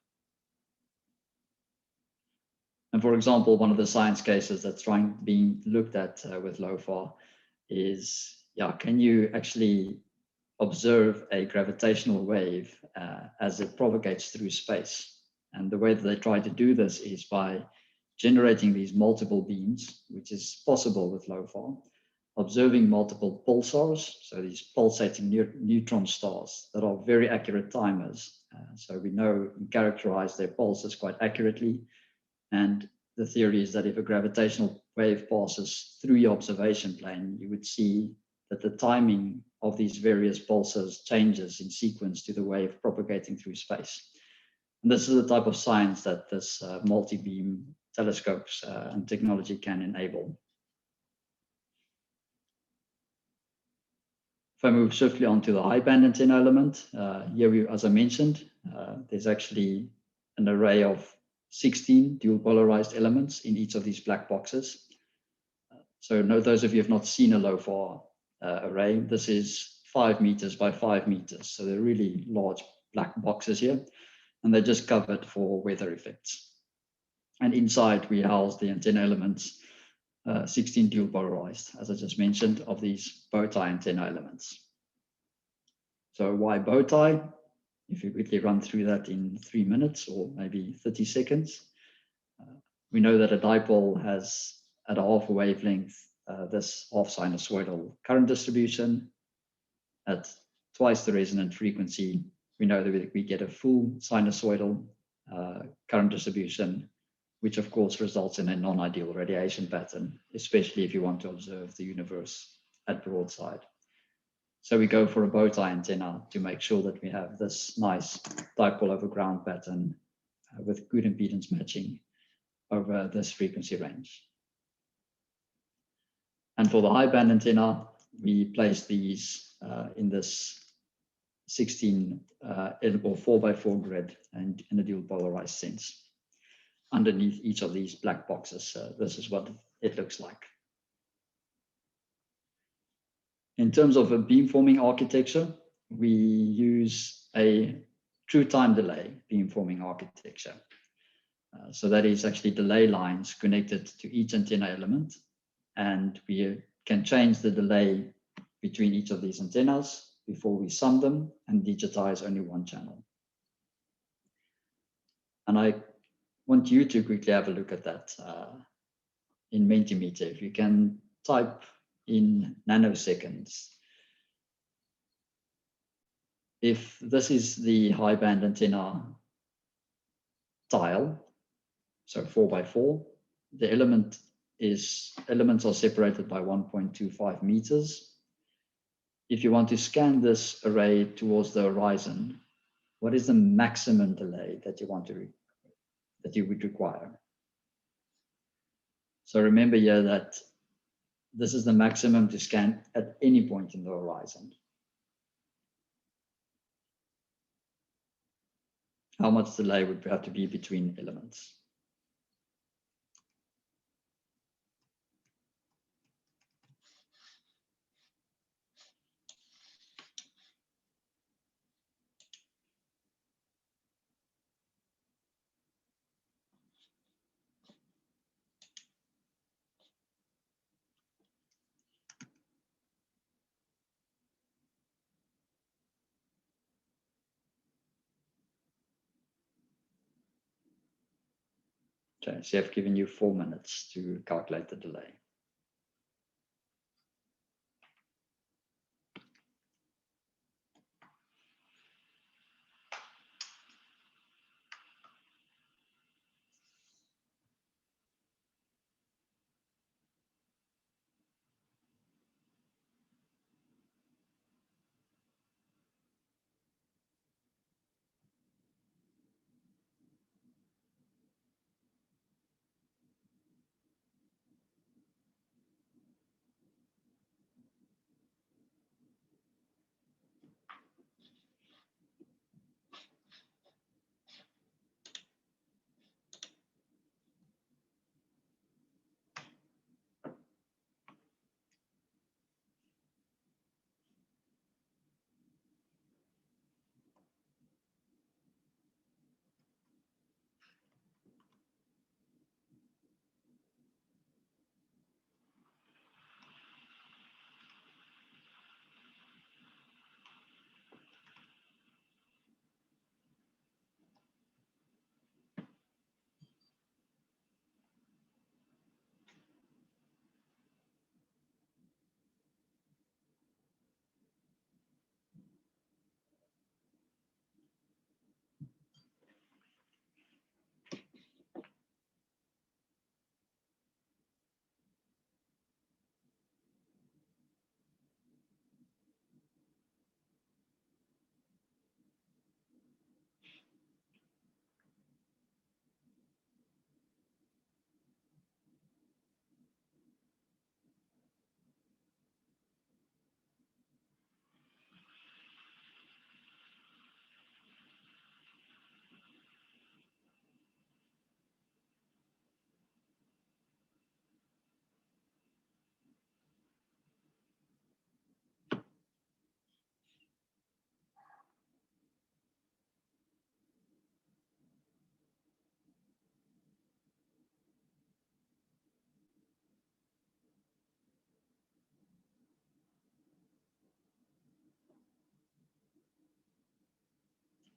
And for example, one of the science cases that's being looked at with LOFAR is, can you actually observe a gravitational wave as it propagates through space? And the way that they try to do this is by generating these multiple beams, which is possible with LOFAR, observing multiple pulsars, so these pulsating neutron stars that are very accurate timers, So we know and characterize their pulses quite accurately. And the theory is that if a gravitational wave passes through your observation plane, you would see that the timing of these various pulses changes in sequence to the wave propagating through space. And this is the type of science that this multi-beam telescopes and technology can enable. If I move swiftly onto the high band antenna element, here, as I mentioned, there's actually an array of 16 dual polarized elements in each of these black boxes. So those of you who have not seen a LWA array, this is 5 meters by 5 meters. So they're really large black boxes here, and they're just covered for weather effects. And inside we house the antenna elements, 16 dual polarized, as I just mentioned, of these bow tie antenna elements. So why bow tie? If you quickly run through that in 3 minutes or maybe 30 seconds, we know that a dipole has at a half a wavelength this half sinusoidal current distribution. At twice the resonant frequency, we know that we get a full sinusoidal current distribution, which of course results in a non-ideal radiation pattern, especially if you want to observe the universe at broadside. So we go for a bow tie antenna to make sure that we have this nice dipole over ground pattern with good impedance matching over this frequency range. And for the high band antenna, we place these in this 16 or 4x4 grid and in a dual polarized sense. Underneath each of these black boxes, this is what it looks like. In terms of a beamforming architecture, we use a true time delay beamforming architecture. So that is actually delay lines connected to each antenna element, and we can change the delay between each of these antennas before we sum them and digitize only one channel. And I want you to quickly have a look at that in Mentimeter. If you can type in nanoseconds. If this is the high band antenna tile, so 4x4, the elements are separated by 1.25 meters. If you want to scan this array towards the horizon, what is the maximum delay that you would require? So remember here that this is the maximum to scan at any point in the horizon. How much delay would have to be between elements? Okay, so I've given you 4 minutes to calculate the delay.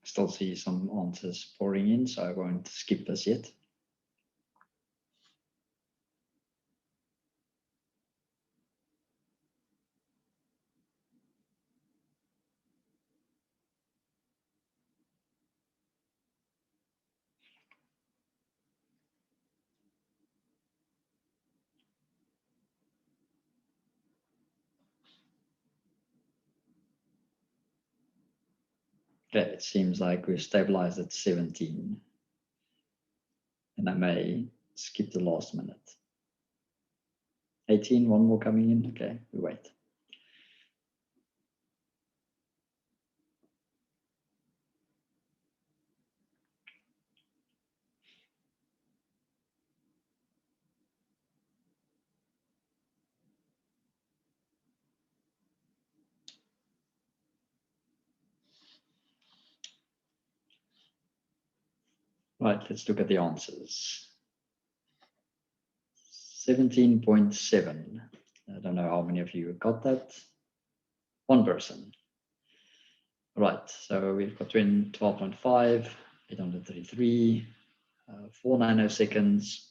Still see some answers pouring in, so I won't skip this yet. Okay, it seems like we've stabilized at 17. And I may skip the last minute. 18, one more coming in. Okay, we wait. Right, let's look at the answers. 17.7. I don't know how many of you got that. One person. Right, so we've got 12.5, 833, 4 nanoseconds.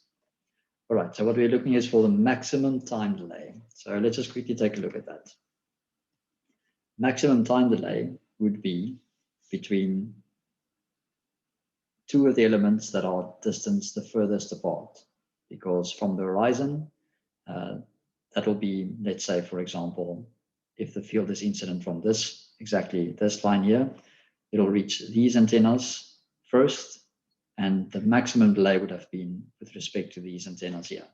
All right, so what we're looking is for the maximum time delay. So let's just quickly take a look at that. Maximum time delay would be between two of the elements that are distanced the furthest apart, because from the horizon, that will be, let's say, for example, if the field is incident from this, exactly this line here, it'll reach these antennas first, and the maximum delay would have been with respect to these antennas here.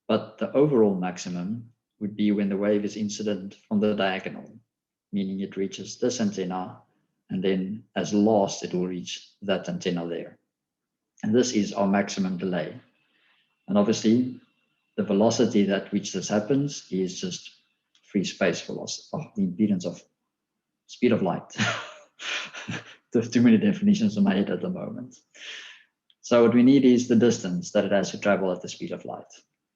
But the overall maximum would be when the wave is incident from the diagonal, meaning it reaches this antenna, and then as last, it will reach that antenna there. And this is our maximum delay. And obviously, the velocity at which this happens is just free space velocity, the impedance of speed of light. There's too many definitions in my head at the moment. So what we need is the distance that it has to travel at the speed of light.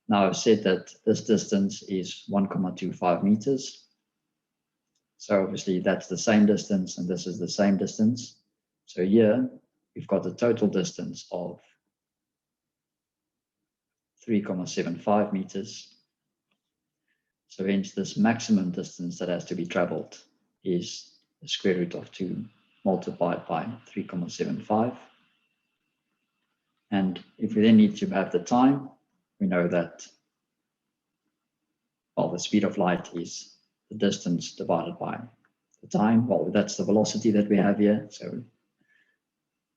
Now I've said that this distance is 1,25 meters. So obviously that's the same distance, and this is the same distance. So here we've got a total distance of 3,75 meters. So hence this maximum distance that has to be traveled is the square root of 2 multiplied by 3,75. And if we then need to have the time, we know that, well, the speed of light is the distance divided by the time. Well, that's the velocity that we have here. So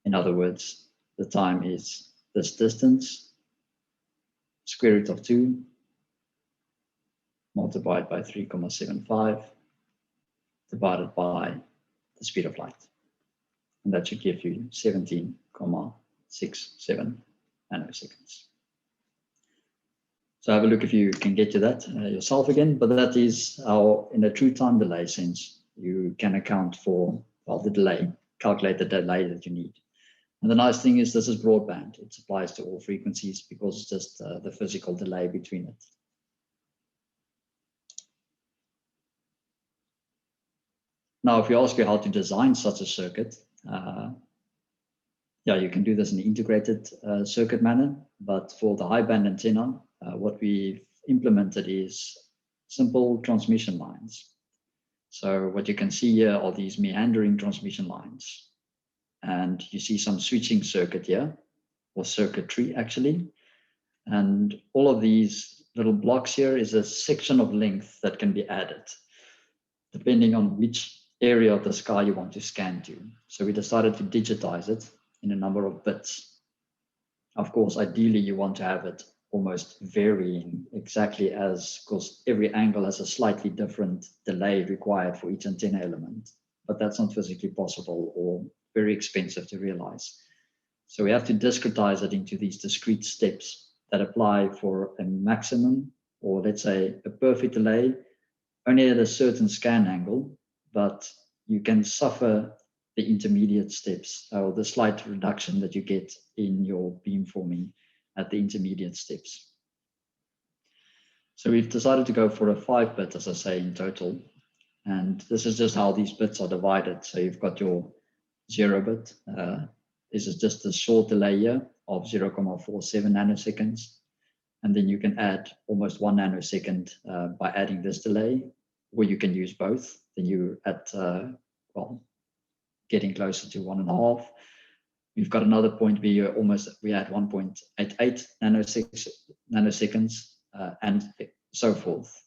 in other words, the time is this distance, square root of 2 multiplied by 3,75 divided by the speed of light. And that should give you 17,67 nanoseconds. So have a look if you can get to that yourself again, but that is how, in a true time delay sense, you can account for, well, the delay, calculate the delay that you need. And the nice thing is this is broadband. It applies to all frequencies because it's just the physical delay between it. Now, if you ask you how to design such a circuit, yeah, you can do this in an integrated circuit manner, but for the high band antenna, what we've implemented is simple transmission lines. So what you can see here are these meandering transmission lines. And you see some switching circuit here, or circuitry actually. And all of these little blocks here is a section of length that can be added, depending on which area of the sky you want to scan to. So we decided to digitize it in a number of bits. Of course, ideally you want to have it almost varying exactly as, because every angle has a slightly different delay required for each antenna element, but that's not physically possible or very expensive to realize. So we have to discretize it into these discrete steps that apply for a maximum, or let's say a perfect delay, only at a certain scan angle, but you can suffer the intermediate steps or the slight reduction that you get in your beamforming at the intermediate steps. So we've decided to go for a 5-bit, as I say, in total. And this is just how these bits are divided. So you've got your 0 bit. This is just a short delay here of 0.47 nanoseconds. And then you can add almost 1 nanosecond by adding this delay, or you can use both. Then you're at, well, getting closer to 1.5. We've got another point where we add 1.88 nanoseconds and so forth,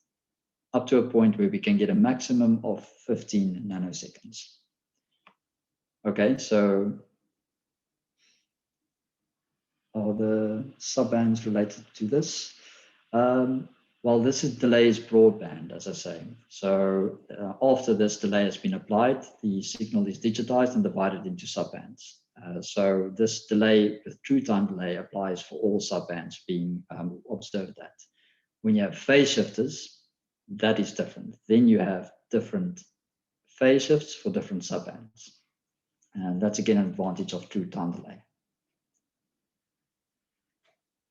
up to a point where we can get a maximum of 15 nanoseconds. Okay, so are the subbands related to this? Well, this delay is broadband, as I say. So after this delay has been applied, the signal is digitized and divided into subbands. So this delay with true time delay applies for all subbands being observed at. When you have phase shifters, that is different. Then you have different phase shifts for different subbands. And that's again an advantage of true time delay.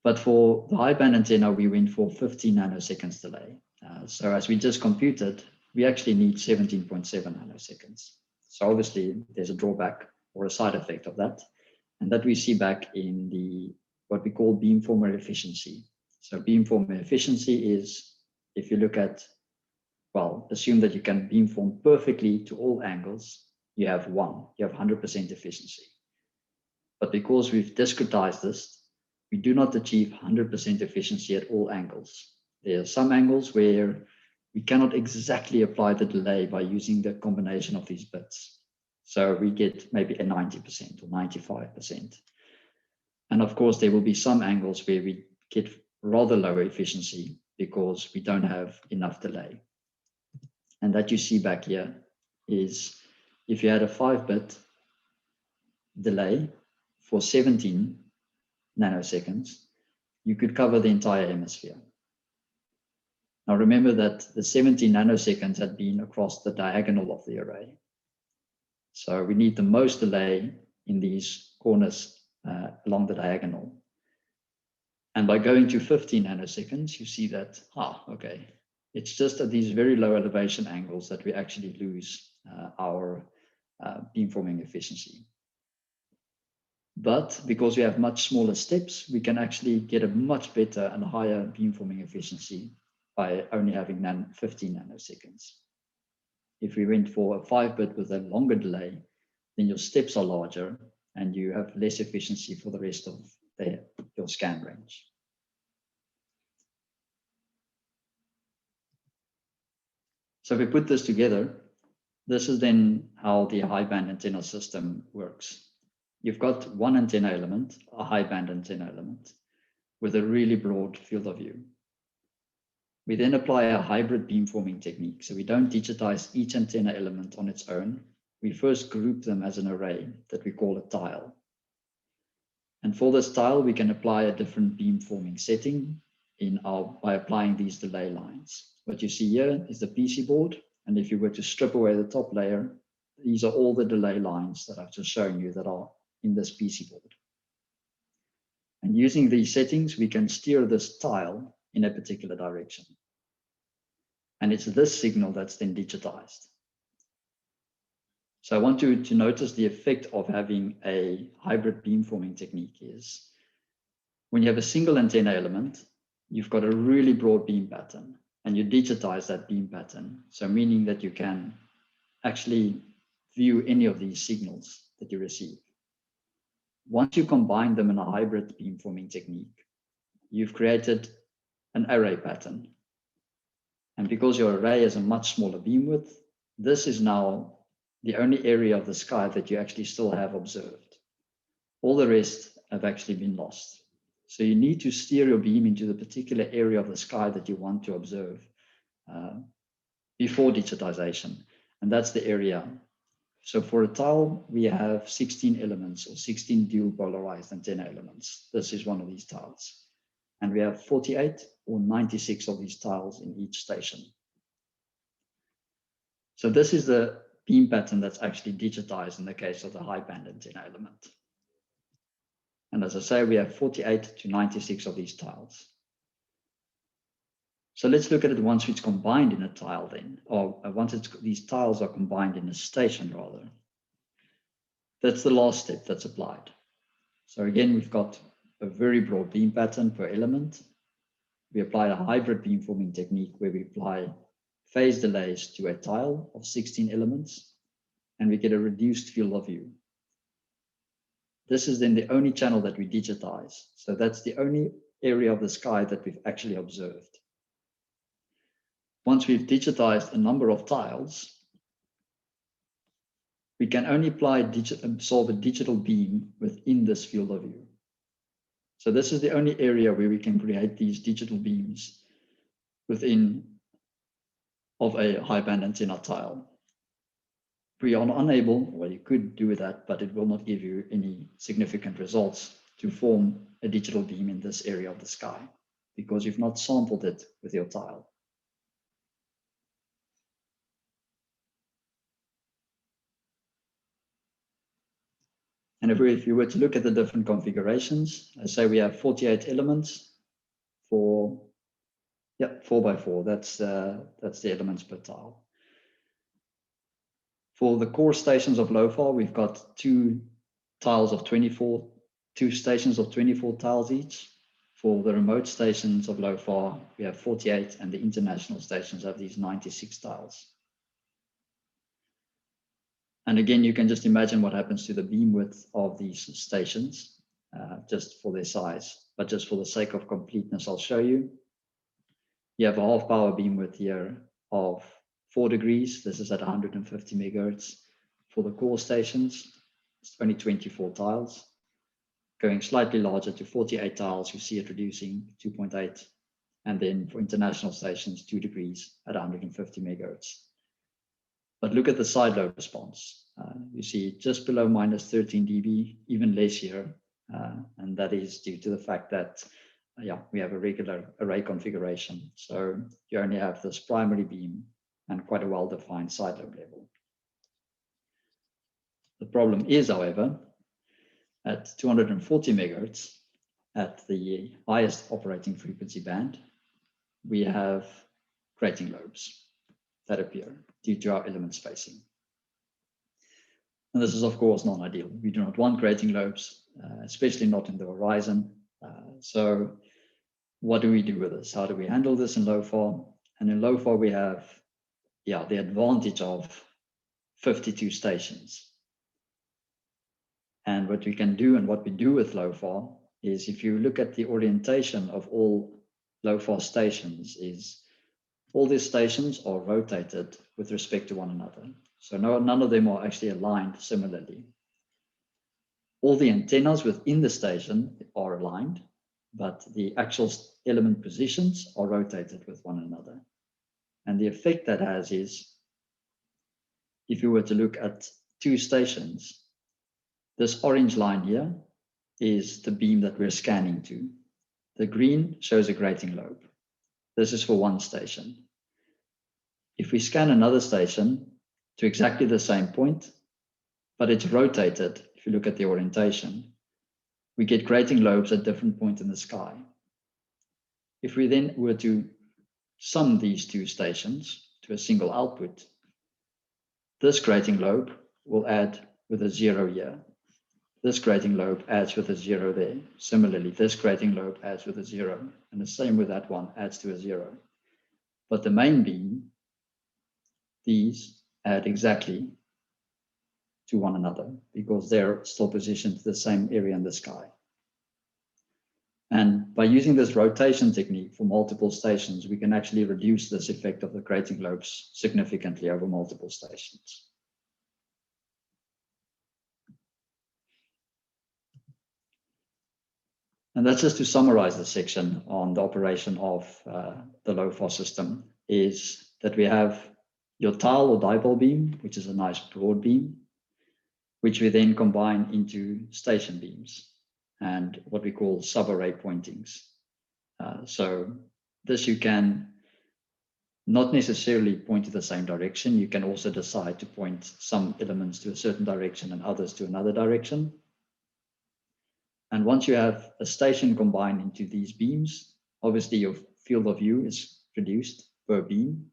But for the high band antenna, we went for 15 nanoseconds delay. So as we just computed, we actually need 17.7 nanoseconds. So obviously there's a drawback or a side effect of that. And that we see back in the what we call beamformer efficiency. So beamformer efficiency is, if you look at, well, assume that you can beamform perfectly to all angles, you have 100% efficiency. But because we've discretized this, we do not achieve 100% efficiency at all angles. There are some angles where we cannot exactly apply the delay by using the combination of these bits. So we get maybe a 90% or 95%. And of course, there will be some angles where we get rather lower efficiency because we don't have enough delay. And that you see back here is if you had a 5-bit delay for 17 nanoseconds, you could cover the entire hemisphere. Now remember that the 17 nanoseconds had been across the diagonal of the array. So we need the most delay in these corners along the diagonal. And by going to 15 nanoseconds, you see that, okay, it's just at these very low elevation angles that we actually lose our beamforming efficiency. But because we have much smaller steps, we can actually get a much better and higher beamforming efficiency by only having 15 nanoseconds. If we went for a 5-bit with a longer delay, then your steps are larger and you have less efficiency for the rest of your scan range. So if we put this together, this is then how the high band antenna system works. You've got one antenna element, a high band antenna element, with a really broad field of view. We then apply a hybrid beamforming technique. So we don't digitize each antenna element on its own. We first group them as an array that we call a tile. And for this tile, we can apply a different beamforming setting by applying these delay lines. What you see here is the PC board. And if you were to strip away the top layer, these are all the delay lines that I've just shown you that are in this PC board. And using these settings, we can steer this tile in a particular direction. And it's this signal that's then digitized. So I want you to notice the effect of having a hybrid beamforming technique is when you have a single antenna element, you've got a really broad beam pattern and you digitize that beam pattern. So meaning that you can actually view any of these signals that you receive. Once you combine them in a hybrid beamforming technique, you've created an array pattern. And because your array has a much smaller beam width, this is now the only area of the sky that you actually still have observed. All the rest have actually been lost. So you need to steer your beam into the particular area of the sky that you want to observe before digitization. And that's the area. So for a tile, we have 16 elements or 16 dual polarized antenna elements. This is one of these tiles. And we have 48 or 96 of these tiles in each station. So this is the beam pattern that's actually digitized in the case of the high band antenna element. And as I say, we have 48 to 96 of these tiles. So let's look at it once it's combined in a tile then, or once these tiles are combined in a station rather. that's the last step that's applied. So again, we've got a very broad beam pattern per element. We applied a hybrid beamforming technique where we apply phase delays to a tile of 16 elements, and we get a reduced field of view. This is then the only channel that we digitize. So that's the only area of the sky that we've actually observed. Once we've digitized a number of tiles, we can only solve a digital beam within this field of view. So this is the only area where we can create these digital beams within of a high band antenna tile. We are unable, well, you could do that, but it will not give you any significant results to form a digital beam in this area of the sky because you've not sampled it with your tile. And if you were to look at the different configurations, I say we have 48 elements for, 4 by 4, that's the elements per tile. For the core stations of LOFAR, we've got two stations of 24 tiles each. For the remote stations of LOFAR, we have 48, and the international stations have these 96 tiles. And again, you can just imagine what happens to the beam width of these stations, just for their size. But just for the sake of completeness, I'll show you. You have a half power beam width here of 4 degrees. This is at 150 megahertz. For the core stations, it's only 24 tiles. Going slightly larger to 48 tiles, you see it reducing 2.8. And then for international stations, 2 degrees at 150 megahertz. But look at the side lobe response. You see just below minus 13 dB, even less here. And that is due to the fact that we have a regular array configuration. So you only have this primary beam and quite a well-defined side lobe level. The problem is, however, at 240 megahertz, at the highest operating frequency band, we have grating lobes that appear due to our element spacing. And this is, of course, not ideal. We do not want grating lobes, especially not in the horizon. So what do we do with this? How do we handle this in LOFAR? And in LOFAR, we have the advantage of 52 stations. And what we can do and what we do with LOFAR is, if you look at the orientation of all LOFAR stations, is all these stations are rotated with respect to one another. So none of them are actually aligned similarly. All the antennas within the station are aligned, but the actual element positions are rotated with one another. And the effect that has is, if you were to look at two stations, this orange line here is the beam that we're scanning to. The green shows a grating lobe. This is for one station. If we scan another station to exactly the same point, but it's rotated, if you look at the orientation, we get grating lobes at different points in the sky. If we then were to sum these two stations to a single output, this grating lobe will add with a 0 here. This grating lobe adds with a 0 there. Similarly, this grating lobe adds with a 0, and the same with that one, adds to a 0. But the main beam, these add exactly to one another because they're still positioned to the same area in the sky. And by using this rotation technique for multiple stations, we can actually reduce this effect of the grating lobes significantly over multiple stations. And that's just to summarize the section on the operation of the LOFAR system, is that we have your tile or dipole beam, which is a nice broad beam, which we then combine into station beams and what we call subarray pointings. So this you can not necessarily point to the same direction. You can also decide to point some elements to a certain direction and others to another direction. And once you have a station combined into these beams, obviously your field of view is reduced per beam.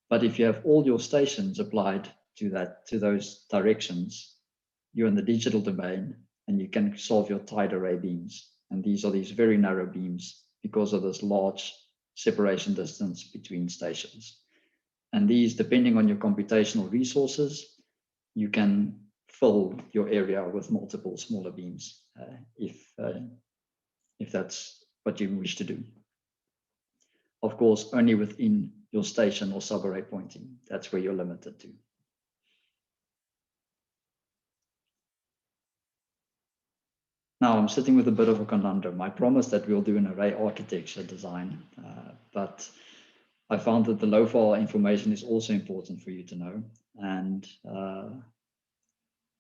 But if you have all your stations applied to those directions, you're in the digital domain and you can solve your tide array beams. And these are these very narrow beams because of this large separation distance between stations. And these, depending on your computational resources, you can fill your area with multiple smaller beams if that's what you wish to do. Of course, only within your station or subarray pointing. That's where you're limited to. Now I'm sitting with a bit of a conundrum. I promised that we'll do an array architecture design, but I found that the LOFAR information is also important for you to know. And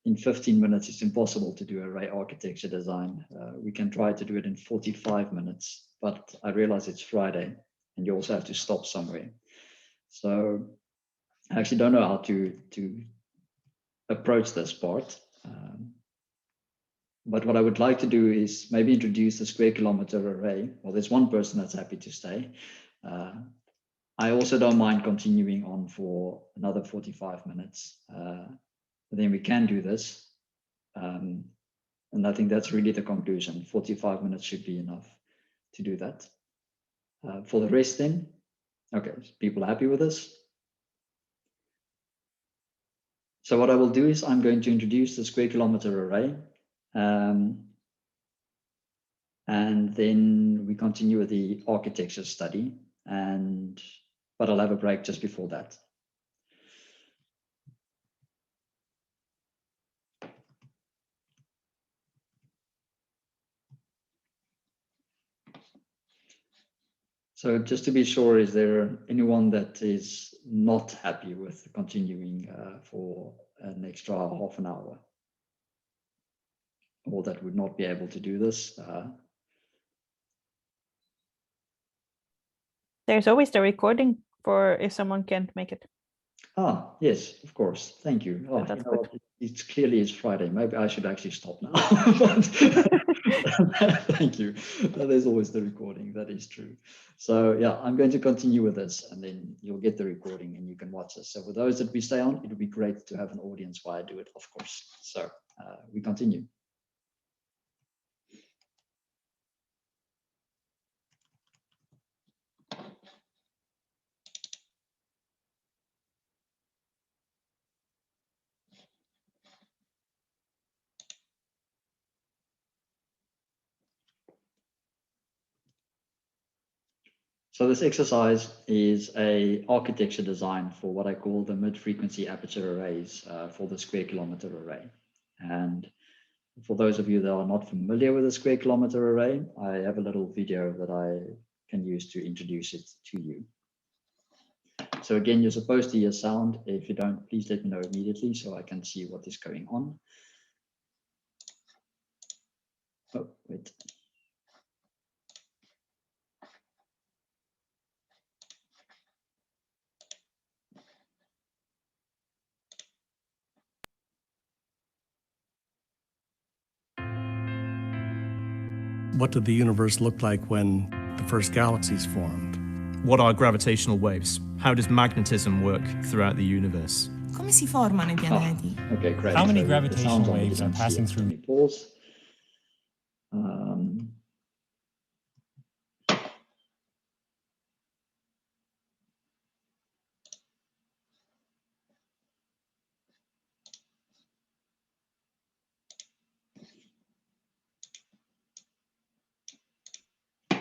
in 15 minutes, it's impossible to do array architecture design. We can try to do it in 45 minutes, but I realize it's Friday and you also have to stop somewhere. So I actually don't know how to approach this part. But what I would like to do is maybe introduce the square kilometer array. Well, there's one person that's happy to stay. I also don't mind continuing on for another 45 minutes. But then we can do this. And I think that's really the conclusion. 45 minutes should be enough to do that. For the rest then, okay, people are happy with this? So what I will do is I'm going to introduce the square kilometer array. And then we continue with the architecture study, but I'll have a break just before that. So just to be sure, is there anyone that is not happy with continuing for an extra half an hour? Or that would not be able to do this? There's always the recording for if someone can't make it. Ah, yes, of course. Thank you. Oh, that's you know good. what? It's clearly it's Friday. Maybe I should actually stop now. But thank you. There's always the recording. That is true. So yeah, I'm going to continue with this, and then you'll get the recording and you can watch this. So for those that we stay on, it would be great to have an audience while I do it, of course. So we continue. So this exercise is a architecture design for what I call the mid-frequency aperture arrays for the square kilometer array. And for those of you that are not familiar with the square kilometer array, I have a little video that I can use to introduce it to you. So again, you're supposed to hear sound. If you don't, please let me know immediately so I can see what is going on. Oh, wait. What did the universe look like when the first galaxies formed? What are gravitational waves? How does magnetism work throughout the universe? Come si formano I pianeti? Oh, okay, great. How many So gravitational waves are passing through? Let me pause.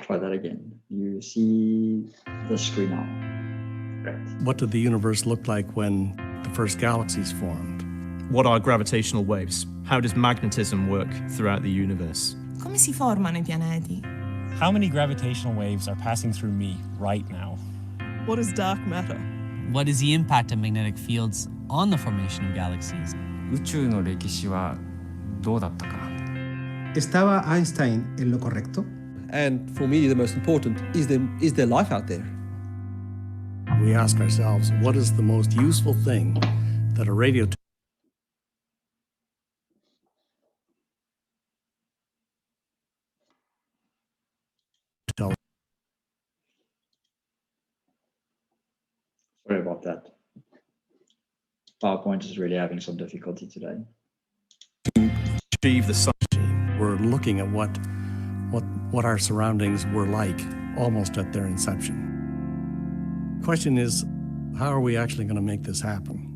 Try that again. You see the screen now. Great. What did the universe look like when the first galaxies formed? What are gravitational waves? How does magnetism work throughout the universe? Come si formano I pianeti? How many gravitational waves are passing through me right now? What is dark matter? What is the impact of magnetic fields on the formation of galaxies? 宇宙の歴史はどうだったか? ¿Estaba Einstein en lo correcto? And for me, the most important is there life out there? We ask ourselves, what is the most useful thing that a radio telescope? Sorry about that. PowerPoint is really having some difficulty today. achieve the sun. We're looking at what our surroundings were like almost at their inception. Question is, how are we actually going to make this happen?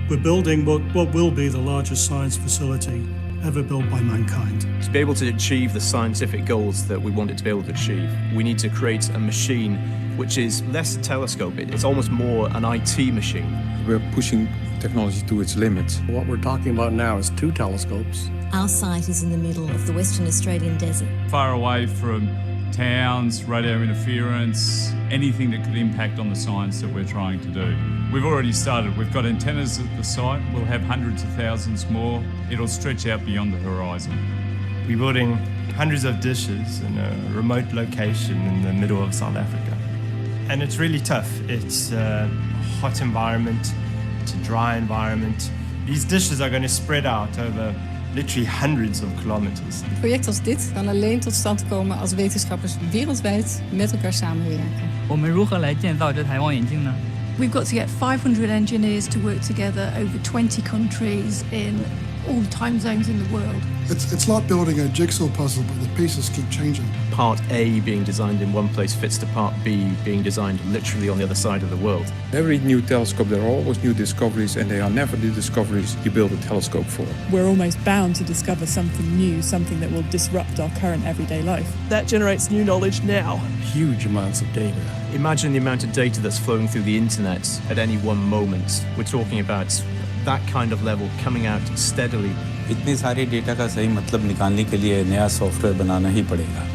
We're building what will be the largest science facility ever built by mankind. To be able to achieve the scientific goals that we want it to be able to achieve, we need to create a machine which is less a telescope. It's almost more an IT machine. We're pushing technology to its limits. What we're talking about now is 2 telescopes. Our site is in the middle of the Western Australian desert. Far away from towns, radio interference, anything that could impact on the science that we're trying to do. We've already started. We've got antennas at the site. We'll have hundreds of thousands more. It'll stretch out beyond the horizon. We're building hundreds of dishes in a remote location in the middle of South Africa. And it's really tough. It's a hot environment, it's a dry environment. These dishes are going to spread out over literally hundreds of kilometers. Een project als dit kan alleen tot stand komen als wetenschappers wereldwijd met elkaar samenwerken. 我们如何来建造这台望远镜呢？ We've got to get 500 engineers to work together over 20 countries in all time zones in the world. It's like building a jigsaw puzzle, but the pieces keep changing. Part A being designed in one place fits to part B being designed literally on the other side of the world. Every new telescope, there are always new discoveries, and they are never the discoveries you build a telescope for. We're almost bound to discover something new, something that will disrupt our current everyday life. That generates new knowledge now. Huge amounts of data. Imagine the amount of data that's flowing through the internet at any one moment. We're talking about that kind of level coming out steadily. इतनी सारी data का सही मतलब निकालने के लिए नया software बनाना ही पड़ेगा.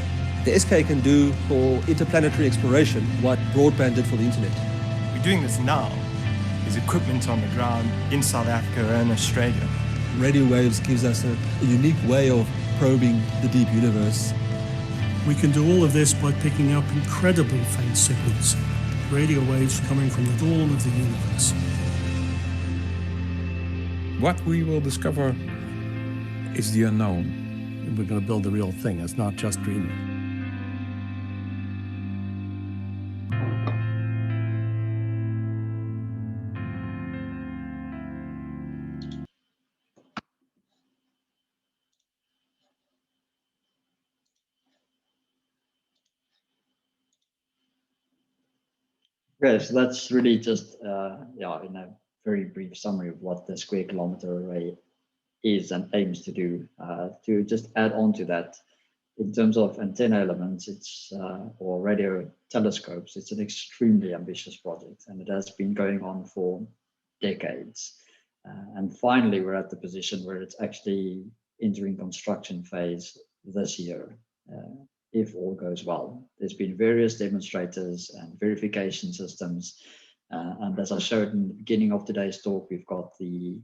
The SK can do for interplanetary exploration what broadband did for the internet. We're doing this now. There's equipment on the ground in South Africa and Australia. Radio waves gives us a unique way of probing the deep universe. We can do all of this by picking up incredibly faint signals, radio waves coming from the dawn of the universe. What we will discover is the unknown. We're going to build the real thing. It's not just dreaming. Okay, so that's really just in a very brief summary of what the square kilometer array is and aims to do. To just add on to that, in terms of antenna elements, it's or radio telescopes, it's an extremely ambitious project, and it has been going on for decades. And finally, we're at the position where it's actually entering construction phase this year, if all goes well. There's been various demonstrators and verification systems. And as I showed in the beginning of today's talk, we've got the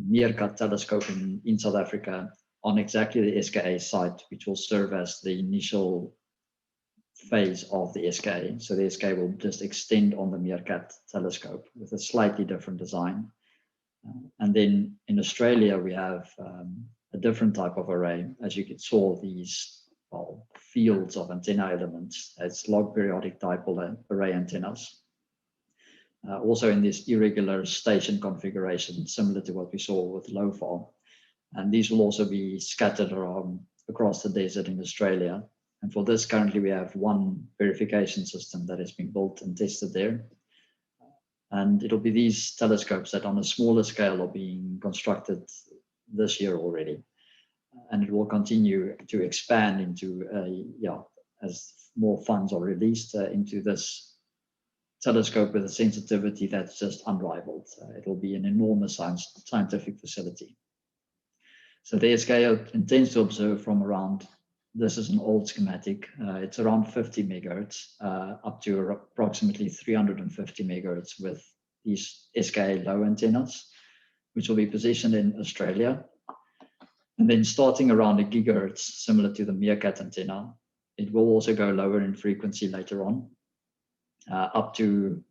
Meerkat telescope in South Africa on exactly the SKA site, which will serve as the initial phase of the SKA. So the SKA will just extend on the Meerkat telescope with a slightly different design. And then in Australia, we have a different type of array. As you saw, these fields of antenna elements. It's log periodic dipole array antennas. Also in this irregular station configuration, similar to what we saw with LOFAR. And these will also be scattered around across the desert in Australia. And for this, currently we have one verification system that has been built and tested there. And it'll be these telescopes that on a smaller scale are being constructed this year already. And it will continue to expand into, as more funds are released into this telescope with a sensitivity that's just unrivaled. It'll be an enormous scientific facility. So the SKA intends to observe from around, this is an old schematic, it's around 50 megahertz up to approximately 350 megahertz with these SKA low antennas, which will be positioned in Australia. And then starting around a gigahertz, similar to the Meerkat antenna, it will also go lower in frequency later on, up to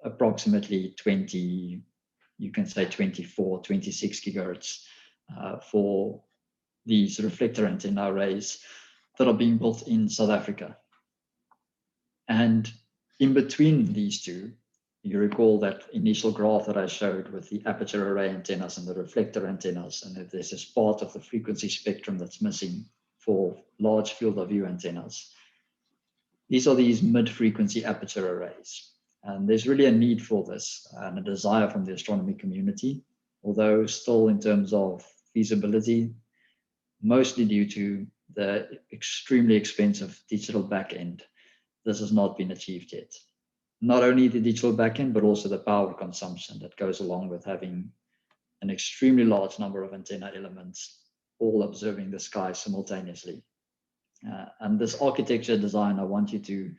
approximately 20, you can say 24, 26 gigahertz for these reflector antenna arrays that are being built in South Africa. And in between these two You recall that initial graph that I showed with the aperture array antennas and the reflector antennas, and that there's this part of the frequency spectrum that's missing for large field of view antennas. These are these mid-frequency aperture arrays. And there's really a need for this and a desire from the astronomy community, although still in terms of feasibility, mostly due to the extremely expensive digital backend, this has not been achieved yet. Not only the digital backend, but also the power consumption that goes along with having an extremely large number of antenna elements all observing the sky simultaneously. And this architecture design, I want you to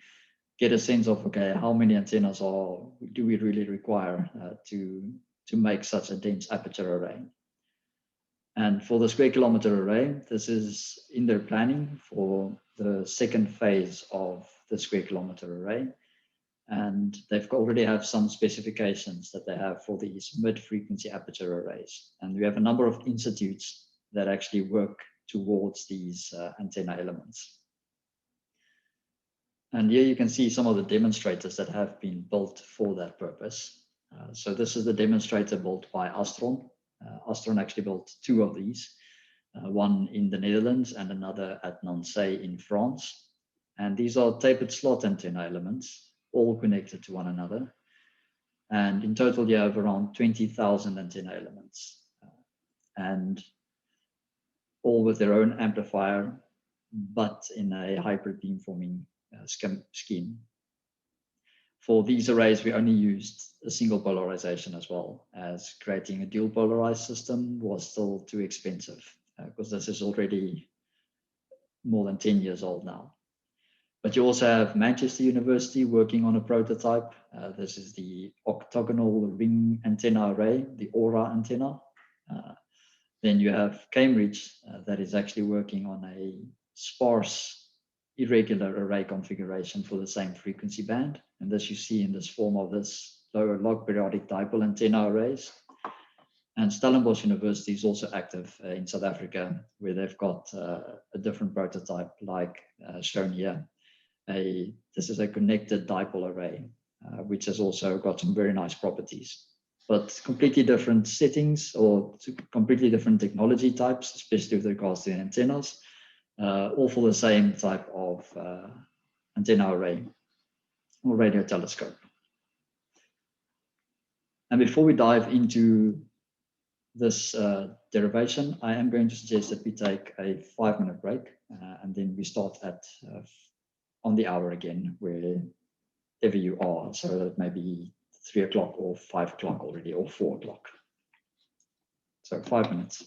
get a sense of, okay, how many antennas do we really require to make such a dense aperture array? And for the square kilometer array, this is in their planning for the second phase of the square kilometer array. And they've already have some specifications that they have for these mid-frequency aperture arrays. And we have a number of institutes that actually work towards these antenna elements. And here you can see some of the demonstrators that have been built for that purpose. So this is the demonstrator built by Astron. Astron actually built two of these, one in the Netherlands and another at Nancy in France. And these are tapered slot antenna elements, all connected to one another. And in total, you have around 20,000 antenna elements, and all with their own amplifier, but in a hybrid beamforming scheme. For these arrays, we only used a single polarization as well, as creating a dual polarized system was still too expensive, because this is already more than 10 years old now. But you also have Manchester University working on a prototype. This is the octagonal ring antenna array, the Aura antenna. Then you have Cambridge that is actually working on a sparse irregular array configuration for the same frequency band. And this you see in this form of this lower log periodic dipole antenna arrays. And Stellenbosch University is also active in South Africa, where they've got a different prototype like shown here. This is a connected dipole array, which has also got some very nice properties, but completely different settings or completely different technology types, especially with regards to the antennas, all for the same type of antenna array or radio telescope. And before we dive into this derivation, I am going to suggest that we take a 5-minute break, and then we start at on the hour again, wherever you are. So that may be 3 o'clock or 5 o'clock already, or 4 o'clock. So 5 minutes.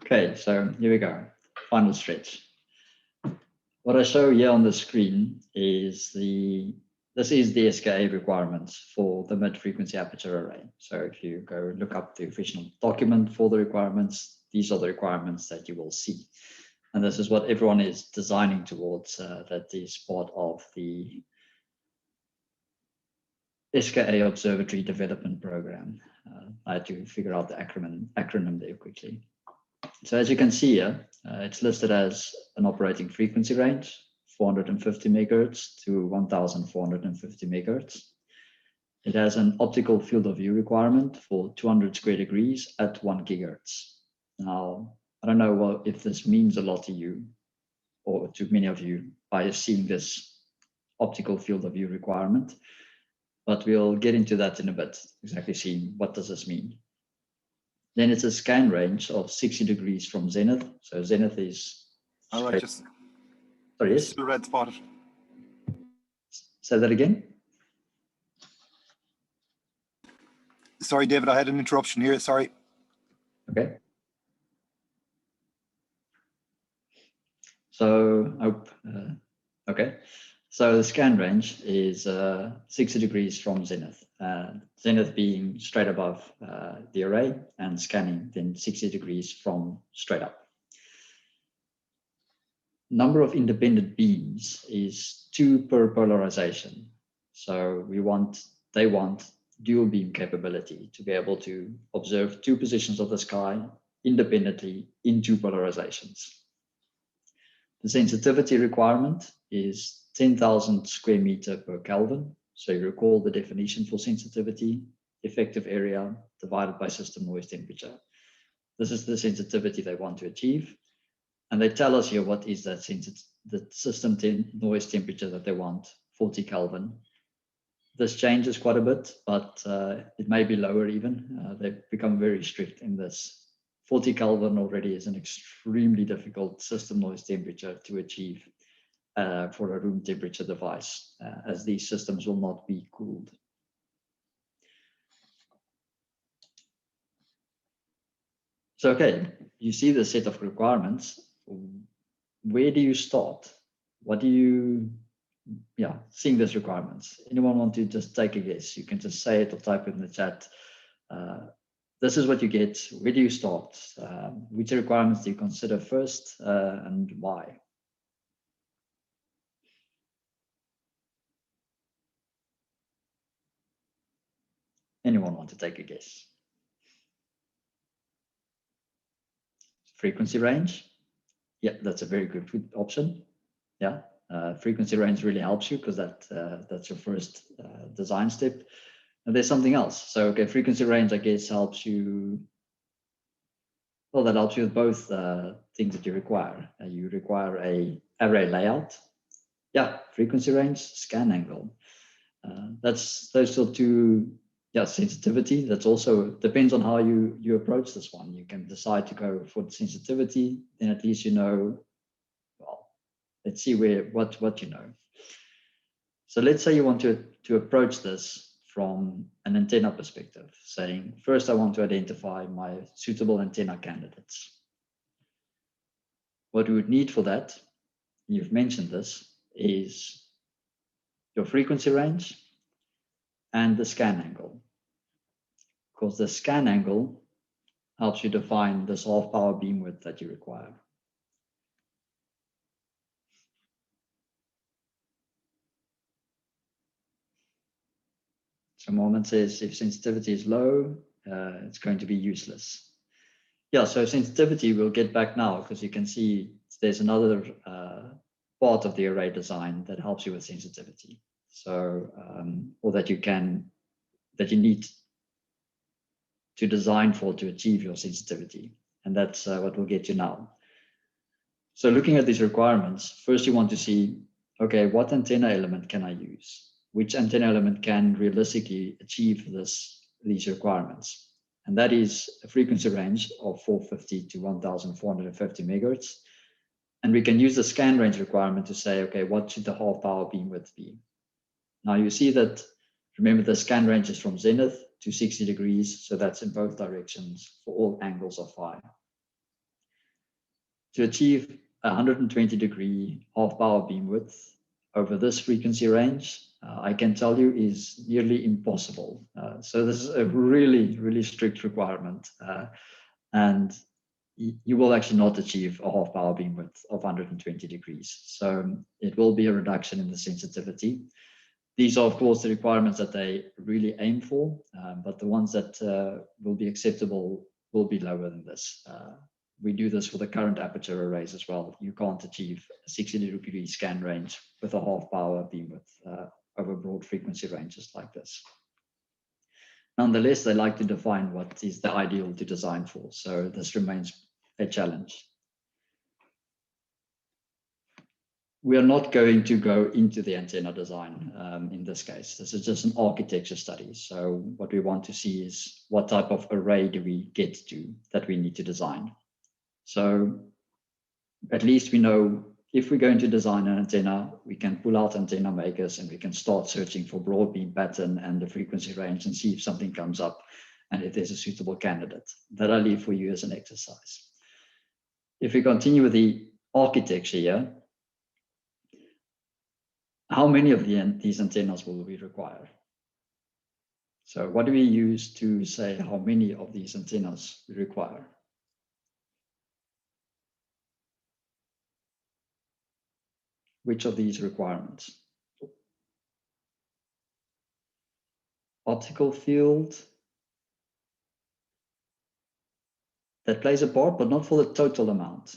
Okay, so here we go, final stretch. What I show here on the screen is this is the SKA requirements for the mid-frequency aperture array. So if you go look up the official document for the requirements, these are the requirements that you will see. And this is what everyone is designing towards, that is part of the SKA Observatory Development Program. I had to figure out the acronym there quickly. So as you can see here, it's listed as an operating frequency range, 450 megahertz to 1450 megahertz. It has an optical field of view requirement for 200 square degrees at 1 gigahertz. Now, I don't know if this means a lot to you or to many of you by seeing this optical field of view requirement, but we'll get into that in a bit, exactly seeing what does this mean. Then it's a scan range of 60 degrees from zenith. So zenith is... All right, just... Sorry, yes? Still red spotted. Say that again? Sorry, David, I had an interruption here, sorry. Okay. So, okay. So the scan range is 60 degrees from zenith. Zenith being straight above the array and scanning then 60 degrees from straight up. Number of independent beams is 2 per polarization. So they want dual beam capability to be able to observe 2 positions of the sky independently in 2 polarizations. The sensitivity requirement is 10,000 square meter per Kelvin. So you recall the definition for sensitivity, effective area divided by system noise temperature. This is the sensitivity they want to achieve. And they tell us here what is that the system noise temperature that they want, 40 Kelvin. This changes quite a bit, but it may be lower even. They've become very strict in this. 40 Kelvin already is an extremely difficult system noise temperature to achieve for a room temperature device, as these systems will not be cooled. So, okay, you see the set of requirements. Where do you start? What do you, seeing these requirements? Anyone want to just take a guess? You can just say it or type it in the chat. This is what you get. Where do you start? Which requirements do you consider first and why? Anyone want to take a guess? Frequency range. Yeah, that's a very good option. Yeah, frequency range really helps you because that's your first design step. And there's something else. So, okay, frequency range, I guess, helps you. Well, that helps you with both things that you require. You require a array layout. Yeah, frequency range, scan angle. Those are 2. Yeah, sensitivity. That's also depends on how you approach this one. You can decide to go for the sensitivity, then at least you know. Well, let's see what you know. So let's say you want to approach this from an antenna perspective, saying first I want to identify my suitable antenna candidates. What we would need for that, you've mentioned this, is your frequency range and the scan angle. Because the scan angle helps you define this half power beam width that you require. So Mohammed says if sensitivity is low, it's going to be useless. Yeah, so sensitivity we'll get back now because you can see there's another part of the array design that helps you with sensitivity. So, or that you need to design for to achieve your sensitivity. And that's what we'll get to now. So looking at these requirements, first you want to see, okay, what antenna element can I use? Which antenna element can realistically achieve these requirements? And that is a frequency range of 450 to 1450 megahertz. And we can use the scan range requirement to say, okay, what should the half power beam width be? Now you see that, remember the scan range is from zenith to 60 degrees. So that's in both directions for all angles of phi. To achieve 120-degree half-power beam width over this frequency range, I can tell you is nearly impossible. So this is a really, really strict requirement. And you will actually not achieve a half-power beam width of 120 degrees. So it will be a reduction in the sensitivity. These are, of course, the requirements that they really aim for, but the ones that will be acceptable will be lower than this. We do this for the current aperture arrays as well. You can't achieve a 60-degree scan range with a half-power beam width over broad frequency ranges like this. Nonetheless, they like to define what is the ideal to design for, so this remains a challenge. We are not going to go into the antenna design in this case. This is just an architecture study. So what we want to see is what type of array do we get to that we need to design. So at least we know if we're going to design an antenna, we can pull out antenna makers and we can start searching for broad beam pattern and the frequency range and see if something comes up and if there's a suitable candidate. That I leave for you as an exercise. If we continue with the architecture here, how many of these antennas will we require? So what do we use to say how many of these antennas we require? Which of these requirements? Optical field. That plays a part, but not for the total amount.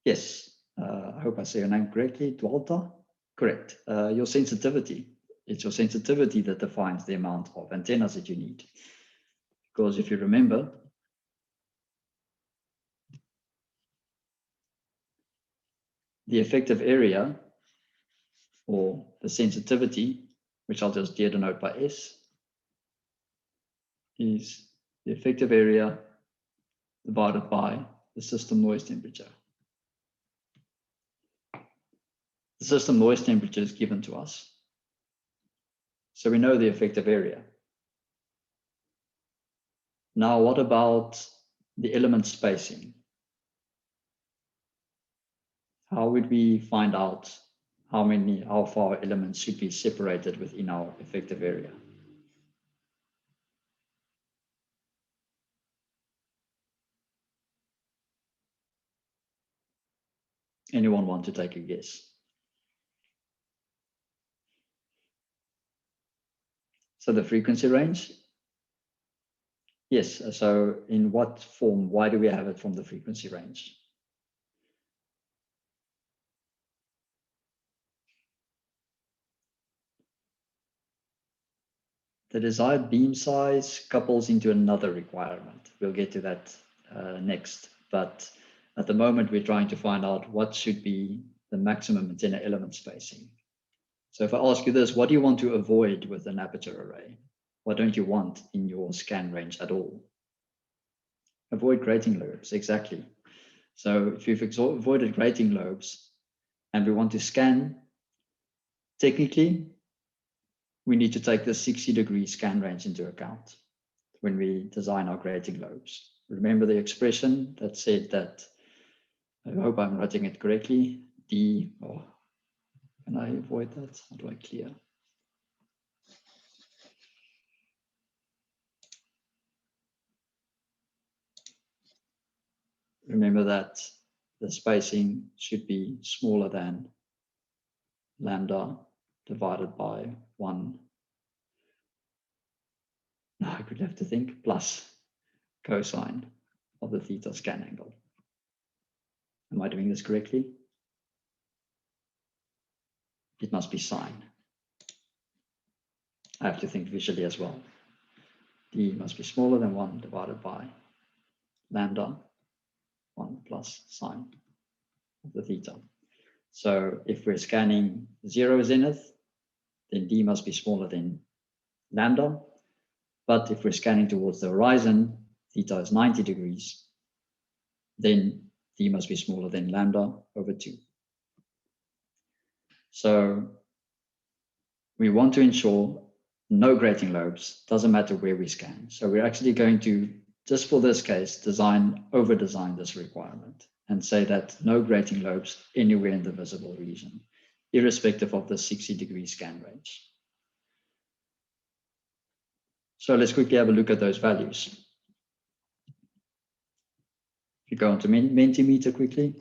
Yes, I hope I say your name correctly, Dwalta. Correct. Your sensitivity. It's your sensitivity that defines the amount of antennas that you need. Because if you remember, the effective area or the sensitivity, which I'll just denote by S, is the effective area divided by the system noise temperature. The system noise temperature is given to us, so we know the effective area. Now, what about the element spacing? How would we find out how far elements should be separated within our effective area? Anyone want to take a guess? So the frequency range? Yes, so in what form? Why do we have it from the frequency range? The desired beam size couples into another requirement. We'll get to that next, but at the moment we're trying to find out what should be the maximum antenna element spacing. So if I ask you this, what do you want to avoid with an aperture array? What don't you want in your scan range at all? Avoid grating lobes, exactly. So if you've avoided grating lobes and we want to scan, technically, we need to take the 60-degree scan range into account when we design our grating lobes. Remember the expression that said that, I hope I'm writing it correctly, can I avoid that? How do I clear? Remember that the spacing should be smaller than lambda divided by 1. Now I could have to think plus cosine of the theta scan angle. Am I doing this correctly? It must be sine. I have to think visually as well. D must be smaller than 1 divided by lambda 1 plus sine of the theta. So if we're scanning 0 zenith, then D must be smaller than lambda. But if we're scanning towards the horizon, theta is 90 degrees, then D must be smaller than lambda over 2. So we want to ensure no grating lobes, doesn't matter where we scan. So we're actually going to, just for this case, over-design this requirement and say that no grating lobes anywhere in the visible region, irrespective of the 60-degree scan range. So let's quickly have a look at those values. If you go onto Mentimeter quickly.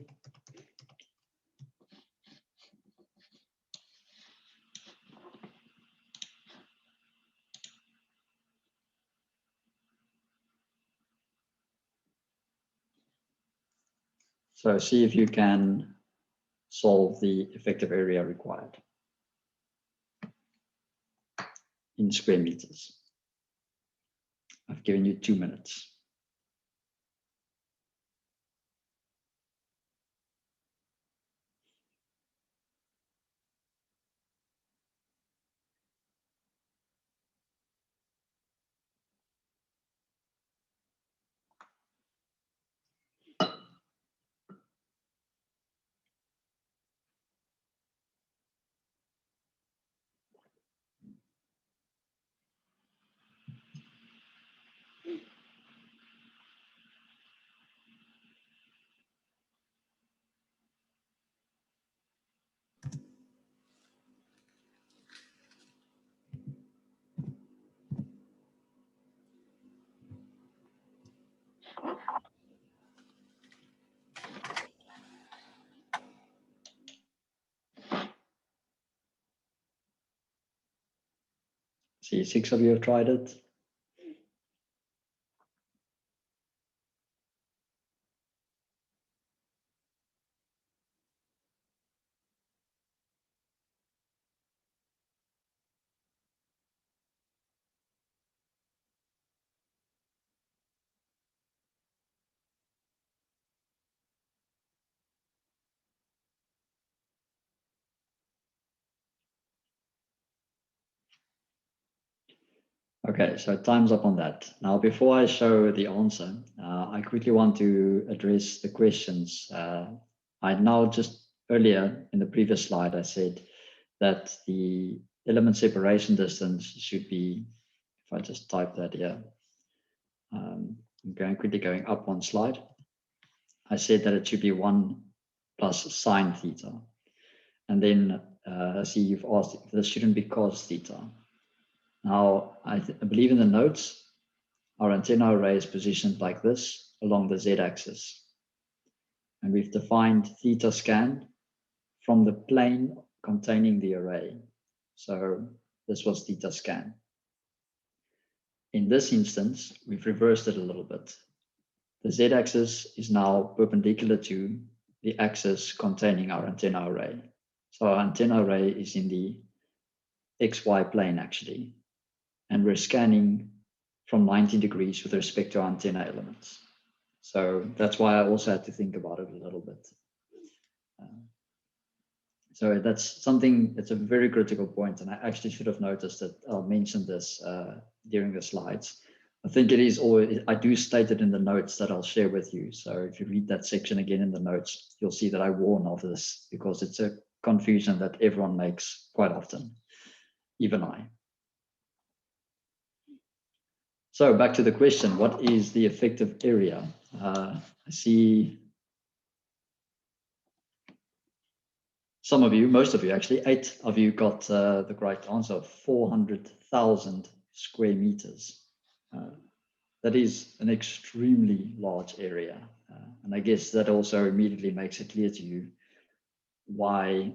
So see if you can solve the effective area required in square meters. I've given you 2 minutes. See, 6 of you have tried it. Okay, so time's up on that. Now, before I show the answer, I quickly want to address the questions. I now just earlier in the previous slide, I said that the element separation distance should be, if I just type that here, I'm quickly going up one slide. I said that it should be 1 plus sine theta. And then see, you've asked if this shouldn't be cos theta. Now, I believe in the notes, our antenna array is positioned like this along the z-axis. And we've defined theta scan from the plane containing the array. So this was theta scan. In this instance, we've reversed it a little bit. The z-axis is now perpendicular to the axis containing our antenna array. So our antenna array is in the xy plane actually. And we're scanning from 90 degrees with respect to our antenna elements. So that's why I also had to think about it a little bit. So that's something that's a very critical point, and I actually should have noticed that I'll mention this during the slides. I think it is always, I do state it in the notes that I'll share with you. So if you read that section again in the notes, you'll see that I warn of this because it's a confusion that everyone makes quite often, even I. So back to the question, what is the effective area? I see some of you, most of you actually, 8 of you got the correct answer of 400,000 square meters. That is an extremely large area. And I guess that also immediately makes it clear to you why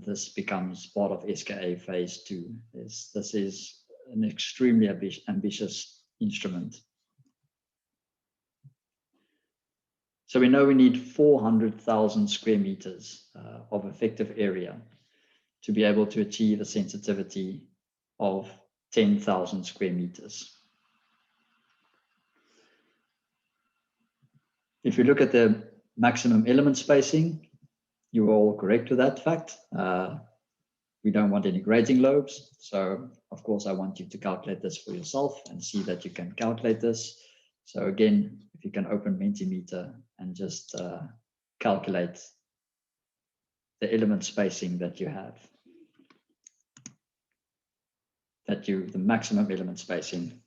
this becomes part of SKA phase 2. This is an extremely ambitious instrument. So we know we need 400,000 square meters of effective area to be able to achieve a sensitivity of 10,000 square meters. If you look at the maximum element spacing, you are all correct with that fact. We don't want any grating lobes. So of course, I want you to calculate this for yourself and see that you can calculate this. So again, if you can open Mentimeter and just calculate the element spacing that you have, the maximum element spacing.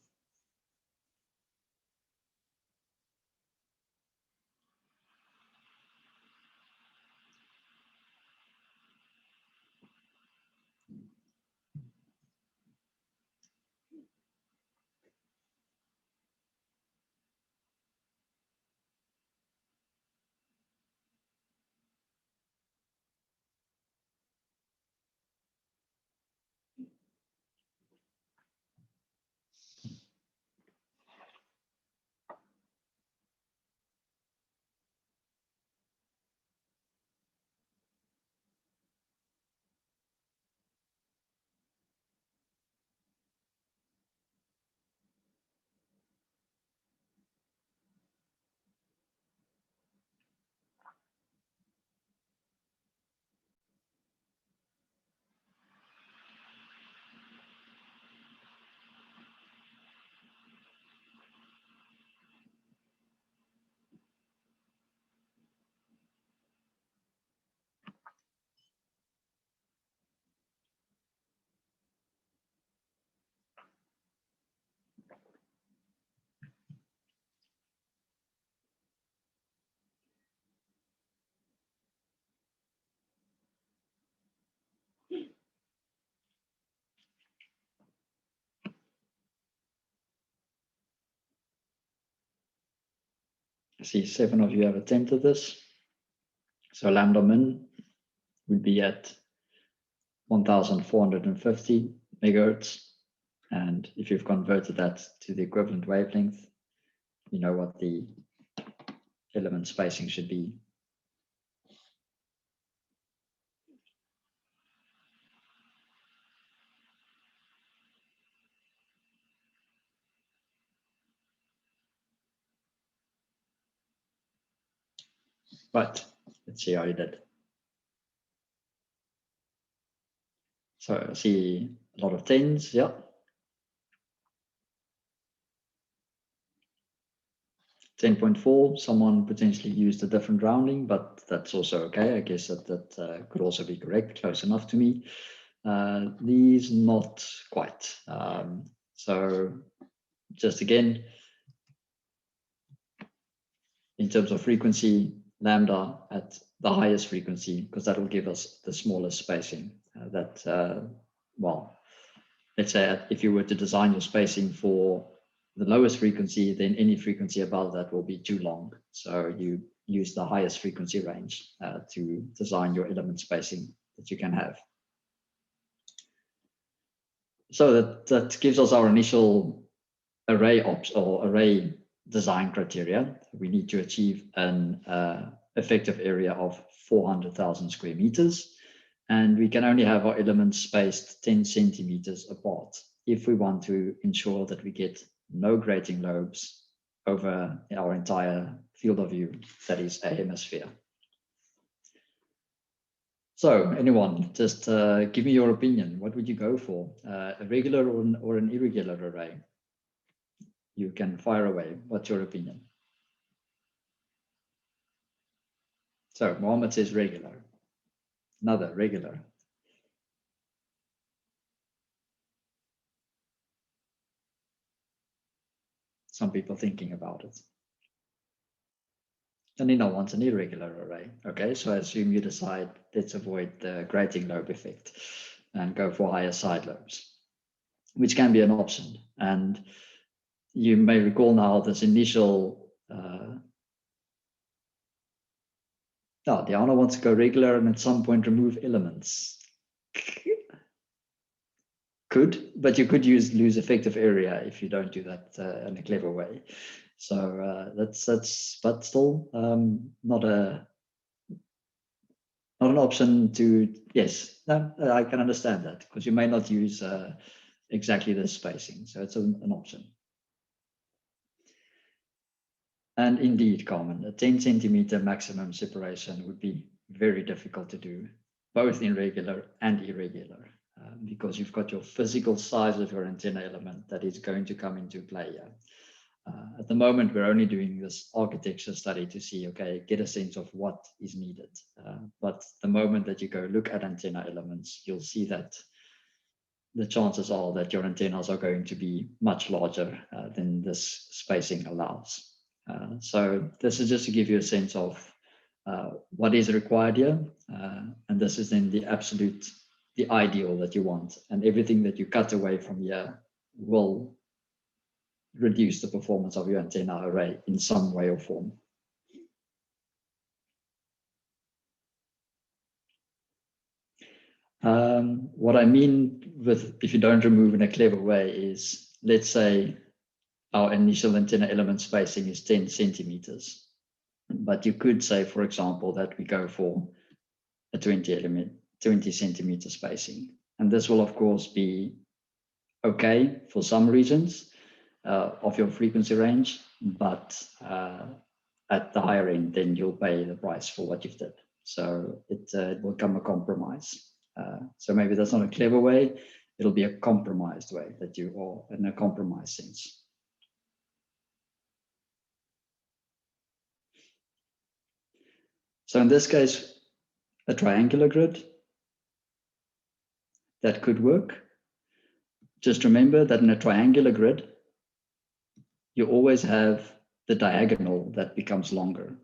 I see 7 of you have attempted this. So lambda min would be at 1450 megahertz. And if you've converted that to the equivalent wavelength, you know what the element spacing should be. But let's see how you did. So I see a lot of 10s, yeah. 10.4, someone potentially used a different rounding, but that's also okay. I guess that could also be correct, close enough to me. These not quite. So just again, in terms of frequency, lambda at the highest frequency, because that will give us the smallest spacing. Well, let's say if you were to design your spacing for the lowest frequency, then any frequency above that will be too long. So you use the highest frequency range to design your element spacing that you can have. So that gives us our initial array array design criteria. We need to achieve an effective area of 400,000 square meters. And we can only have our elements spaced 10 centimeters apart if we want to ensure that we get no grating lobes over our entire field of view, that is a hemisphere. So anyone, just give me your opinion. What would you go for? A regular or an irregular array? You can fire away. What's your opinion? So Mohammed says regular. Another regular. Some people thinking about it. And Nina wants an irregular array. Okay, so I assume you decide, let's avoid the grating lobe effect and go for higher side lobes, which can be an option. And you may recall now this initial, Diana wants to go regular and at some point remove elements. Could, but you could lose effective area if you don't do that in a clever way. So that's but still not an option to, yes, no, I can understand that because you may not use exactly this spacing. So it's an option. And indeed, Carmen, a 10 centimeter maximum separation would be very difficult to do, both in regular and irregular, because you've got your physical size of your antenna element that is going to come into play here. At the moment, we're only doing this architecture study to see, okay, get a sense of what is needed. But the moment that you go look at antenna elements, you'll see that the chances are that your antennas are going to be much larger than this spacing allows. So this is just to give you a sense of what is required here. And this is then the ideal that you want. And everything that you cut away from here will reduce the performance of your antenna array in some way or form. What I mean with if you don't remove in a clever way is, let's say our initial antenna element spacing is 10 centimeters. But you could say, for example, that we go for a 20 centimeter spacing. And this will, of course, be okay for some regions of your frequency range, but at the higher end, then you'll pay the price for what you've did. So it will come a compromise. So maybe that's not a clever way. It'll be a compromised way that you are in a compromised sense. So in this case, a triangular grid, that could work. Just remember that in a triangular grid, you always have the diagonal that becomes longer.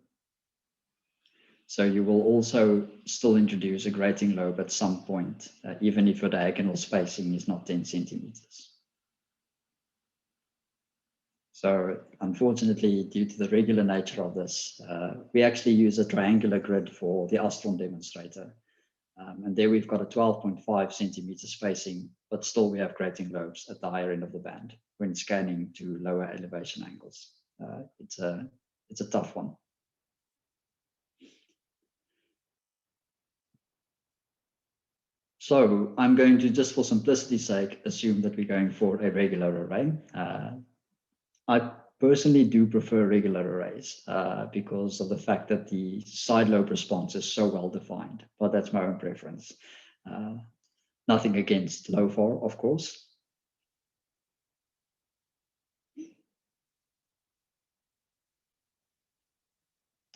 So you will also still introduce a grating lobe at some point, even if your diagonal spacing is not 10 centimeters. So unfortunately, due to the regular nature of this, we actually use a triangular grid for the Astron demonstrator. And there we've got a 12.5 centimeter spacing, but still we have grating lobes at the higher end of the band when scanning to lower elevation angles. It's a tough one. So I'm going to, just for simplicity's sake, assume that we're going for a regular array. I personally do prefer regular arrays because of the fact that the side lobe response is so well defined, but that's my own preference. Nothing against LWA, of course.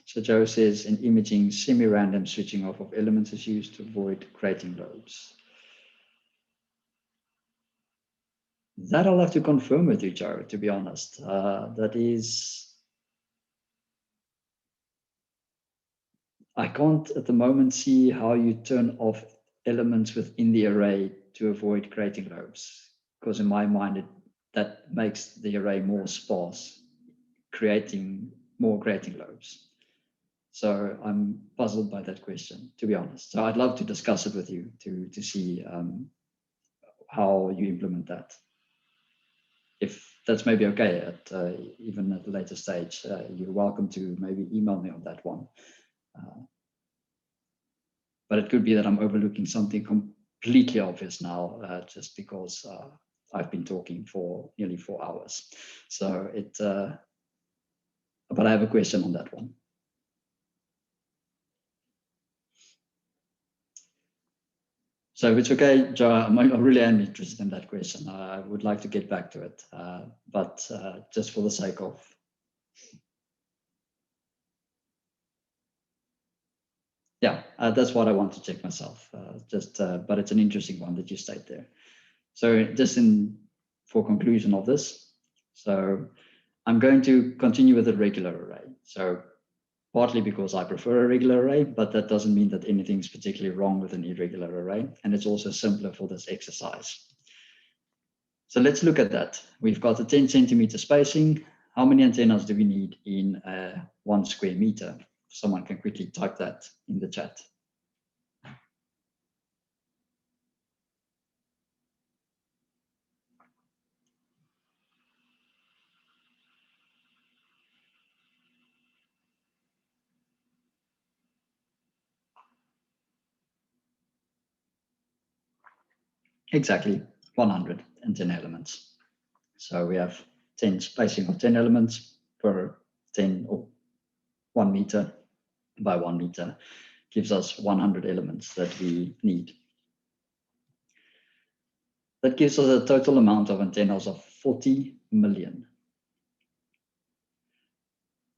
So Joe says in imaging, semi-random switching off of elements is used to avoid grating lobes. That I'll have to confirm with you, Joe, to be honest. That is, I can't at the moment see how you turn off elements within the array to avoid grating lobes, because in my mind, that makes the array more sparse, creating more grating lobes. So I'm puzzled by that question, to be honest. So I'd love to discuss it with you to see how you implement that. If that's maybe okay, at even at a later stage, you're welcome to maybe email me on that one. But it could be that I'm overlooking something completely obvious now, just because I've been talking for nearly 4 hours. So but I have a question on that one. So if it's okay, Joe, I really am interested in that question. I would like to get back to it, but just for the sake of. Yeah, that's what I want to check myself. But it's an interesting one that you state there. So just for conclusion of this, so I'm going to continue with a regular array. So partly because I prefer a regular array, but that doesn't mean that anything's particularly wrong with an irregular array. And it's also simpler for this exercise. So let's look at that. We've got a 10 centimeter spacing. How many antennas do we need in 1 square meter? Someone can quickly type that in the chat. Exactly, 100 antenna elements. So we have 10 spacing of 10 elements per 10 or 1 meter by 1 meter gives us 100 elements that we need. That gives us a total amount of antennas of 40 million.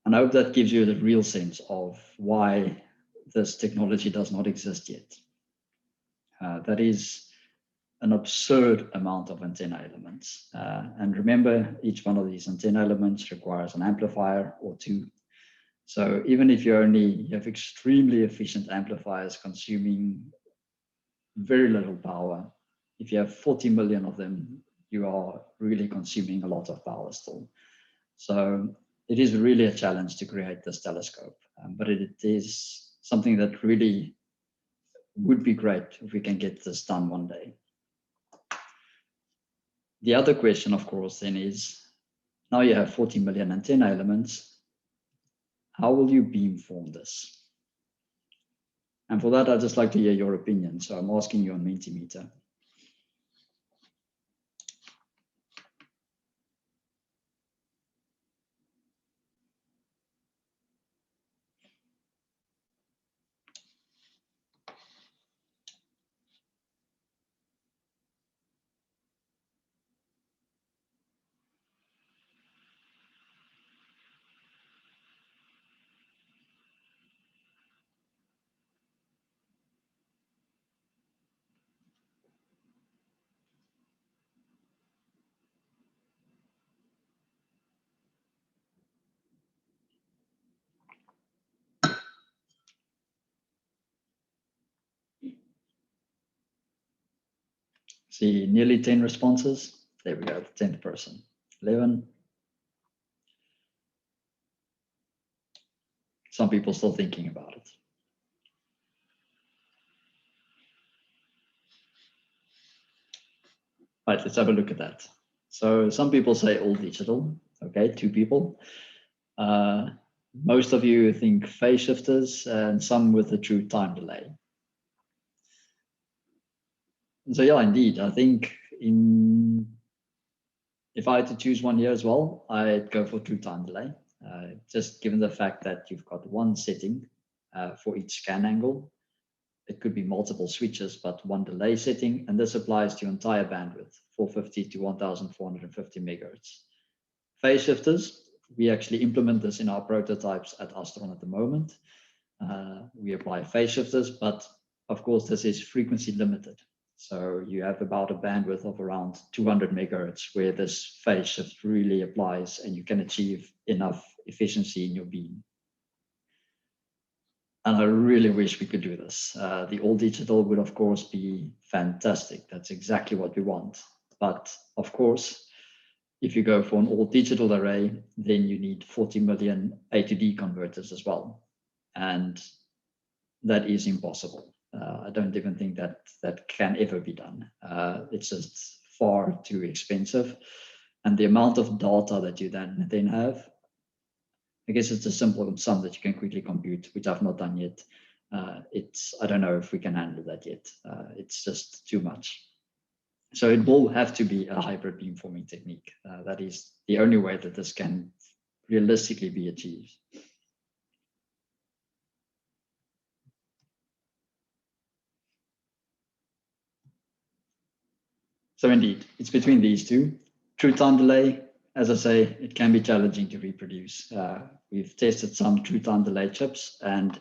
And I hope that gives you the real sense of why this technology does not exist yet. That is an absurd amount of antenna elements. And remember, each one of these antenna elements requires an amplifier or 2. So even if you have extremely efficient amplifiers consuming very little power, if you have 40 million of them, you are really consuming a lot of power still. So it is really a challenge to create this telescope, but it is something that really would be great if we can get this done one day. The other question, of course, then is, now you have 40 million antenna elements, how will you beamform this? And for that, I'd just like to hear your opinion. So I'm asking you on Mentimeter. See, nearly 10 responses. There we go, the 10th person. 11, some people still thinking about it. Right, let's have a look at that. So some people say all digital. Okay, 2 people. Most of you think phase shifters, and some with a true time delay. So yeah, indeed, I think if I had to choose one here as well, I'd go for true time delay. Just given the fact that you've got one setting for each scan angle. It could be multiple switches, but one delay setting, and this applies to your entire bandwidth, 450 to 1450 megahertz. Phase shifters, we actually implement this in our prototypes at Astron at the moment. We apply phase shifters, but of course this is frequency limited. So you have about a bandwidth of around 200 megahertz where this phase shift really applies and you can achieve enough efficiency in your beam. And I really wish we could do this. The all digital would of course be fantastic. That's exactly what we want. But of course, if you go for an all digital array, then you need 40 million A to D converters as well. And that is impossible. I don't even think that can ever be done. It's just far too expensive. And the amount of data that you then have, I guess it's a simple sum that you can quickly compute, which I've not done yet. I don't know if we can handle that yet. It's just too much. So it will have to be a hybrid beamforming technique. That is the only way that this can realistically be achieved. So indeed, it's between these two. True time delay, as I say, it can be challenging to reproduce. We've tested some true time delay chips, and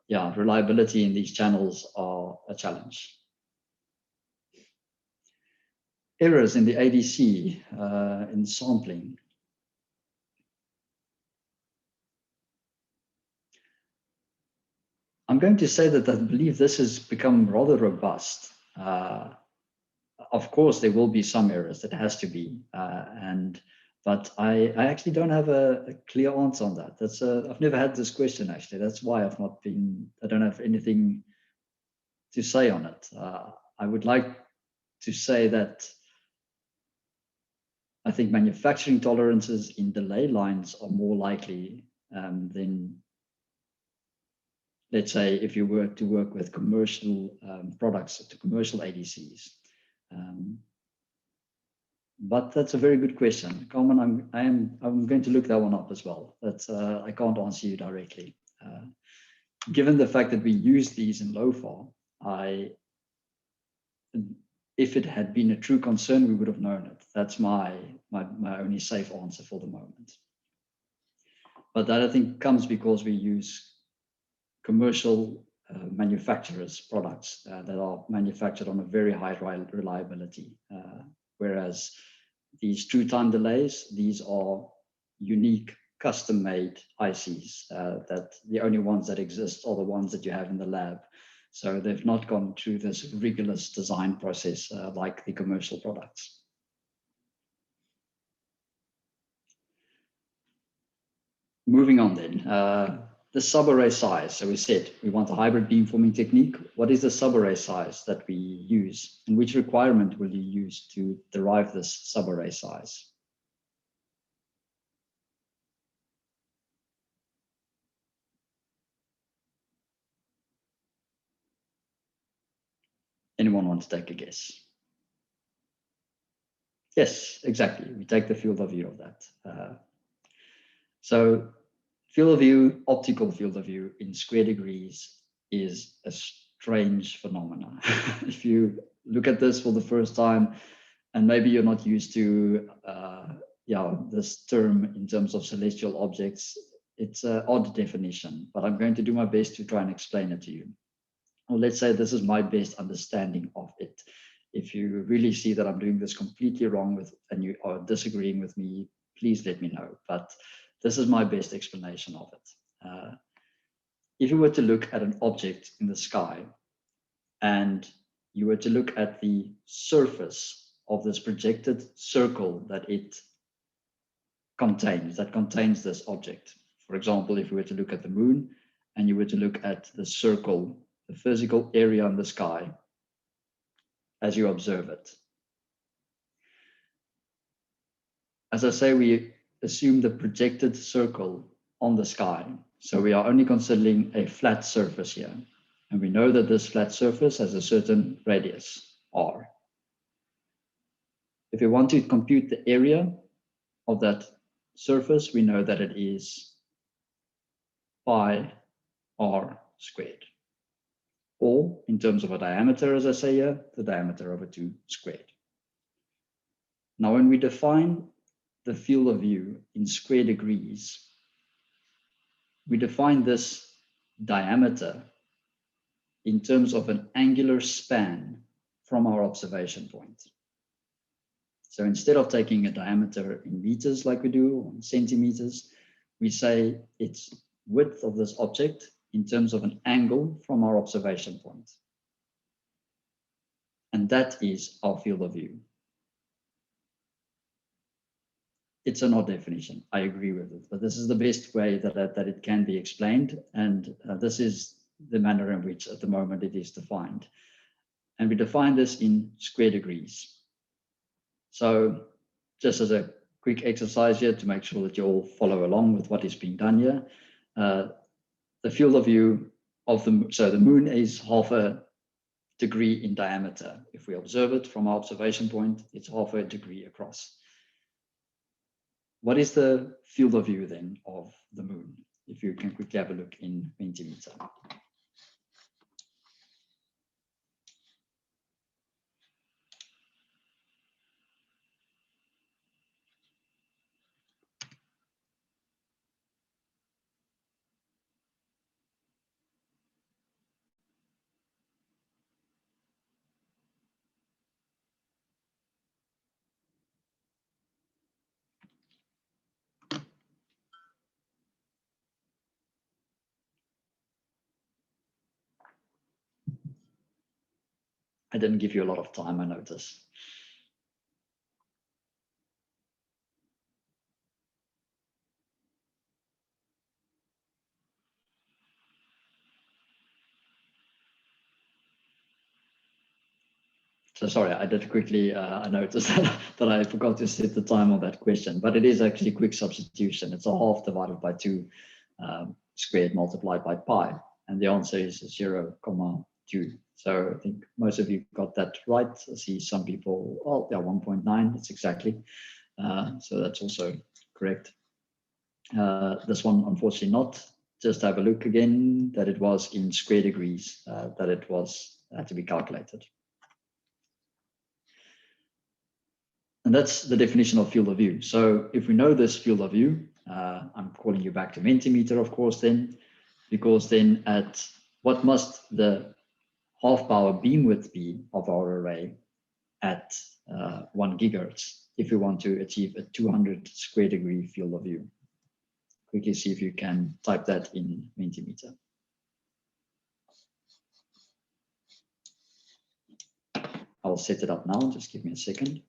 yeah, reliability in these channels are a challenge. Errors in the ADC in sampling. I'm going to say that I believe this has become rather robust. Of course, there will be some errors, that has to be, but I actually don't have a clear answer on that. I've never had this question actually. That's why I don't have anything to say on it. I would like to say that I think manufacturing tolerances in delay lines are more likely than, let's say, if you were to work with commercial products, to commercial ADCs. But that's a very good question, Carmen. I'm going to look that one up as well. I can't answer you directly. Given the fact that we use these in LOFAR, if it had been a true concern, we would have known it. That's my only safe answer for the moment. But that I think comes because we use commercial manufacturers' products that are manufactured on a very high reliability, whereas these true time delays, these are unique custom-made ICs that the only ones that exist are the ones that you have in the lab. So they've not gone through this rigorous design process like the commercial products. Moving on then, the subarray size. So we said we want a hybrid beamforming technique. What is the subarray size that we use, and which requirement will you use to derive this subarray size? Anyone want to take a guess? Yes, exactly. We take the field of view of that. So field of view, optical field of view in square degrees is a strange phenomenon. If you look at this for the first time, and maybe you're not used to this term in terms of celestial objects, it's an odd definition, but I'm going to do my best to try and explain it to you. Or let's say this is my best understanding of it. If you really see that I'm doing this completely wrong and you are disagreeing with me, please let me know. But this is my best explanation of it. If you were to look at an object in the sky and you were to look at the surface of this projected circle that it contains, this object, For example, if we were to look at the moon and you were to look at the circle, the physical area in the sky as you observe it. As I say, we assume the projected circle on the sky. So we are only considering a flat surface here. And we know that this flat surface has a certain radius, r. If we want to compute the area of that surface, we know that it is pi r squared. Or in terms of a diameter, as I say here, the diameter over 2 squared. Now, when we define the field of view in square degrees, we define this diameter in terms of an angular span from our observation point. So instead of taking a diameter in meters like we do, or in centimeters, we say it's width of this object in terms of an angle from our observation point. And that is our field of view. It's an odd definition, I agree with it, but this is the best way that it can be explained. And this is the manner in which at the moment it is defined. And we define this in square degrees. So just as a quick exercise here to make sure that you all follow along with what is being done here, the field of view of the moon is half a degree in diameter. If we observe it from our observation point, it's half a degree across. What is the field of view then of the moon? If you can quickly have a look in Mentimeter. I didn't give you a lot of time, I notice. So sorry, I did quickly, I noticed that I forgot to set the time on that question, but it is actually quick substitution. It's a half divided by 2 squared multiplied by pi. And the answer is 0.2. So I think most of you got that right. I see some people, well, yeah, 1.9, that's exactly. So that's also correct. This one, unfortunately not. Just have a look again that it was in square degrees, that it had to be calculated. And that's the definition of field of view. So if we know this field of view, I'm calling you back to Mentimeter, of course, then, because then at what must the half power beam width be of our array at 1 gigahertz if we want to achieve a 200 square degree field of view? Quickly see if you can type that in Mentimeter. I'll set it up now, just give me a second.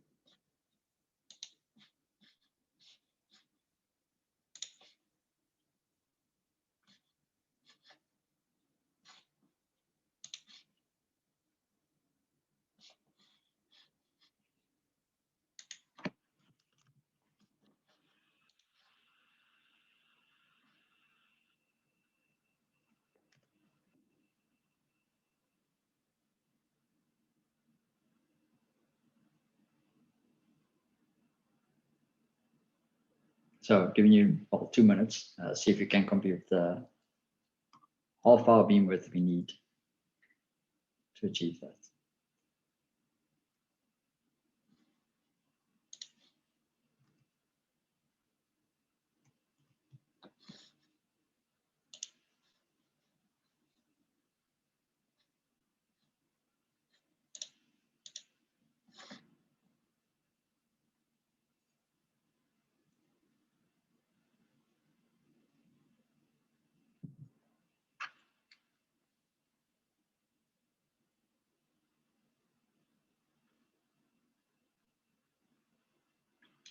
So giving you 2 minutes, see if you can compute the half power beam width we need to achieve that.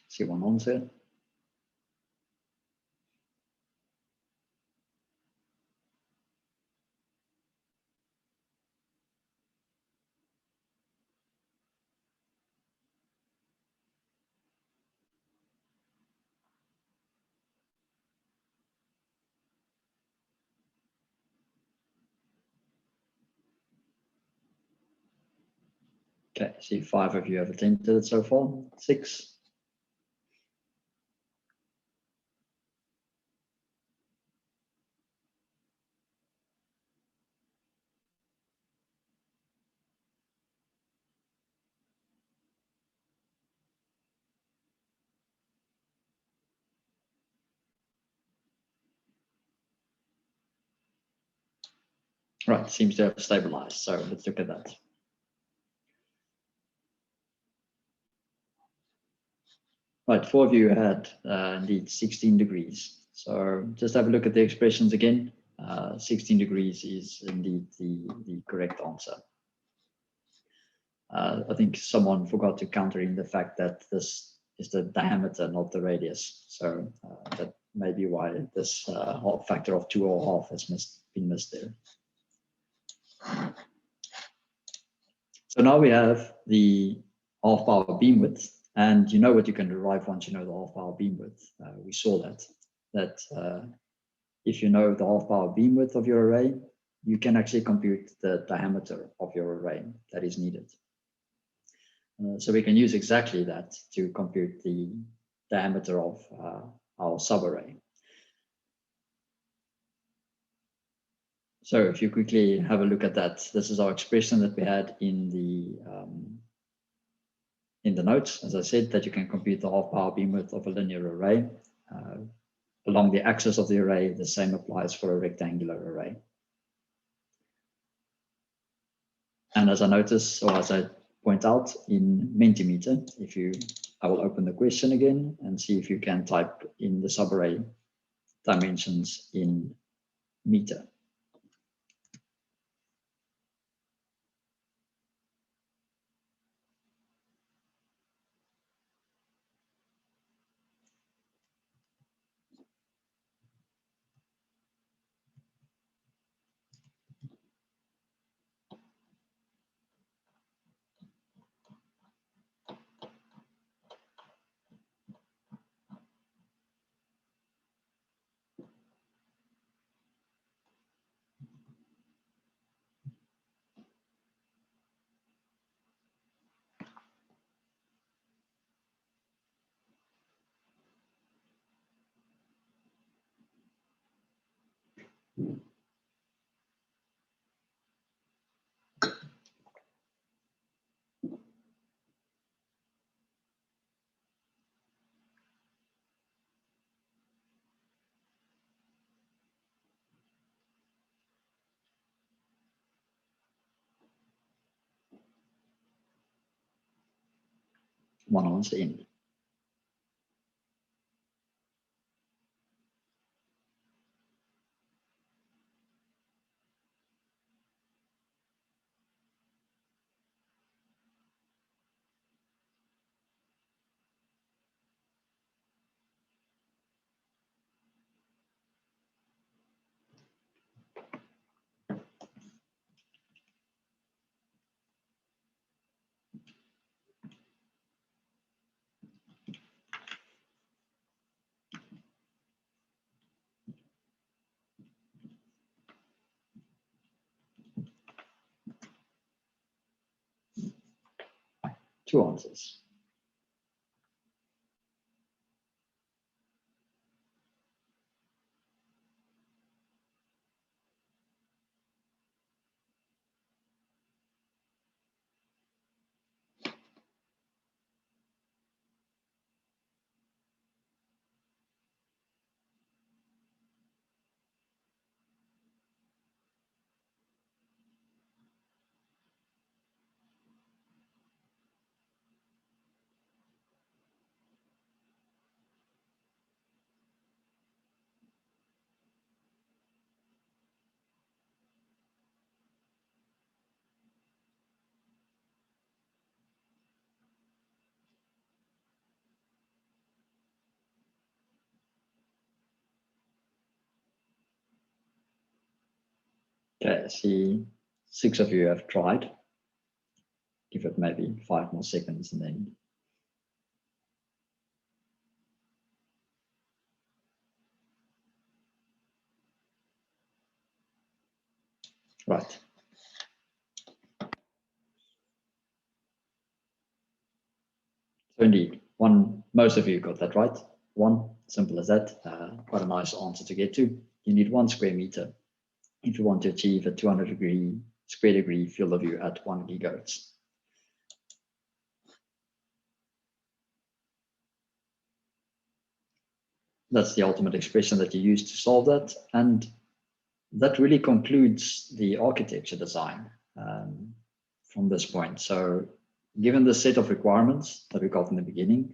See one answer. Okay, see 5 of you have attempted it so far. 6. Right, seems to have stabilized. So let's look at that. Right, 4 of you had indeed 16 degrees. So just have a look at the expressions again. 16 degrees is indeed the correct answer. I think someone forgot to counter in the fact that this is the diameter, not the radius. So that may be why this factor of 2.5 has been missed there. So now we have the half power beam width, and you know what you can derive once you know the half power beam width. We saw that if you know the half power beam width of your array, you can actually compute the diameter of your array that is needed. So we can use exactly that to compute the diameter of our subarray. So if you quickly have a look at that, this is our expression that we had in the notes. As I said, that you can compute the half power beam width of a linear array. Along the axis of the array, the same applies for a rectangular array. And as I notice, or as I point out in Mentimeter, I will open the question again and see if you can type in the subarray dimensions in meter. One answer in. Two answers. Okay, I see 6 of you have tried. Give it maybe 5 more seconds and then. Right. indeed, one, most of you got that right. One, simple as that. Quite a nice answer to get to. You need 1 square meter if you want to achieve a 200 square degree field of view at 1 gigahertz. That's the ultimate expression that you use to solve that. And that really concludes the architecture design from this point. So given the set of requirements that we got in the beginning,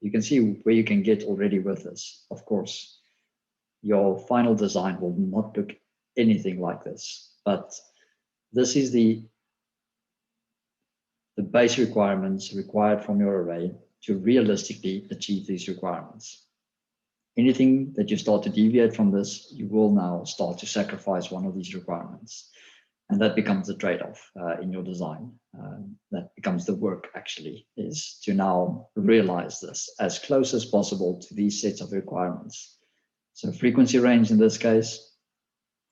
you can see where you can get already with this. Of course, your final design will not look anything like this, but this is the base requirements required from your array to realistically achieve these requirements. Anything that you start to deviate from this, you will now start to sacrifice one of these requirements. And that becomes the trade-off in your design. That becomes the work, actually, is to now realize this as close as possible to these sets of requirements. So frequency range in this case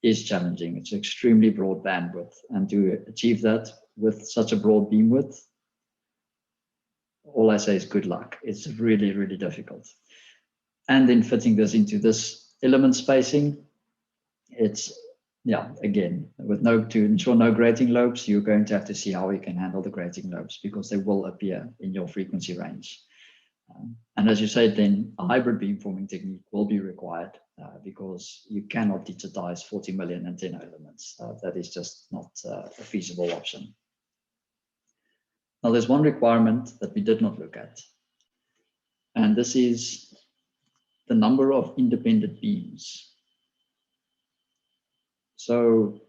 is challenging. It's extremely broad bandwidth. And to achieve that with such a broad beam width, all I say is good luck. It's really, really difficult. And then fitting this into this element spacing, it's, yeah, again, with to ensure no grating lobes, you're going to have to see how you can handle the grating lobes because they will appear in your frequency range. And as you said, then a hybrid beamforming technique will be required because you cannot digitize 40 million antenna elements. That is just not a feasible option. Now, there's one requirement that we did not look at, and this is the number of independent beams. So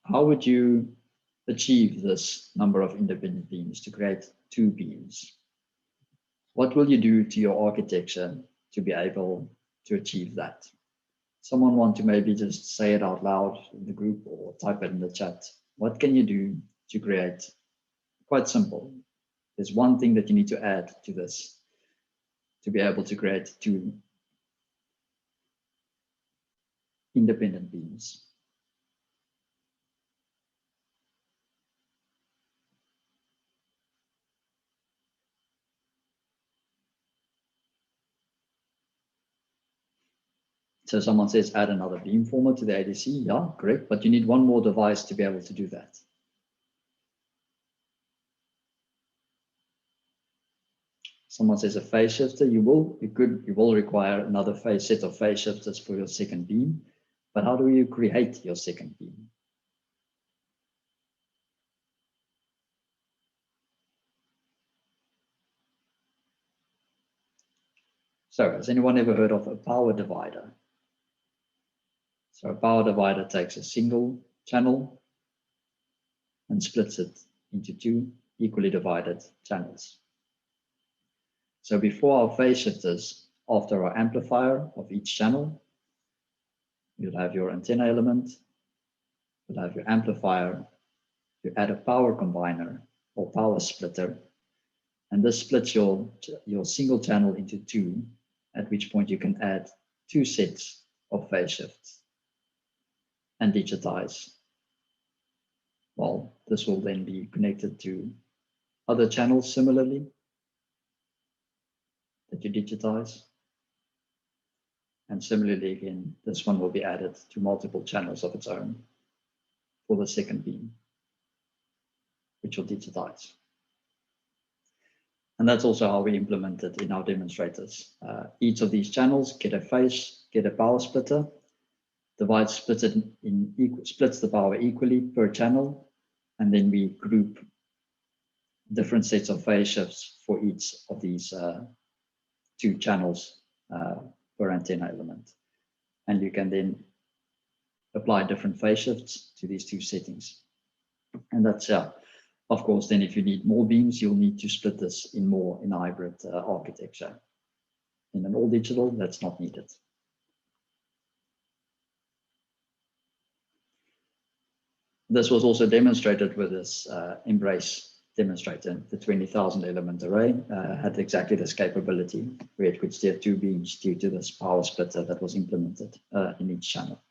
how would you achieve this number of independent beams to create 2 beams? What will you do to your architecture to be able to achieve that? Someone want to maybe just say it out loud in the group or type it in the chat. What can you do to create? Quite simple. There's one thing that you need to add to this to be able to create 2 independent beams. So someone says add another beamformer to the ADC. Yeah, correct. But you need one more device to be able to do that. Someone says a phase shifter. You will require another set of phase shifters for your second beam. But how do you create your second beam? So has anyone ever heard of a power divider? So a power divider takes a single channel and splits it into 2 equally divided channels. So before our phase shifters, after our amplifier of each channel, you'll have your antenna element, you'll have your amplifier, you add a power combiner or power splitter, and this splits your single channel into 2, at which point you can add 2 sets of phase shifts and digitize. Well, this will then be connected to other channels similarly that you digitize. And similarly, again, this one will be added to multiple channels of its own for the second beam, which will digitize. And that's also how we implement it in our demonstrators. Each of these channels get a power splitter, splits the power equally per channel, and then we group different sets of phase shifts for each of these 2 channels per antenna element. And you can then apply different phase shifts to these 2 settings. And that's, of course, then if you need more beams, you'll need to split this in a hybrid architecture. In an all digital, that's not needed. This was also demonstrated with this Embrace demonstrator. The 20,000 element array had exactly this capability where it could steer 2 beams due to this power splitter that was implemented in each channel.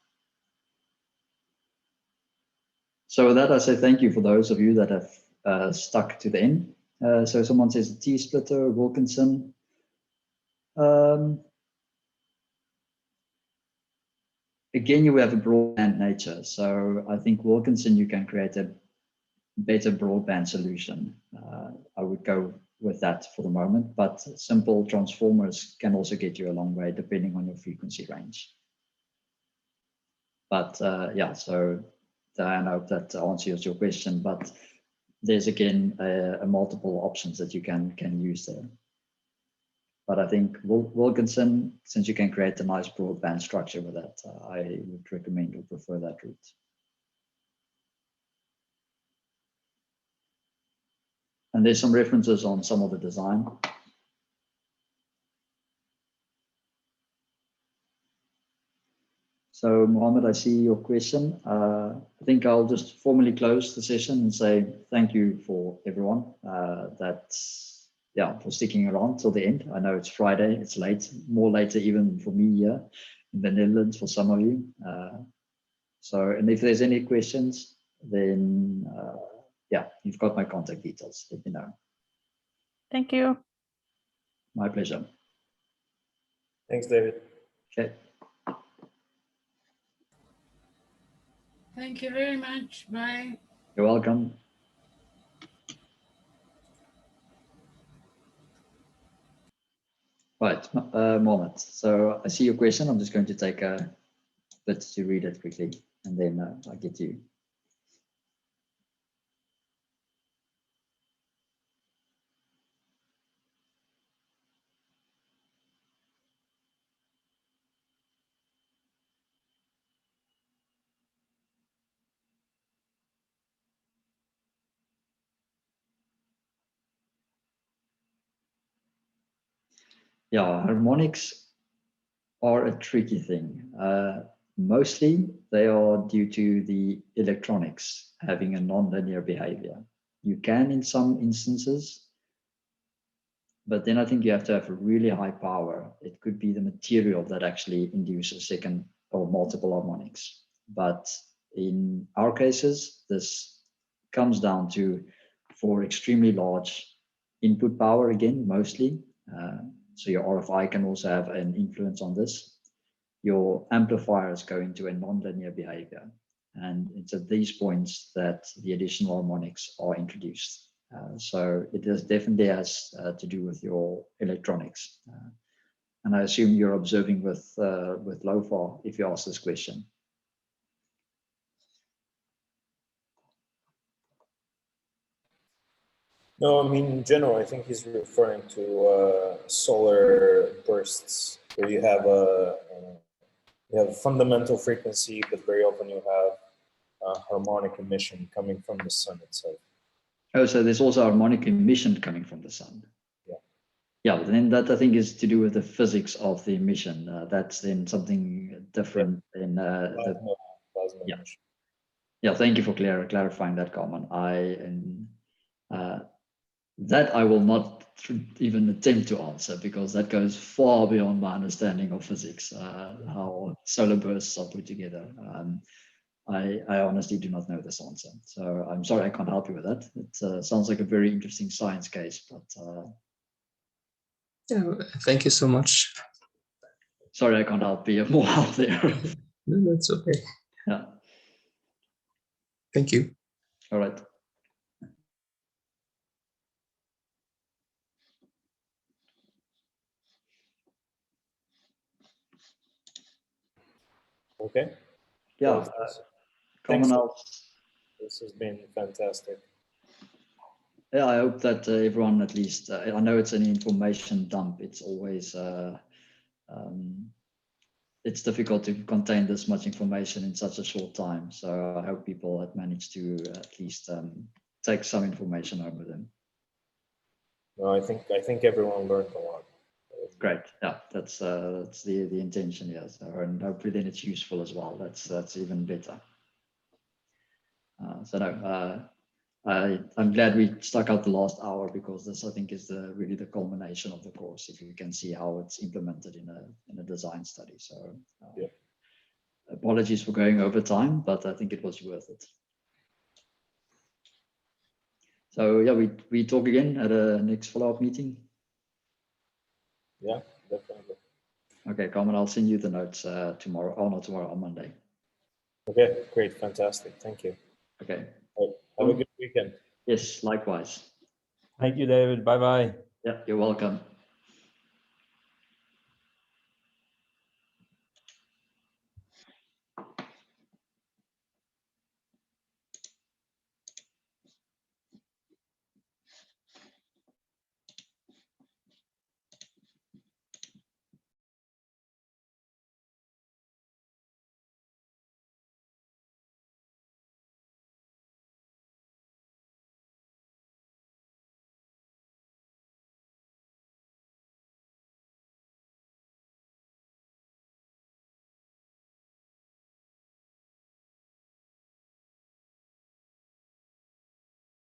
So with that, I say thank you for those of you that have stuck to the end. So someone says a T-splitter, Wilkinson. Again, you have a broadband nature. So I think Wilkinson, you can create a better broadband solution. I would go with that for the moment, but simple transformers can also get you a long way depending on your frequency range. But yeah, so Diane, I hope that answers your question, but there's again a multiple options that you can use there. But I think Wilkinson, since you can create a nice broadband structure with that, I would recommend or prefer that route. And there's some references on some of the design. So Mohammed, I see your question. I think I'll just formally close the session and say thank you for everyone for sticking around till the end. I know it's Friday, it's late, more later even for me here in the Netherlands for some of you. And if there's any questions, then yeah, you've got my contact details, let me know. Thank you. My pleasure. Thanks, David. Okay. Thank you very much. Bye. You're welcome. Right, Mohammed. So I see your question. I'm just going to take a bit to read it quickly, and then I'll get to you. Yeah, harmonics are a tricky thing. Mostly they are due to the electronics having a non-linear behavior. You can in some instances, but then I think you have to have a really high power. It could be the material that actually induces second or multiple harmonics. But in our cases, this comes down to, for extremely large input power, again, mostly. So your RFI can also have an influence on this. Your amplifiers go into a nonlinear behavior. And it's at these points that the additional harmonics are introduced. So it definitely has to do with your electronics. And I assume you're observing with LOFAR if you ask this question. No, I mean, in general, I think he's referring to solar bursts, where you have a fundamental frequency, but very often you have harmonic emission coming from the sun itself. Oh, so there's also harmonic emission coming from the sun. Yeah. Yeah, but then that I think is to do with the physics of the emission. That's then something different in plasma yeah. emission. Yeah, thank you for clarifying that, Carmen. That I will not even attempt to answer because that goes far beyond my understanding of physics, how solar bursts are put together. I honestly do not know this answer. So I'm sorry I can't help you with that. It sounds like a very interesting science case, but... thank you so much. Sorry I can't help you more out there. No, that's okay. Yeah. Thank you. All right. Okay. Yeah. Well, thanks. Else. This has been fantastic. Yeah, I hope that everyone at least, I know it's an information dump. It's always, it's difficult to contain this much information in such a short time. So I hope people have managed to at least take some information home with them. No, I think everyone learned a lot. Great. Yeah, that's the intention. Yeah. So, and hopefully then it's useful as well. That's even better. I'm glad we stuck out the last hour because this I think is really the culmination of the course. If you can see how it's implemented in a design study. So yeah. Apologies for going over time, but I think it was worth it. So yeah, we talk again at a next follow-up meeting. Yeah, definitely. Okay, Carmen, I'll send you the notes tomorrow. Oh, not tomorrow, on Monday. Okay, great, fantastic. Thank you. Okay. Have a good weekend. Yes, likewise. Thank you, David. Bye-bye. Yeah, you're welcome.